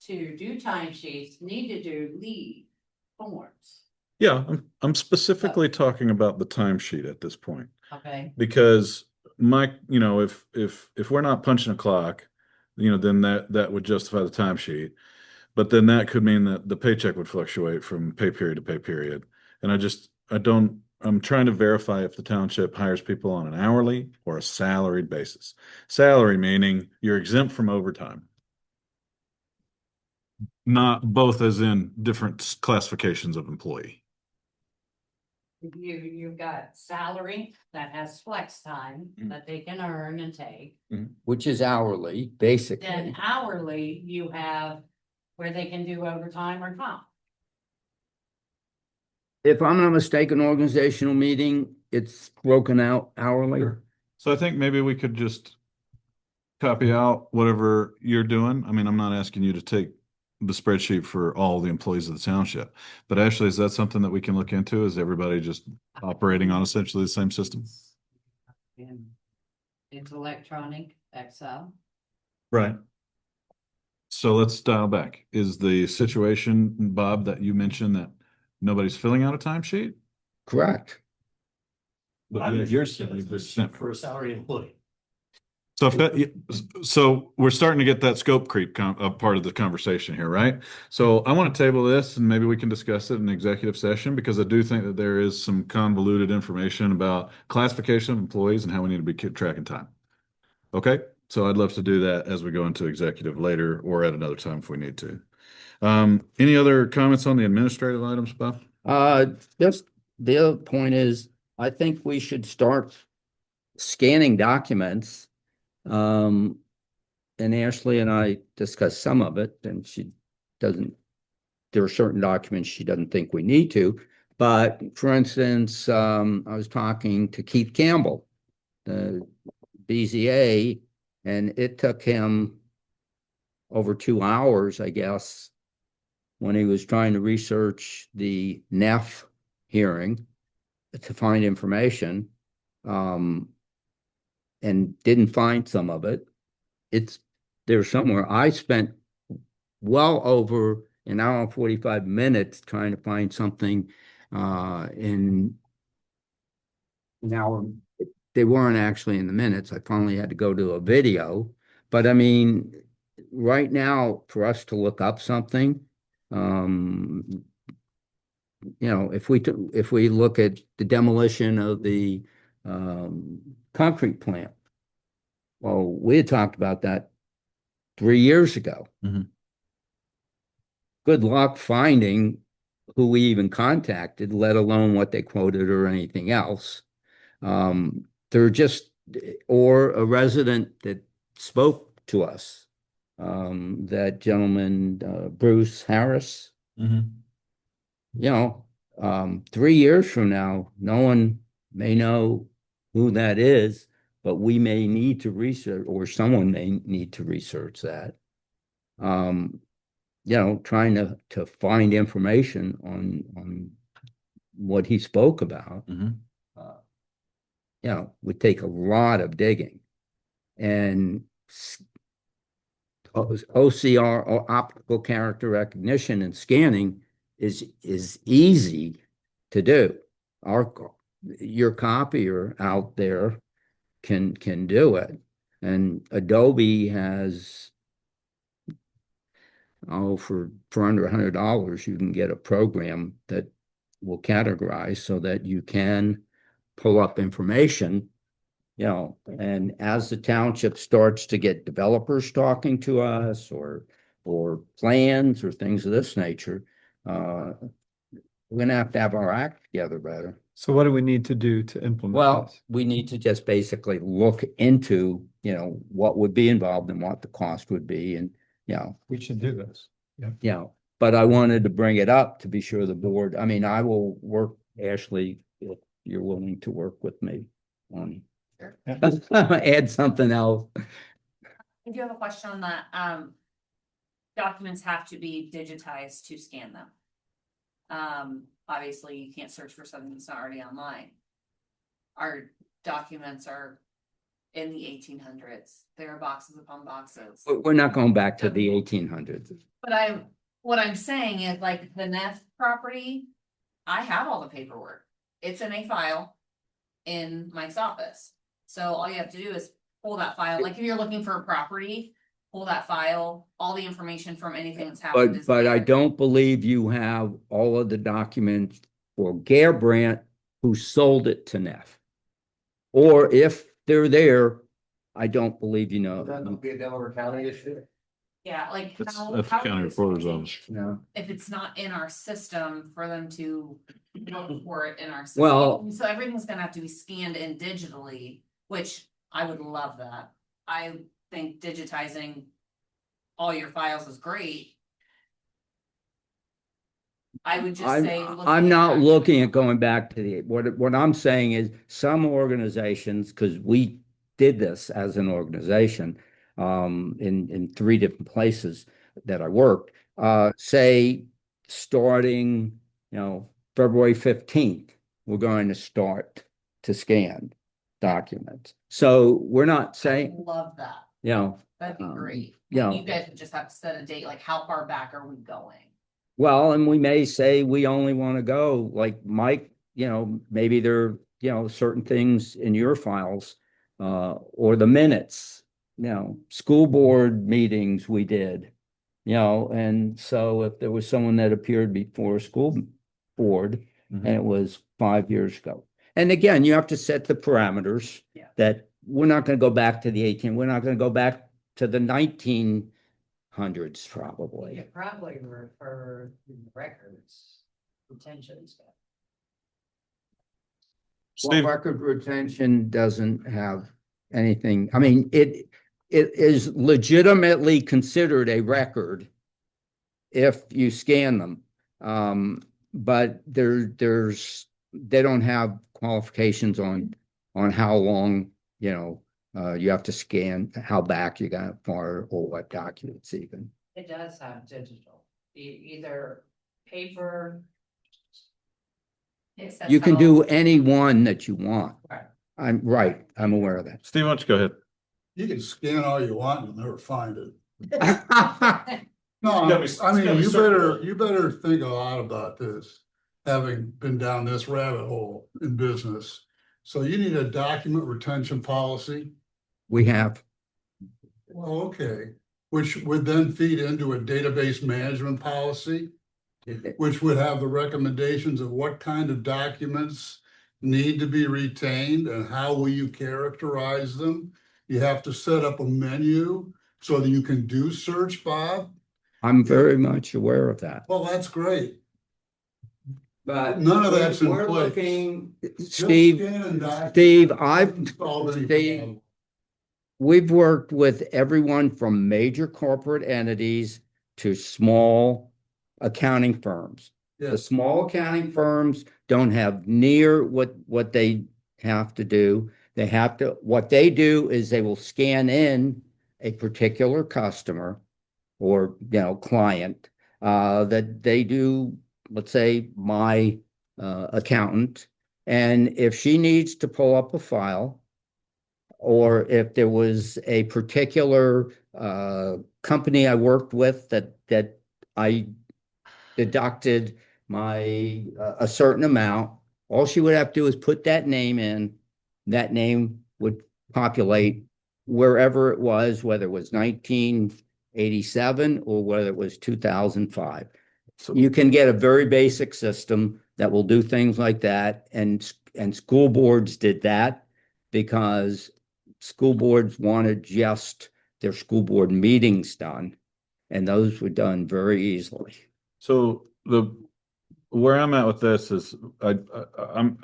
to do timesheets, need to do leave forms, yeah, I'm specifically talking about the timesheet at this point. okay? Because if we're not punching a clock, then that would justify the timesheet. But then that could mean that the paycheck would fluctuate from pay period to pay period. And I'm trying to verify if the township hires people on an hourly or a salaried basis. Salary meaning you're exempt from overtime. Not both as in different classifications of employee. You've got salary that has flex time that they can earn and take. Which is hourly, basically. Then hourly, you have where they can do overtime or comp. If I'm not mistaken, organizational meeting, it's broken out hourly. So I think maybe we could just copy out whatever you're doing. I mean, I'm not asking you to take the spreadsheet for all the employees of the township, but actually, is that something that we can look into? Is everybody just operating on essentially the same system? And it's electronic Excel. Right. So let's dial back. Is the situation, Bob, that you mentioned that nobody's filling out a timesheet? Correct. But you're saying For a salary employee. So we're starting to get that scope creep part of the conversation here, right? So I want to table this and maybe we can discuss it in executive session because I do think that there is some convoluted information about classification of employees and how we need to be tracking time. Okay, so I'd love to do that as we go into executive later or at another time if we need to. Any other comments on the administrative items, Bob? Just the other point is, I think we should start scanning documents. And Ashley and I discussed some of it, and there are certain documents she doesn't think we need to. But for instance, I was talking to Keith Campbell, the BZA, and it took him over 2 hours, I guess, when he was trying to research the NEF hearing to find information. And didn't find some of it. It's there somewhere. I spent well over an hour and 45 minutes trying to find something in an hour. They weren't actually in the minutes. I finally had to go to a video. But I mean, right now, for us to look up something, if we look at the demolition of the concrete plant, well, we had talked about that 3 years ago. Good luck finding who we even contacted, let alone what they quoted or anything else. They're just, or a resident that spoke to us, that gentleman, Bruce Harris. 3 years from now, no one may know who that is, but we may need to research, or someone may need to research that. Trying to find information on what he spoke about, would take a lot of digging. And OCR, or optical character recognition, and scanning is easy to do. Your copier out there can do it. And Adobe has, for under $100, you can get a program that will categorize so that you can pull up information, and as the township starts to get developers talking to us or plans or things of this nature, we're gonna have our act together better. So what do we need to do to implement Well, this? we need to just basically look into, what would be involved and what the cost would be, and, We should do this. but I wanted to bring it up to be sure the board, I mean, I will work, Ashley, if you're willing to work with me. on. Sure. Add something else. I do have a question on that. Documents have to be digitized to scan them. Obviously you can't search for something that's not already online. Our documents are in the 1800s. There are boxes upon boxes. We're not going back to the 1800s. But what I'm saying is like the Neff property, I have all the paperwork. It's in a file in Mike's office. So all you have to do is pull that file. Like if you're looking for a property, pull that file, all the information from anything that's happened is But I there. don't believe you have all of the documents for Garbrandt who sold it to Neff. Or if they're there, I don't believe you know. That'll be a Delaware County issue. Yeah, like That's how the how county are we reporter's supposed to- office. No. if it's not in our system for them to look for it in our system. Well- So everything's gonna have to be scanned in digitally, which I would love that. I think digitizing all your files is great. I would just say. I'm not looking at going back to the, what I'm saying is some organizations, because we did this as an organization, in 3 different places that I worked, say, starting, February 15th, we're going to start to scan documents. So we're not saying, Love that. That'd be great. yeah. You guys would just have to set a date, like how far back are we going? Well, and we may say we only want to go, like Mike, maybe there, certain things in your files, or the minutes, school board meetings we did, and so if there was someone that appeared before a school board and it was 5 years ago. And again, you have to set the parameters that we're not going to go back to the 18, we're not going to go back to the 1900s probably. You probably refer to the records, retention stuff. Well, record retention doesn't have anything, I mean, it is legitimately considered a record if you scan them. But they don't have qualifications on how long, you have to scan, how back you got far, or what documents even. It does have digital, either paper. You can do any one that you want. Right. I'm aware of that. Steve, why don't you go ahead? You can scan all you want and never find it. No, gotta be- I mean, gotta be you better think a lot about this, having been down this rabbit hole in business. So you need a document retention policy. We have, Well, okay, which would then feed into a database management policy, which would have the recommendations of what kind of documents need to be retained and how will you characterize them. You have to set up a menu so that you can do search, Bob. I'm very much aware of that. Well, that's great. But None of that's in we're place. looking, Just Steve, scanning documents Steve, doesn't solve any Steve, problem. we've worked with everyone from major corporate entities to small accounting firms. The Yes. small accounting firms don't have near what they have to do. What they do is they will scan in a particular customer or, client, that they do, let's say, my accountant. And if she needs to pull up a file, or if there was a particular company I worked with that I deducted a certain amount, all she would have to do is put that name in. That name would populate wherever it was, whether it was 1987 or whether it was 2005. You can get a very basic system that will do things like that, and school boards did that because school boards wanted just their school board meetings done, and those were done very easily. So where I'm at with this is I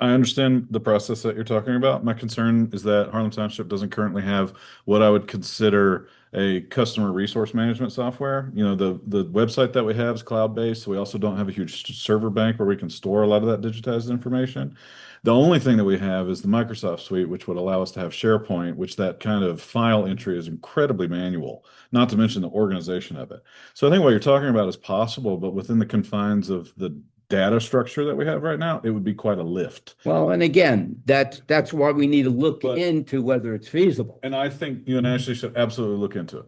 understand the process that you're talking about. My concern is that Harlem Township doesn't currently have what I would consider a customer resource management software. You know, the website that we have is cloud-based. So we also don't have a huge server bank where we can store a lot of that digitized information. The only thing that we have is the Microsoft suite, which would allow us to have SharePoint, which that kind of file entry is incredibly manual, not to mention the organization of it. So I think what you're talking about is possible, but within the confines of the data structure that we have right now, it would be quite a lift. Well, and again, that's why we need to look But- into whether it's feasible. And I think you and Ashley should absolutely look into it.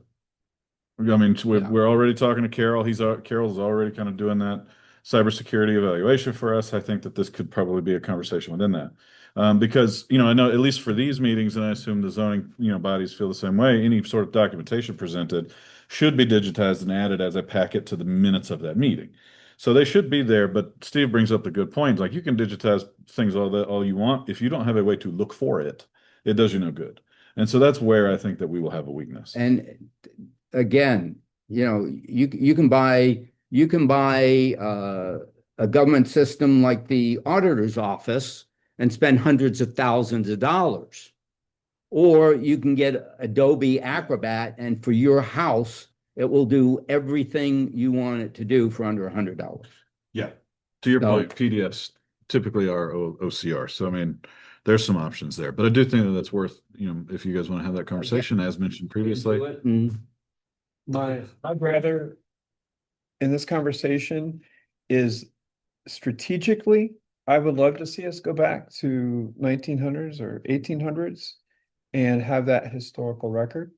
I mean, Yeah. we're already talking to Carol. Carol's already kind of doing that cybersecurity evaluation for us. I think that this could probably be a conversation within that. Because, you know, I know at least for these meetings, and I assume the zoning, you know, bodies feel the same way, any sort of documentation presented should be digitized and added as a packet to the minutes of that meeting. So they should be there, but Steve brings up the good point. Like you can digitize things all you want. If you don't have a way to look for it, it does you no good. And so that's where I think that we will have a weakness. And again, you know, you can buy a government system like the auditor's office and spend hundreds of thousands of dollars. Or you can get Adobe Acrobat, and for your house, it will do everything you want it to do for under $100. Yeah. To your So- point, PDFs typically are OCR. So, I mean, there's some options there, but I do think that that's worth, you know, if you guys want to have that conversation, as mentioned previously. Mm. I'd rather in this conversation is strategically, I would love to see us go back to 1900s or 1800s and have that historical record.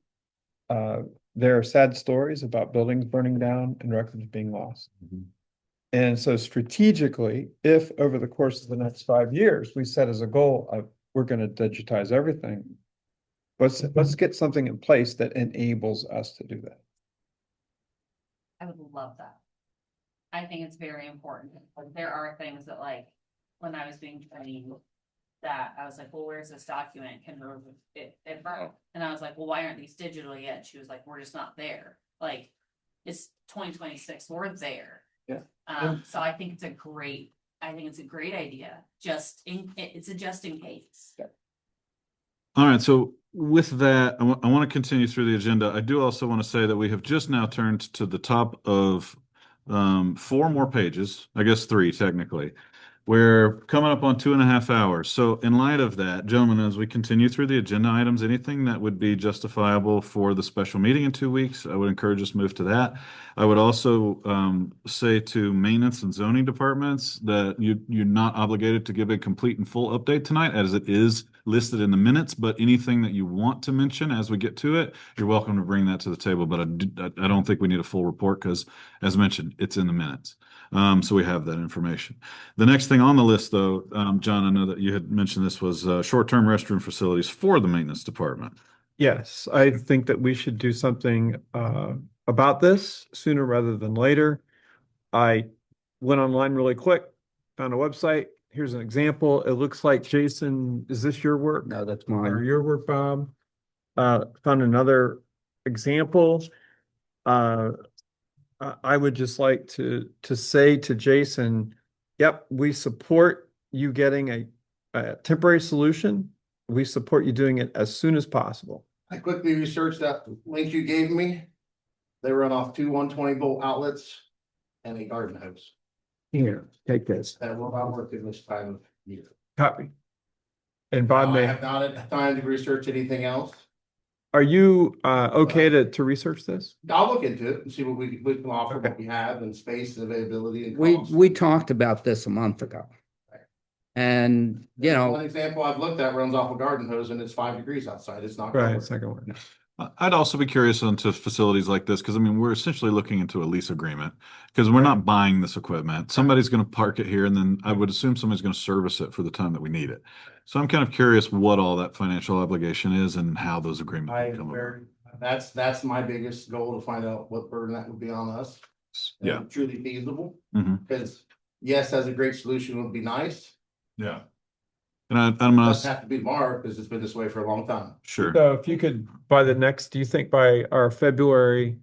There are sad stories about buildings burning down and records being lost. And so strategically, if over the course of the next 5 years, we set as a goal of we're going to digitize everything, let's get something in place that enables us to do that. I would love that. I think it's very important. Like, there are things that, like, when I was being trained, that I was like, well, where's this document? Can it burn? And I was like, well, why aren't these digital yet? She was like, we're just not there. Like, it's 2026, we're there. Yeah. So I think it's a great idea. It's a just in case. All right. So with that, I want to continue through the agenda. I do also want to say that we have just now turned to the top of 4 more pages, I guess 3 technically. We're coming up on 2.5 hours. So in light of that, gentlemen, as we continue through the agenda items, anything that would be justifiable for the special meeting in 2 weeks, I would encourage us to move to that. I would also say to maintenance and zoning departments that you're not obligated to give a complete and full update tonight, as it is listed in the minutes, but anything that you want to mention as we get to it, you're welcome to bring that to the table. But I don't think we need a full report because, as mentioned, it's in the minutes. So we have that information. The next thing on the list, though, John, I know that you had mentioned this was short-term restroom facilities for the maintenance department. Yes, I think that we should do something about this sooner rather than later. I went online really quick, found a website. Here's an example. It looks like, Jason, is this your work? No, that's Or mine. your work, Bob? Found another example. I would just like to say to Jason, yep, we support you getting a temporary solution. We support you doing it as soon as possible. I quickly researched that link you gave me. They run off 2 120-volt outlets and a garden hose. Here, take this. That will not work in this time of year. Copy. And Bob I may, have not had time to research anything else. are you okay to research this? I'll look into it and see what we can offer, Okay. what we have, and space and availability and We cost. we talked about this a month ago. And, you One know, example I've looked at runs off a garden hose and it's 5 degrees outside. It's not. gonna Right, work. it's not gonna work. I'd also be curious into facilities like this because I mean we're essentially looking into a lease agreement because we're not buying this equipment. Somebody's going to park it here, and then I would assume somebody's going to service it for the time that we need it. So I'm kind of curious what all that financial obligation is and how those agreements come about. That's my biggest goal, to find out what burden that would be on us. and Yeah. Truly feasible, Mhm. because yes, as a great solution would be nice. Yeah. And I'm going Doesn't to have to be tomorrow because it's been this way for a long time. sure. So if you could, do you think by our February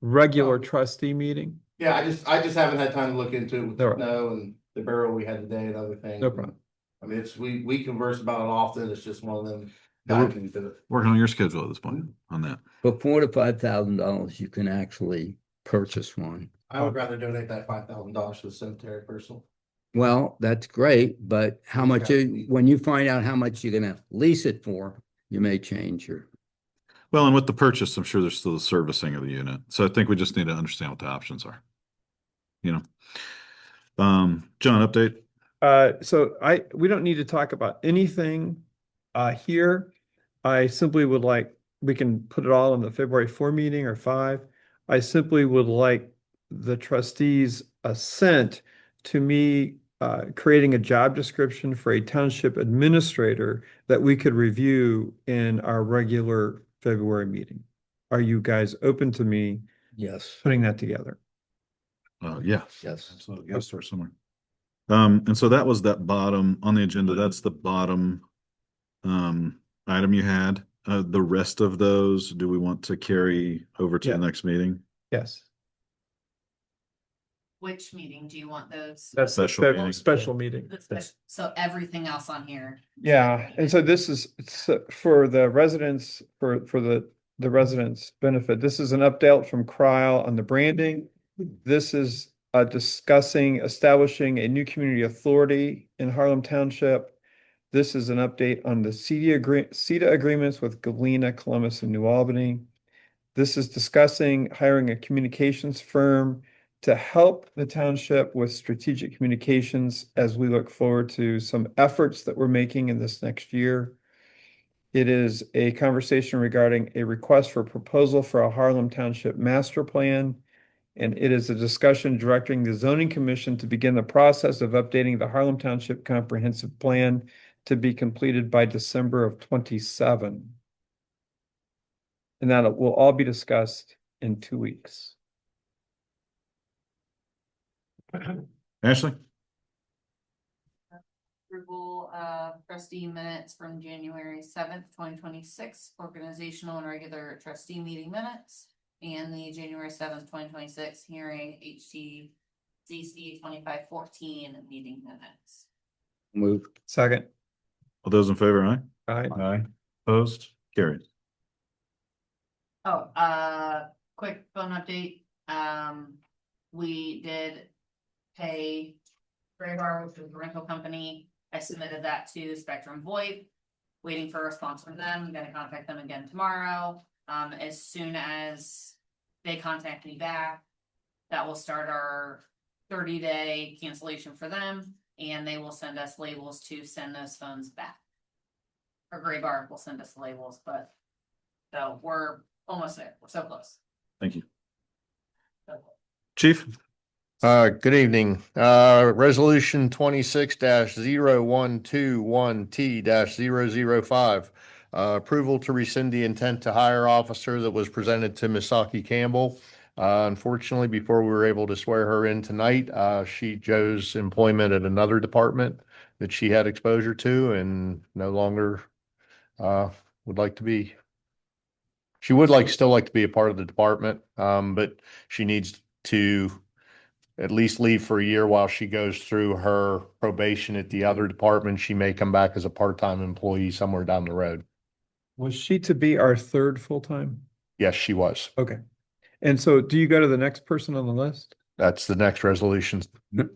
regular trustee meeting? Yeah, I just haven't had time to look into it with All right. snow and the burial we had today and other things. No problem. I mean, we converse about it often. It's just one of them. Yeah, we're- diving into it. Working on your schedule at this point on that. For $4,000 to $5,000, you can actually purchase one. I would rather donate that $5,000 to the cemetery personally. Well, that's great, but how much, Okay. when you find out how much you're gonna lease it for, you may change your. Well, and with the purchase, I'm sure there's still the servicing of the unit. So I think we just need to understand what the options are. You know. John, update. So we don't need to talk about anything here. I simply would like, we can put it all in the February 4 meeting or 5. I simply would like the trustees' assent to me creating a job description for a township administrator that we could review in our regular February meeting. Are you guys open to me Yes. putting that together? Yeah. Yes. Absolutely. Gotta start somewhere. And so that was that bottom on the agenda. That's the bottom item you had. The rest of those, do we want to carry over to Yeah. the next meeting? Yes. Which meeting do you want those? That's the Special meeting. special meeting. So everything else on here. Yeah, and so this is for the residents, for the residents' benefit. This is an update from Cryle on the branding. This is discussing establishing a new community authority in Harlem Township. This is an update on the CETA agreements with Galena, Columbus, and New Albany. This is discussing hiring a communications firm to help the township with strategic communications as we look forward to some efforts that we're making in this next year. It is a conversation regarding a request for proposal for a Harlem Township master plan. And it is a discussion directing the zoning commission to begin the process of updating the Harlem Township comprehensive plan to be completed by December of 27. And that will all be discussed in 2 weeks. Ashley? Approval of trustee minutes from January 7th, 2026, organizational and regular trustee meeting minutes, and the January 7th, 2026 hearing HTCC 2514 meeting minutes. Move. Second. All those in favor, aye? Aye. Aye. Opposed? Carried. Oh, quick phone update. We did pay Graybar, which is the rental company. I submitted that to Spectrum VoIP, waiting for a response from them. I'm gonna contact them again tomorrow. As soon as they contact me back, that will start our 30-day cancellation for them, and they will send us labels to send those phones back. Or Graybar will send us labels, but so we're almost there. We're so close. Thank you. Chief? Good evening. Resolution 26-0121T-005. Approval to rescind the intent to hire officer that was presented to Misaki Campbell. Unfortunately, before we were able to swear her in tonight, she chose employment at another department that she had exposure to and no longer would like to be. She would still like to be a part of the department, but she needs to at least leave for a year while she goes through her probation at the other department. She may come back as a part-time employee somewhere down the road. Was she to be our third full-time? Yes, she was. Okay. And so do you go to the next person on the list? That's the next resolution,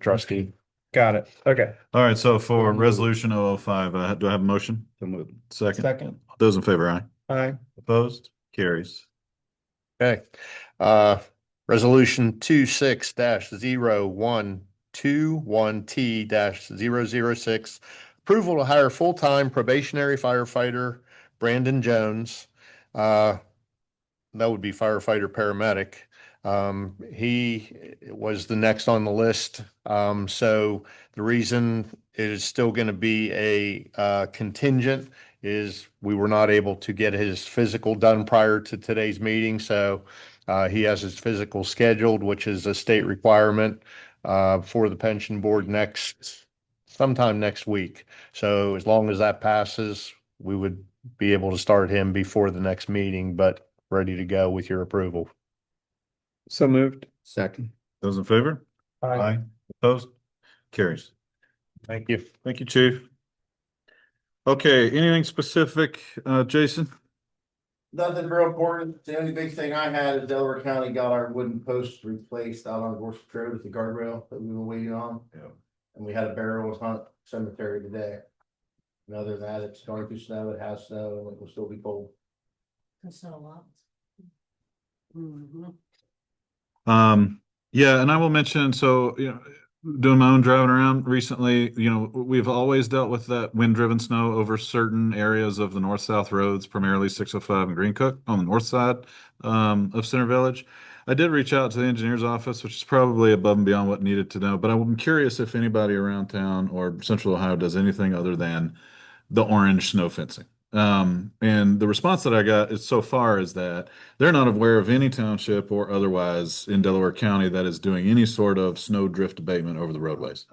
trustee. Got it. Okay. All right, so for resolution 005, do I have a motion? So move. Second. Second. Those in favor, aye? Aye. Opposed? Carries. Okay. Resolution 26-0121T-006. Approval to hire full-time probationary firefighter Brandon Jones. That would be firefighter paramedic. He was the next on the list. So the reason it is still going to be a contingent is we were not able to get his physical done prior to today's meeting. So he has his physical scheduled, which is a state requirement for the pension board sometime next week. So as long as that passes, we would be able to start him before the next meeting, but ready to go with your approval. So moved. Second. Those in favor? Aye. Opposed? Carries. Thank you. Thank you, Chief. Okay, anything specific, Jason? Nothing real important. The only big thing I had is Delaware County got our wooden posts replaced out on Gorse Road with the guardrail that we were waiting on. Yeah. And we had a burial hunt cemetery today. And other than that, it's going through snow, it has snow, and it will still be cold. That's not a lot. Yeah, and I will mention, so, doing my own driving around recently, we've always dealt with that wind-driven snow over certain areas of the north-south roads, primarily 605 and Green Cook on the north side, of Center Village. I did reach out to the engineer's office, which is probably above and beyond what needed to know, but I'm curious if anybody around town or Central Ohio does anything other than the orange snow fencing. And the response that I got is so far is that they're not aware of any township or otherwise in Delaware County that is doing any sort of snow drift abatement over the roadways.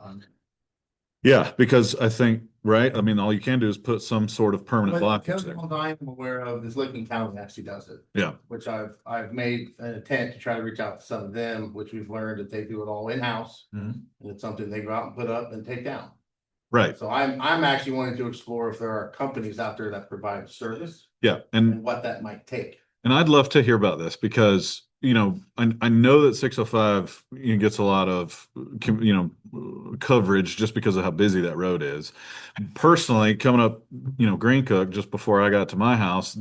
Yeah, because I think, right? I mean, all you can do is put some sort of permanent But blockage there. the I'm aware of is Licking County actually does it. Yeah. Which I've made an attempt to try to reach out to some of them, which we've learned that they do it all in-house. Mhm. And it's something they go out and put up and take down. Right. So I'm actually wanting to explore if there are companies out there that provide service Yeah. and what that might take. And I'd love to hear about this because, I know that 605 gets a lot of, coverage just because of how busy that road is. Personally, coming up, Green Cook, just before I got to my house,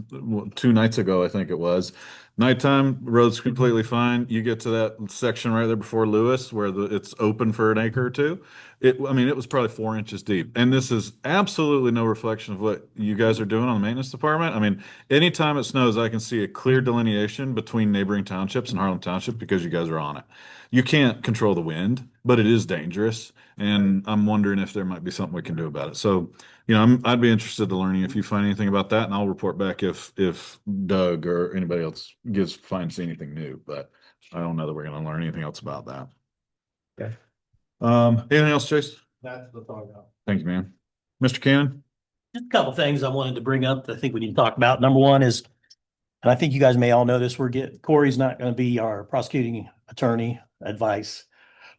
2 nights ago, I think it was, nighttime, road's completely fine. You get to that section right there before Lewis where it's open for an acre or two. It was probably 4 inches deep. And this is absolutely no reflection of what you guys are doing on the maintenance department. I mean, anytime it snows, I can see a clear delineation between neighboring townships and Harlem Township because you guys are on it. You can't control the wind, but it is dangerous. And I'm wondering if there might be something we can do about it. So, I'd be interested in learning if you find anything about that, and I'll report back if Doug or anybody else finds anything new. But I don't know that we're going to learn anything else about that. Okay. Anything else, Chase? That's the thought about. Thank you, man. Mr. Cannon? Just a couple things I wanted to bring up that I think we need to talk about. Number one is, and I think you guys may all know this, Corey's not going to be our prosecuting attorney advice.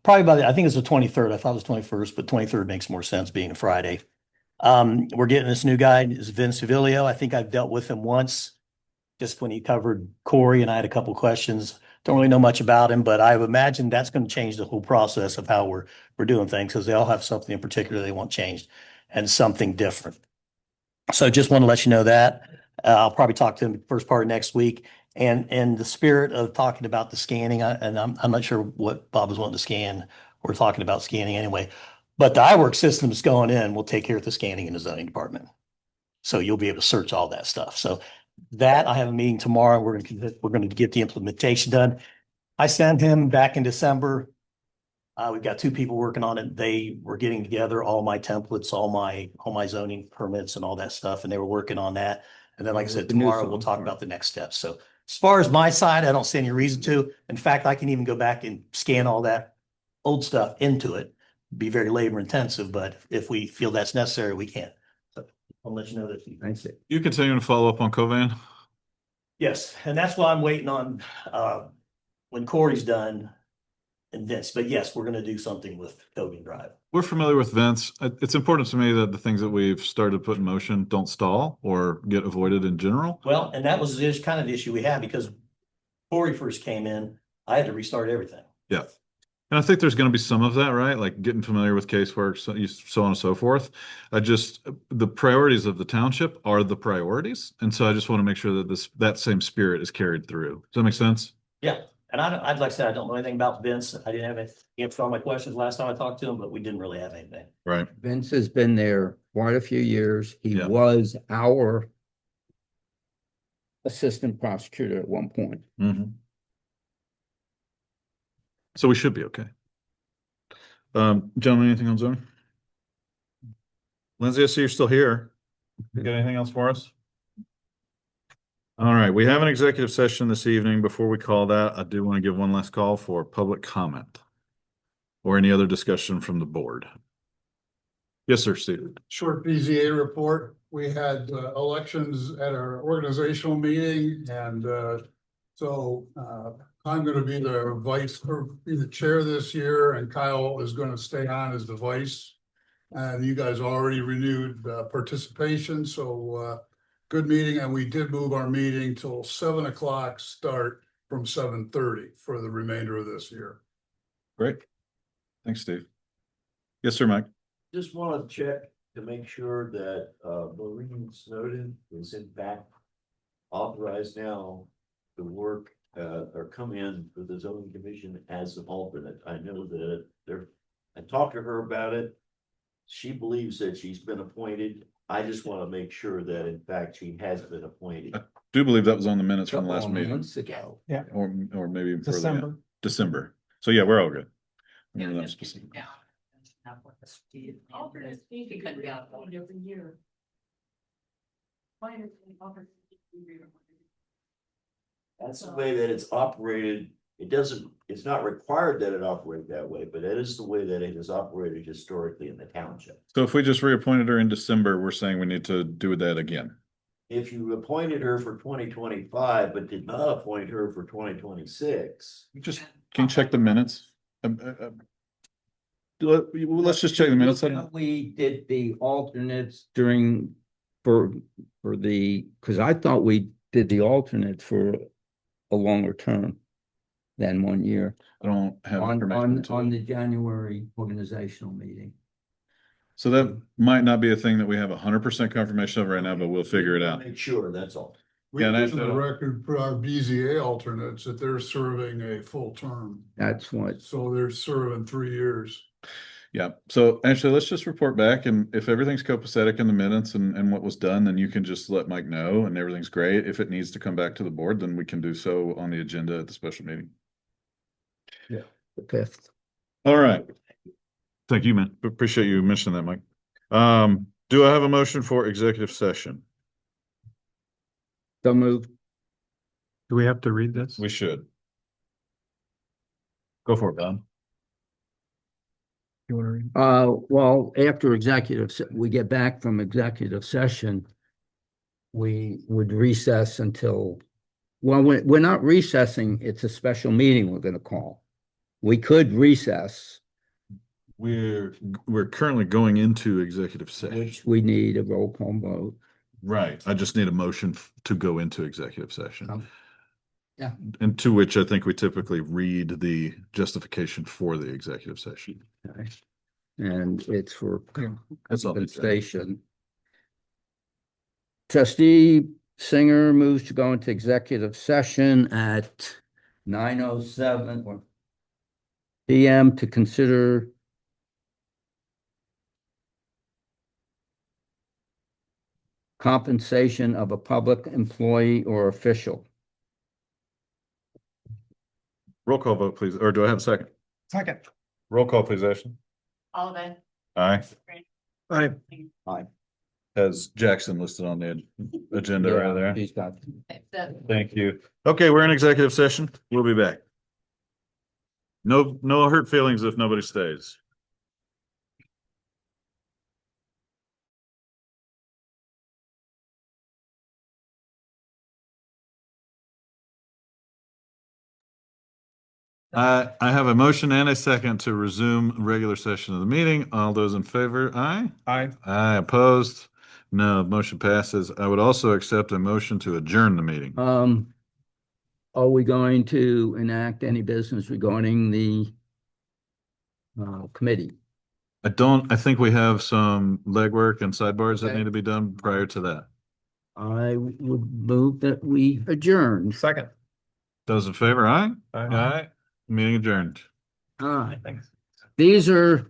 Probably I think it's the 23rd. I thought it was 21st, but 23rd makes more sense being a Friday. We're getting this new guy, is Vince Civilio. I think I've dealt with him once, just when he covered Corey, and I had a couple questions. Don't really know much about him, but I imagine that's going to change the whole process of how we're doing things, because they all have something in particular they want changed and something different. So just want to let you know that. I'll probably talk to him first part of next week. And in the spirit of talking about the scanning, I'm not sure what Bob is wanting to scan. We're talking about scanning anyway. But the iWork system is going in. We'll take care of the scanning in the zoning department. So you'll be able to search all that stuff. So that I have a meeting tomorrow. We're going to get the implementation done. I sent him back in December. We've got 2 people working on it. They were getting together all my templates, all my zoning permits and all that stuff, and they were working on that. And then, like I said, tomorrow we'll talk about the next steps. So as far as my side, I don't see any reason to. In fact, I can even go back and scan all that old stuff into it. Be very labor intensive, but if we feel that's necessary, we can. So I'll let you know that. Thanks. You continue to follow up on Covan? Yes, and that's why I'm waiting on when Corey's done and Vince. But yes, we're going to do something with Cogan Drive. We're familiar with Vince. It's important to me that the things that we've started to put in motion don't stall or get avoided in general. Well, and that was just kind of the issue we had because Corey first came in. I had to restart everything. Yeah. And I think there's going to be some of that, right? Like getting familiar with casework, so on and so forth. The priorities of the township are the priorities. And so I just want to make sure that that same spirit is carried through. Does that make sense? Yeah. And I'd like to say, I don't know anything about Vince. I didn't have any answer to all my questions last time I talked to him, but we didn't really have anything. Right. Vince has been there quite a few years. He Yeah. was our assistant prosecutor at one point. Mm-hmm. So we should be okay. Gentlemen, anything on zoning? Lindsay, I see you're still here. You got anything else for us? All right, we have an executive session this evening. Before we call that, I do want to give one last call for public comment or any other discussion from the board. Yes, sir, Steve. Short BZA report. We had elections at our organizational meeting, and so I'm gonna be the vice or be the chair this year, and Kyle is gonna stay on as the vice. And you guys already renewed participation, so good meeting, and we did move our meeting till 7 o'clock start from 7:30 for the remainder of this year. Great. Thanks, Steve. Yes, sir, Mike. Just want to check to make sure that Maureen Snowden is in fact authorized now to work or come in for the zoning commission as an alternate. I know that I talked to her about it. She believes that she's been appointed. I just want to make sure that in fact she has been appointed. I do believe that was on the minutes from the last Couple of meeting. months ago. Yeah. Or maybe even further. December. December. So yeah, we're all good. Remember that specific. Alternates need to be reappointed every year. That's the way that it's operated. It's not required that it operate that way, but that is the way that it has operated historically in the township. So if we just reappointed her in December, we're saying we need to do that again. If you appointed her for 2025, but did not appoint her for 2026. Just, can you check the minutes? Let's just check the minutes. We did the alternates during, for because I thought we did the alternate for a longer term than 1 year. I don't have On information. the January organizational meeting. So that might not be a thing that we have 100% confirmation of right now, but we'll figure it out. Make sure, that's all. We Yeah, put in the record for our BZA alternates that they're serving a full term, That's what, so they're serving 3 years. Yeah. So actually, let's just report back, and if everything's copacetic in the minutes and what was done, then you can just let Mike know, and everything's great. If it needs to come back to the board, then we can do so on the agenda at the special meeting. the 5th. All right. Thank you, man. Appreciate you mentioning that, Mike. Do I have a motion for executive session? So moved. Do we have to read this? We should. Go for it, Don. You want to read? Well, after we get back from executive session, we would recess until, well, we're not recessing, it's a special meeting we're gonna call. We could recess, We're currently going into executive session. which we need a roll call vote. Right. I just need a motion to go into executive session. Yeah. And to which I think we typically read the justification for the executive session. Okay. And it's for That's all. they say. compensation. Trustee Singer moves to go into executive session at 9:07 PM to consider compensation of a public employee or official. Roll call vote, please. Or do I have a second? Second. Roll call, please, Ashley. Oliver. Aye. Aye. Aye. Has Jackson listed on the agenda right there. He's got. Thank you. Okay, we're in executive session. We'll be back. No hurt feelings if nobody stays. I have a motion and a second to resume regular session of the meeting. All those in favor, aye? Aye. Aye, opposed? No, motion passes. I would also accept a motion to adjourn the meeting. Are we going to enact any business regarding the committee? I think we have some legwork and sidebars that Okay. need to be done prior to that. I would move that we adjourn. Second. Those in favor, aye? Aye. Aye. Meeting adjourned. Thanks. These are